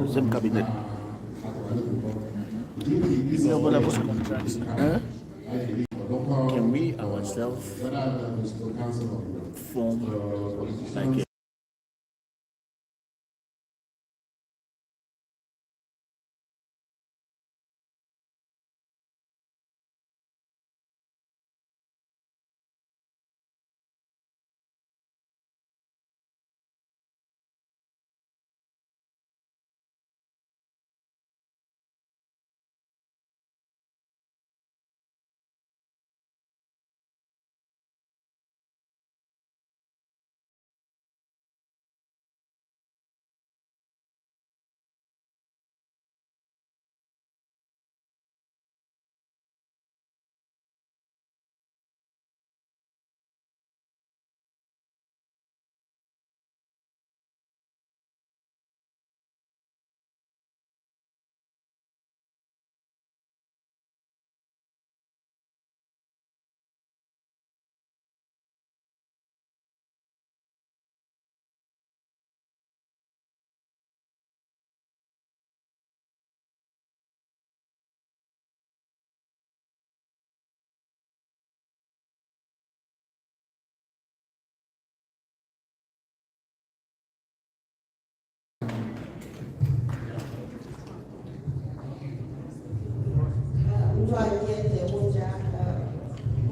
the same cabinet. Can we ourselves form like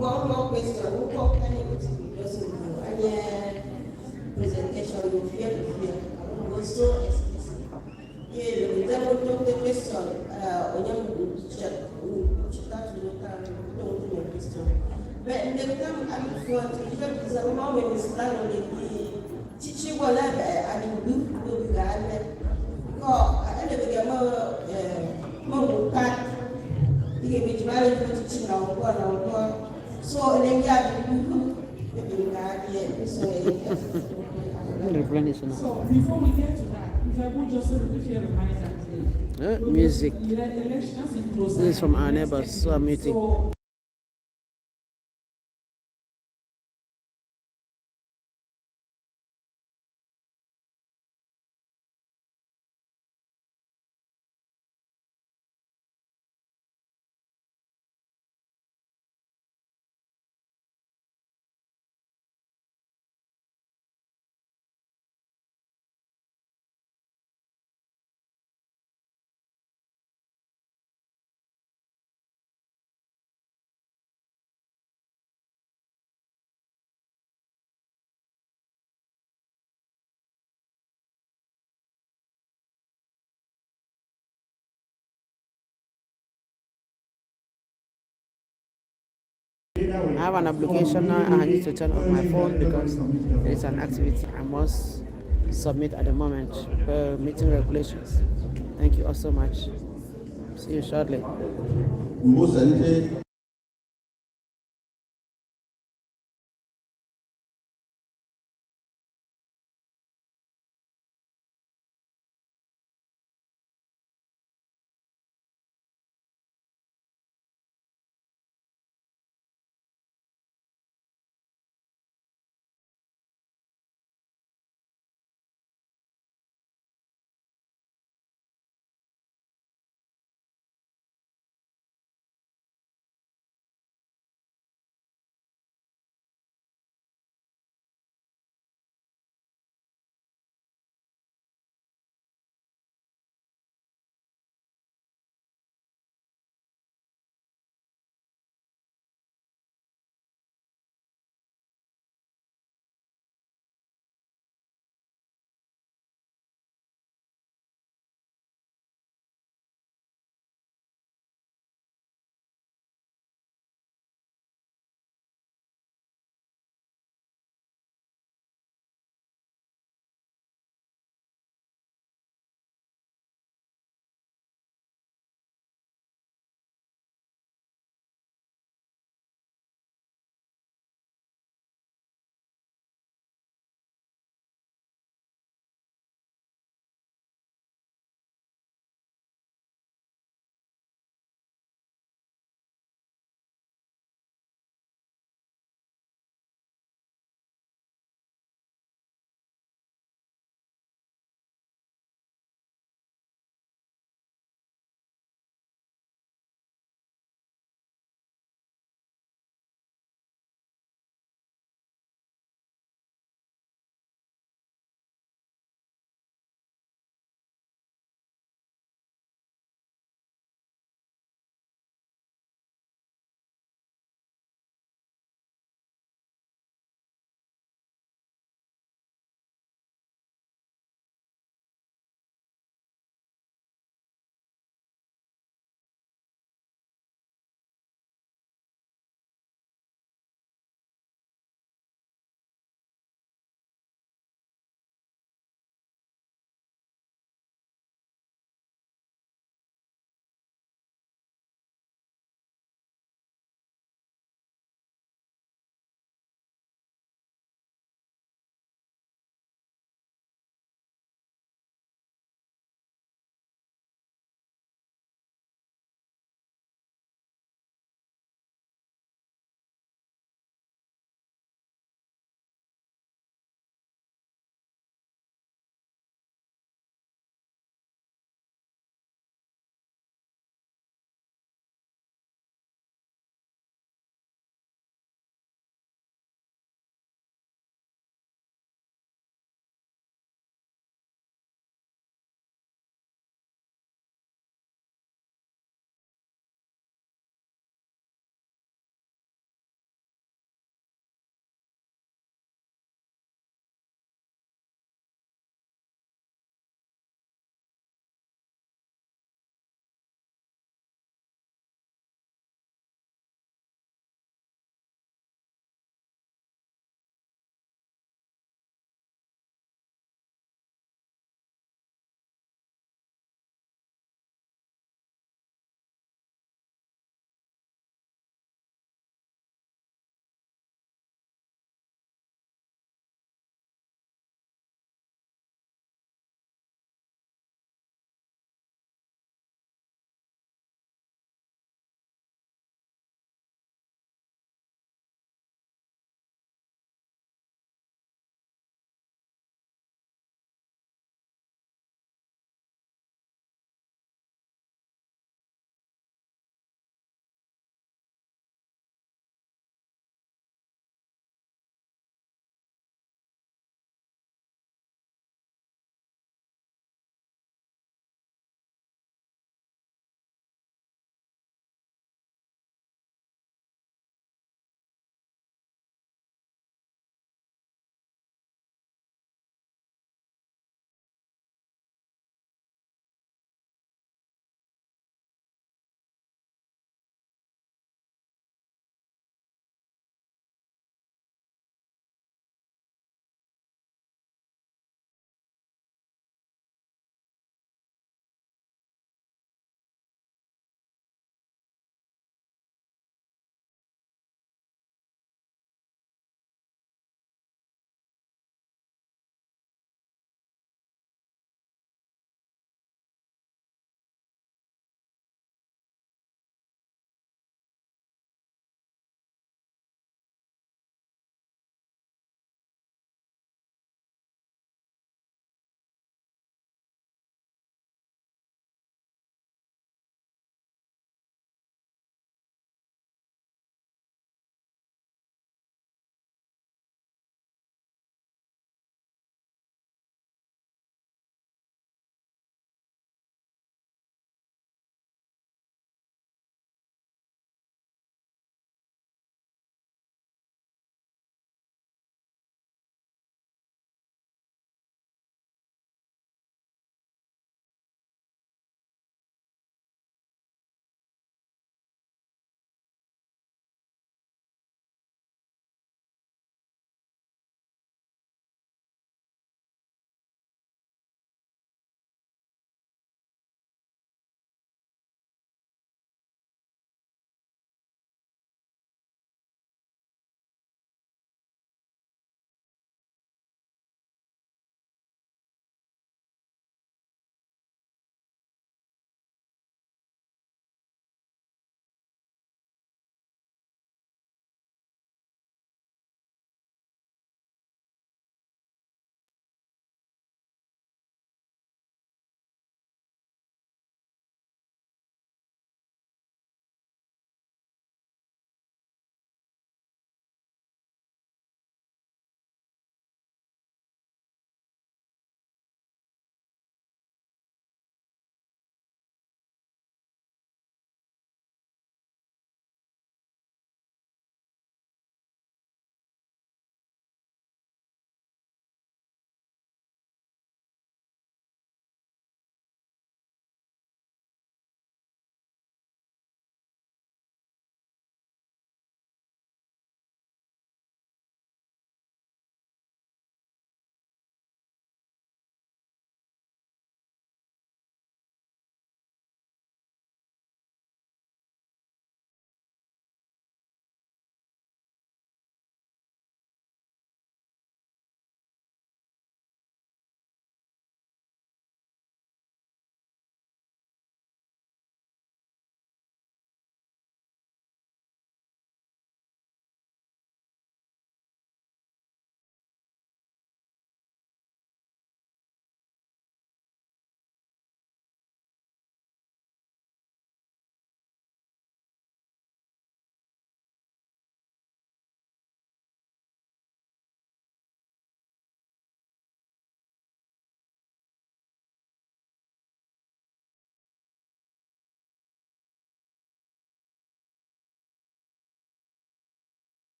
one more question, who can presentation you fear to fear was so explicit. Yeah, the devil took the question, on your check, that don't do your question. But the time I'm going to give the moment is not only the teaching whatever and do the guy. Because I never get more part. You can be married to teaching our so then you have to do So before we get to that, if I would just briefly remind that music. Elections in This is from our neighbors, so I'm meeting. I have an application now and I need to turn off my phone because there is an activity I must submit at the moment per meeting regulations. Thank you all so much. See you shortly.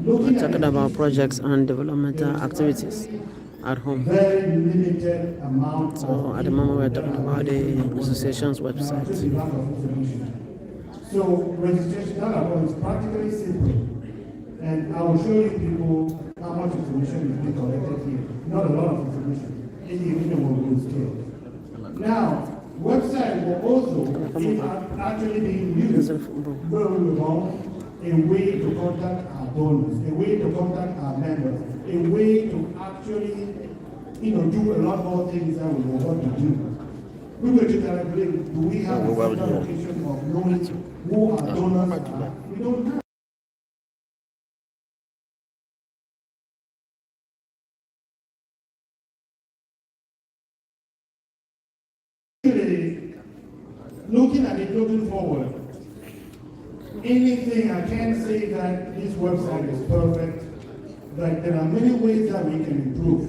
We're talking about projects and developmental activities at home. very limited amount So at the moment we're talking about the association's website. So registration is practically simple. And I will show you people how much information is being collected here. Not a lot of information. Any will scale. Now, website will also be actually being used very well, a way to contact our donors, a way to contact our members, a way to actually, do a lot more things that we want to do. We will do that. Do we have a location of knowing who our donors are? We don't have. Looking at it, looking forward, anything I can't say that this website is perfect, but there are many ways that we can improve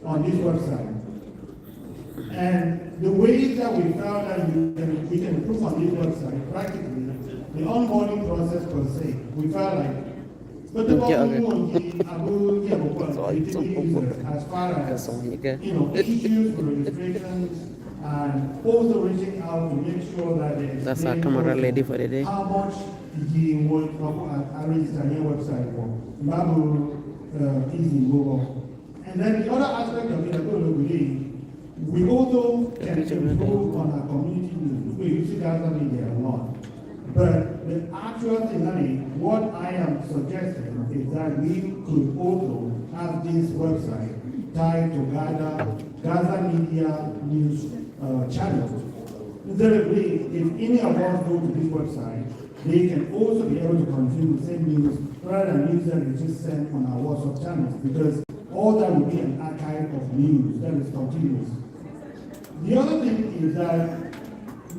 on this website. And the ways that we found that we can improve on this website, practically, the onboarding process per se, we found as far as issues, registrations, and also reaching out to make sure that that's our camera lady for the day. How much the register your website for? Easy move. And then the other aspect of it, I believe, we also can improve on our community news. We use Gaza media a lot. But the actual thing, what I am suggesting is that we could also have this website tied to Gaza media news channels. Invariably, if any of us go to this website, they can also be able to consume the same news rather than news that we just send on our WhatsApp channels, because all that will be an archive of news that is continuous. The other thing is that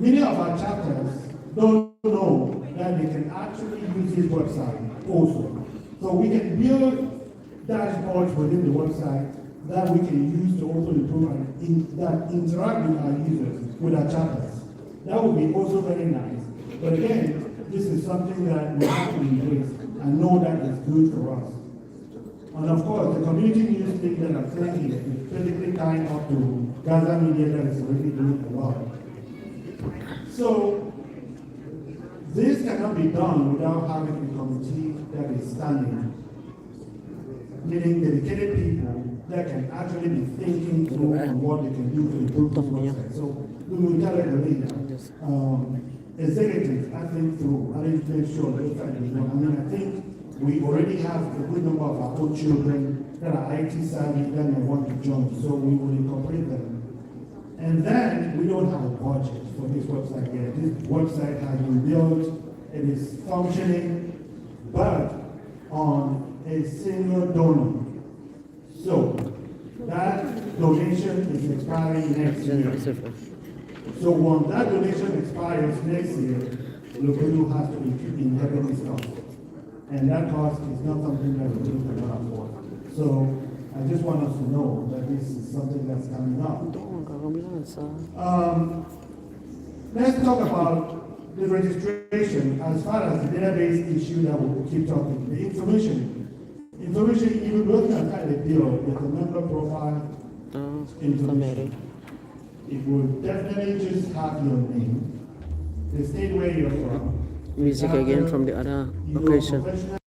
many of our chapters don't know that they can actually use this website also. So we can build dashboards within the website that we can use to also improve and that interact with our users, with our chapters. That would be also very nice. But again, this is something that we have to embrace and know that is good for us. And of course, the community news thing that I'm saying here is basically tying up to Gaza media that is already doing a lot. So, this cannot be done without having a committee that is standing, meaning dedicated people that can actually be thinking through on what they can do to improve this website. So we will tell it the leader. Executives, I think through, I need to make sure the website is done. I mean, I think we already have a good number of our own children that are IT savvy that may want to join, so we will incorporate them. And then we don't have a budget for this website yet. This website has been built, it is functioning, but on a single donor. So that donation is expiring next year. So when that donation expires next year, Lopelu has to inherit this cost. And that cost is not something that we can afford. So I just want us to know that this is something that's coming up. Let's talk about the registration as far as the database issue that we'll keep talking. The information, you look at the bill, there's a member profile information. It will definitely just have your name, the state where you're from. Music again from the other location.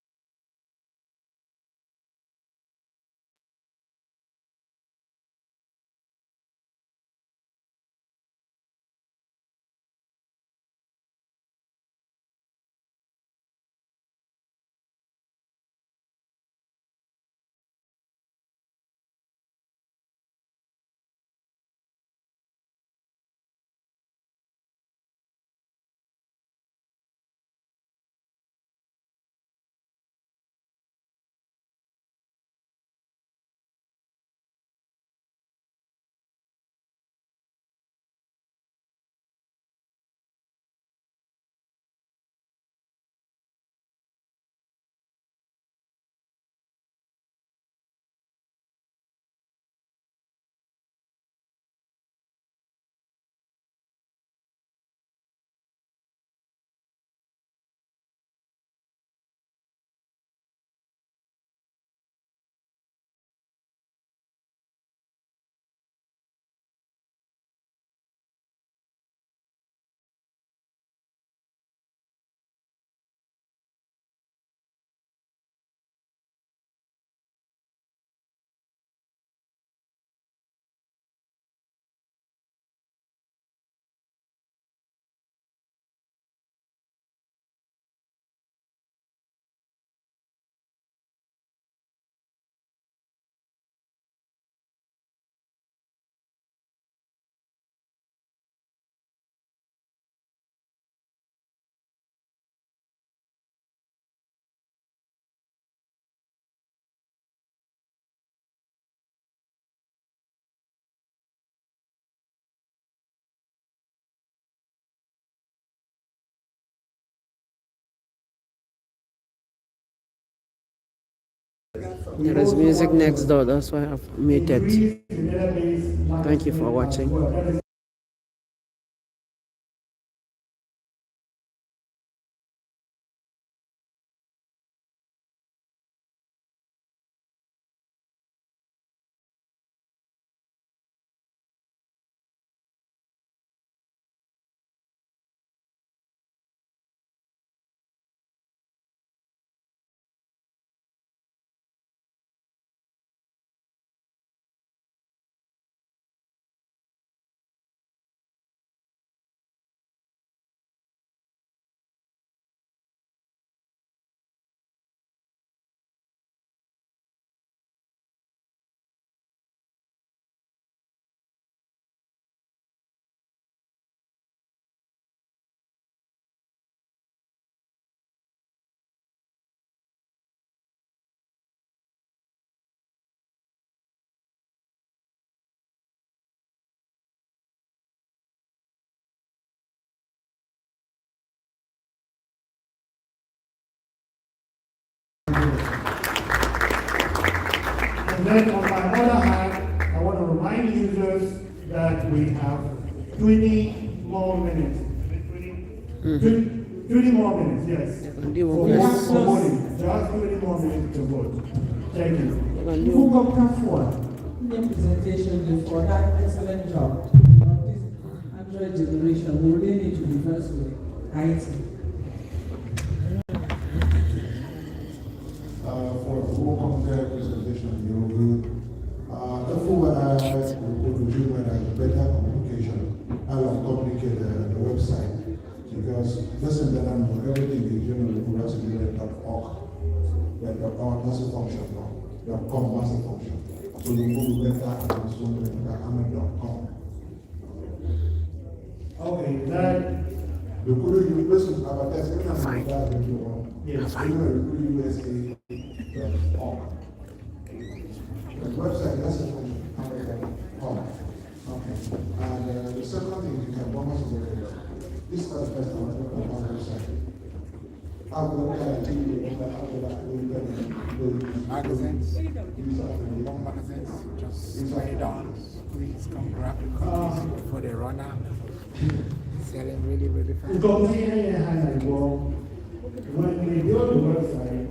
There is music next door, that's why I've muted. Thank you for watching. And then on my other hand, I want to remind users that we have 20 more minutes. 20 more minutes, yes. For voting. Just 20 more minutes to vote. Thank you. Who got come forward in the presentation for that excellent job of this Android generation? We really need to be first with IT. For the whole presentation, you're good. Therefore, I would review better communication and communicate the website because this and that everything is generally has to be .org. .org has a function now. .com has a function. So you go better and also .com. Okay, that. The good you listen advertisement and Fine. Yes, I know the USA. The website has a function. Okay. And the second thing you can bonus is this is the first one on the website. Magazines, long magazines, just $20. Please come grab a copy for the runner. Selling really fast. When we build the website,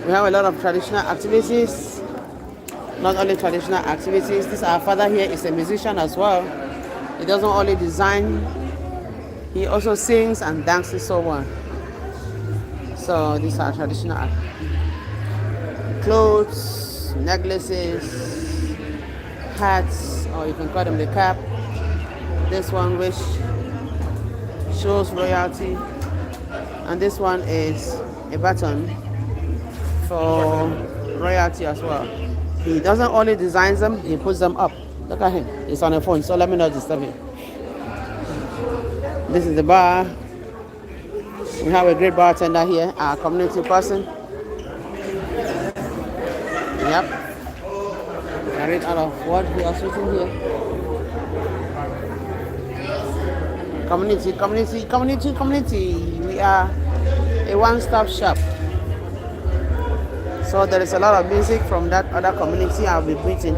We have a lot of traditional activities. Not only traditional activities. This our father here is a musician as well. He doesn't only design, he also sings and dances so well. So these are traditional clothes, necklaces, hats, or you can call them the cap. This one which shows royalty, and this one is a baton for royalty as well. He doesn't only design them, he puts them up. Look at him, he's on a phone, so let me not disturb him. This is the bar. We have a great bartender here, our community person. Yep. I read out of what he has written here. Community, community, community, community. We are a one-stop shop. So there is a lot of music from that other community I'll be greeting.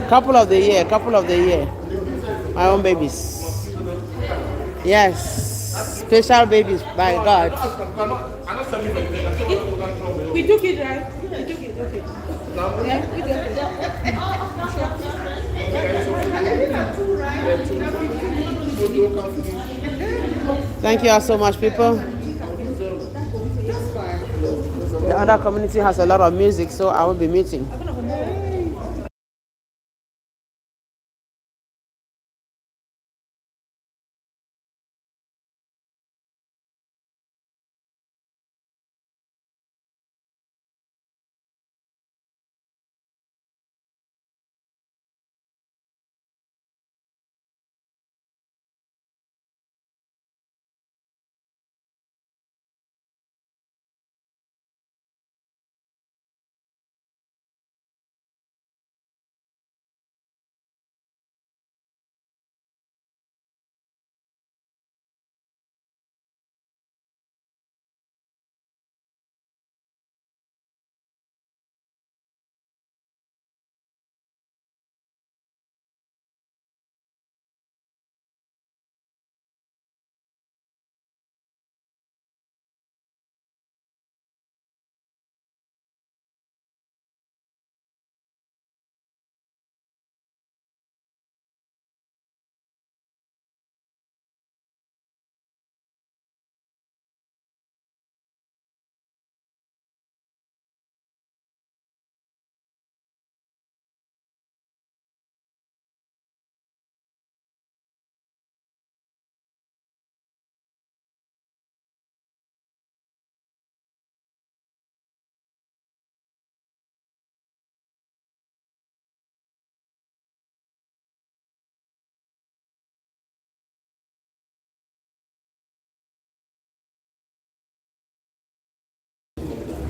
Couple of the year. My own babies. Yes, special babies by God. We took it, right? We took it, okay. Yeah, we took it. Thank you all so much, people. The other community has a lot of music, so I will be meeting.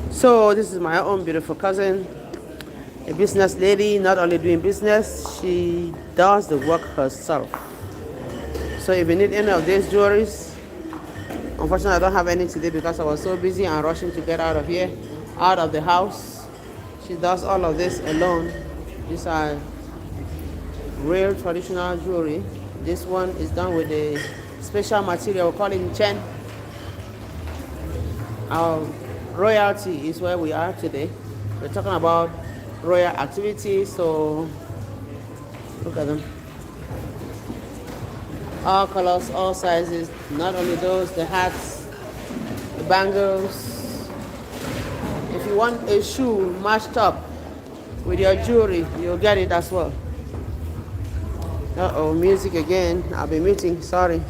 So this is my own beautiful cousin, a business lady, not only doing business, she does the work herself. So if you need any of these jewelries, Unfortunately, I don't have any today because I was so busy and rushing to get out of here, out of the house. She does all of this alone. These are real traditional jewelry. This one is done with a special material, we call it chen. Our royalty is where we are today. We're talking about royal activities, so look at them. All colors, all sizes, not only those, the hats, the bangles. If you want a shoe matched up with your jewelry, you'll get it as well. Uh-oh, music again. I'll be muting, sorry.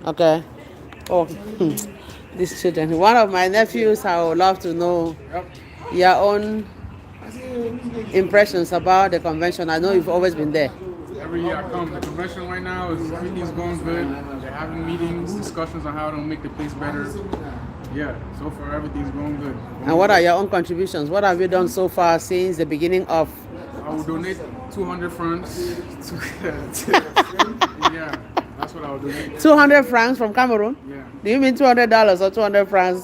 Okay. Oh, these children. One of my nephews, I would love to know your own impressions about the convention. I know you've always been there. Every year I come. The convention right now is everything's going good. They're having meetings, discussions on how to make the place better. Yeah, so far everything's going good. And what are your own contributions? What have you done so far since the beginning of? I will donate 200 francs. Yeah, that's what I will donate. 200 francs from Cameroon? Yeah. Do you mean $200 or 200 francs?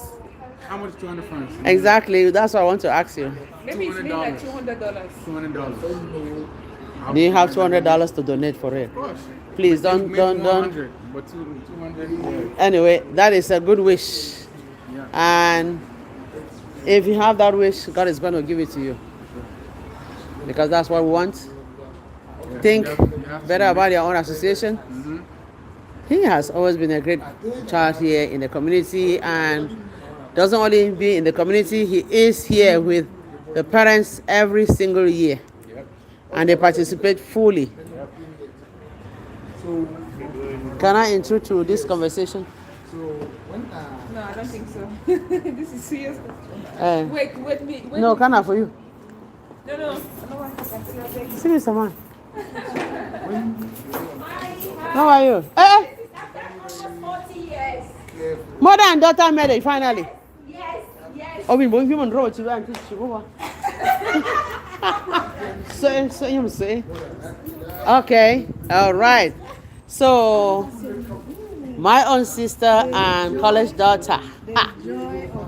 How much 200 francs? Exactly, that's what I want to ask you. Maybe it's mean like $200. $200. Do you have $200 to donate for it? Of course. Please don't. But 200. Anyway, that is a good wish. Yeah. And if you have that wish, God is going to give it to you. Because that's what we want. Yeah, Think you have better about your own association. Mm-hmm. He has always been a great child here in the community, and doesn't only be in the community, he is here with the parents every single year. Yep. And they participate fully. Yep. Can I intrude to this conversation? No, I don't think so. This is serious. Wait. No, can I for you? No, I don't want to consider. See you, Saman. How are you? Eh? 40 years. Mother and daughter married finally. Yes. Oh, we won't even draw to and teach you. So you say. Okay, all right. So, my own sister and college daughter.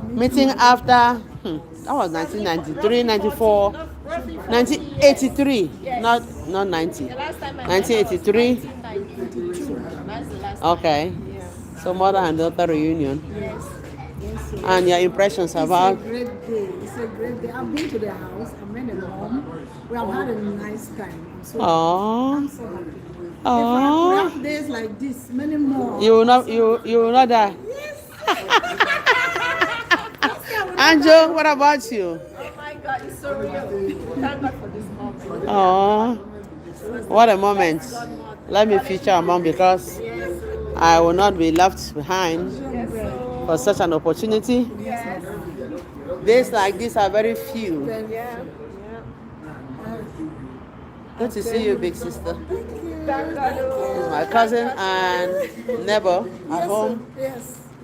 Meeting after, that was 1993, 94, 1983, not 90. 1983. Okay. So, mother and daughter reunion. Yes. And your impressions about? It's a great day. It's a great day. I've been to their house. I met them home. We have had a nice time. I'm so happy. If I have days like this, many more. You will not die. Yes. Anjo, what about you? Oh my God, it's so real. Thank God for this moment. Oh, What a moment. Let me feature a mom because I will not be left behind for such an opportunity. Days like this are very few. Good to see you, big sister. This is my cousin and neighbor at home,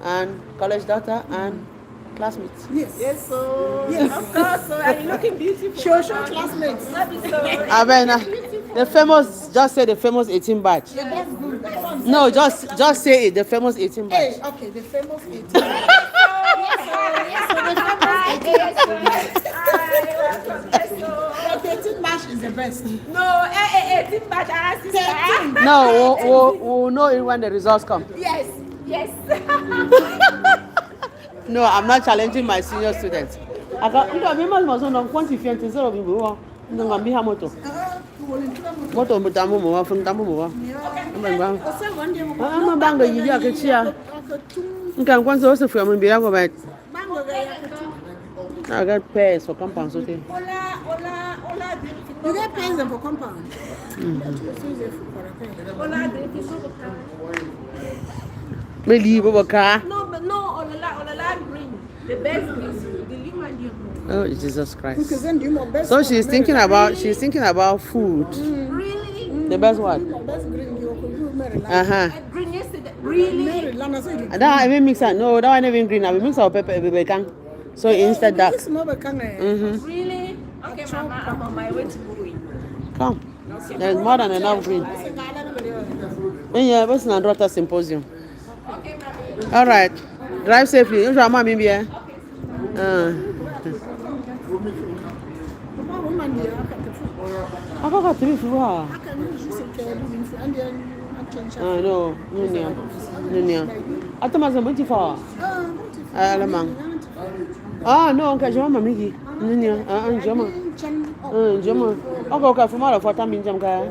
and college daughter and classmates. Yes, so Yes. of course. So are you looking beautiful? Social classmates. I mean, the famous, just say the famous 18 batch. Yeah, that's good. No, just say it, the famous 18 batch. Hey, okay, the famous 18. Yes, so the famous 18. But 18 batch is the best. No, 18 batch, our sister. No, we'll know it when the results come. Yes, yes. No, I'm not challenging my senior students. I got quantify instead of you. Moto. Moto mutamu mo fun tamu mo. I'm bango you ya ke chia. Nkan kwanza also for me biya go but I got pairs for compound so You get pens for compound. Me leave over car. No, but no, Olala green. The best green. The Lima. Oh Jesus Christ. So she's thinking about food. Really? The best one. Green yesterday. Really? And that I even mix that. No, that one even green. I will mix our pepper every can. So instead dark. Really? Okay, Mama, I'm on my way to Buruin. Come. There's more than enough green. Yeah, what's an daughter symposium? Okay, all right. Drive safely. You shall be here. I got three floor. No, I thought I was waiting for. No, okay, Jama Miki. Jama. I'll go from out of what I'm in Jamka.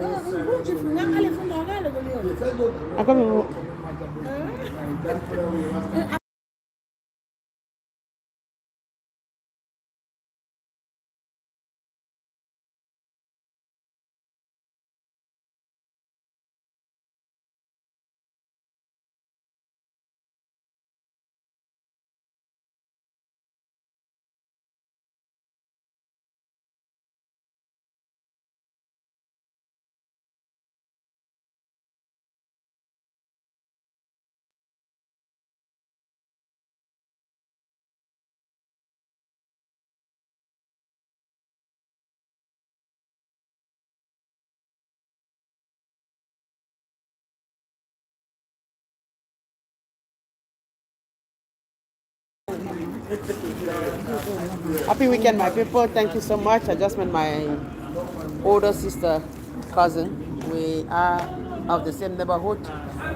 I come. Happy weekend, my people. Thank you so much. I just met my older sister, cousin. We are of the same neighborhood.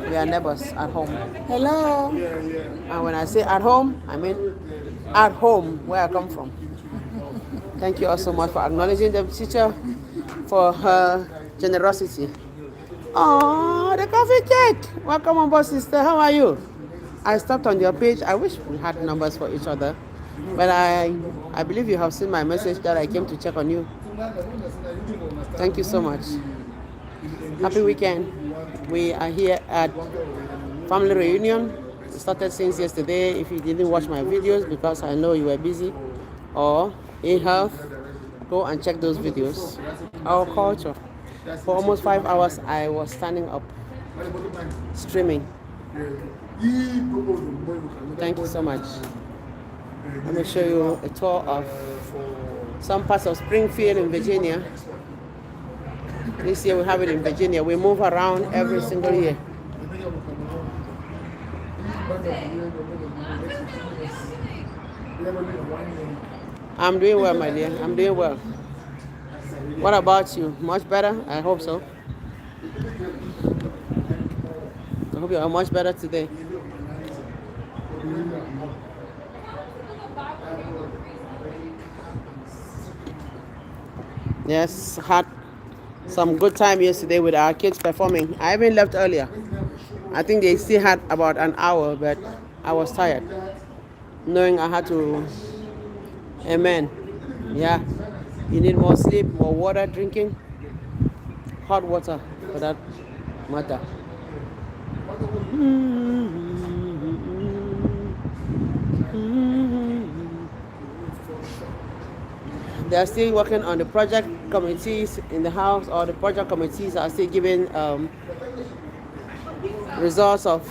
We are neighbors at home. Hello. And when I say at home, I mean at home, where I come from. Thank you all so much for acknowledging the teacher for her generosity. Oh, the coffee cake. Welcome on board, sister. How are you? I stopped on your page. I wish we had numbers for each other. But I believe you have seen my message that I came to check on you. Thank you so much. Happy weekend. We are here at family reunion. It started since yesterday. If you didn't watch my videos because I know you were busy or in health, go and check those videos. Our culture. For almost 5 hours, I was standing up, streaming. Thank you so much. Let me show you a tour of some parts of Springfield in Virginia. This year we have it in Virginia. We move around every single year. I'm doing well, my dear. I'm doing well. What about you? Much better? I hope so. I hope you are much better today. Yes, had some good time yesterday with our kids performing. I even left earlier. I think they still had about an hour, but I was tired, knowing I had to. Amen. Yeah, you need more sleep, more water drinking. hot water for that matter. They are still working on the project committees in the house, or the project committees are still giving results of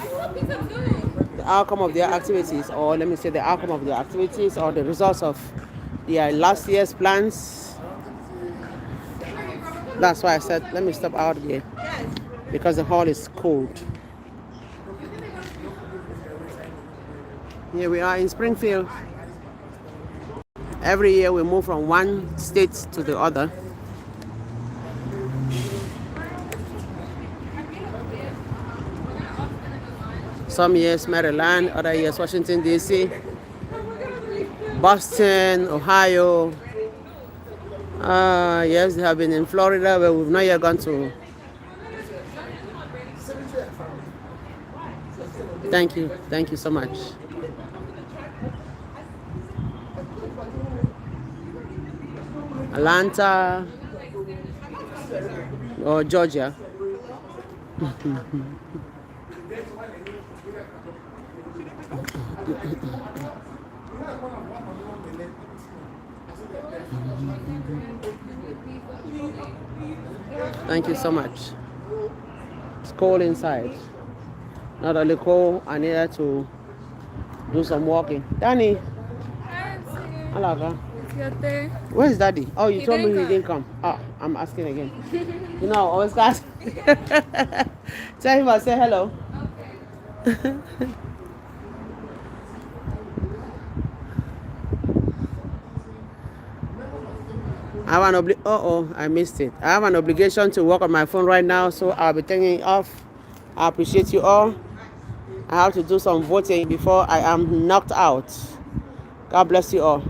the outcome of their activities, or let me say the outcome of their activities, or the results of their last year's plans. That's why I said let me step out here, because the hall is cold. Here we are in Springfield. Every year we move from one state to the other. Some years Maryland, other years Washington, D.C., Boston, Ohio. Yes, they have been in Florida, but we've not yet gone to. Thank you so much. Atlanta or Georgia. Thank you so much. It's cold inside. Not only cold, I needed to do some walking. Danny. Alaga. Where's Daddy? Oh, you told me he didn't come. Oh, I'm asking again. You know, I always ask. Tell him I say hello. I have an I missed it. I have an obligation to work on my phone right now, so I'll be taking it off. I appreciate you all. I have to do some voting before I am knocked out. God bless you all.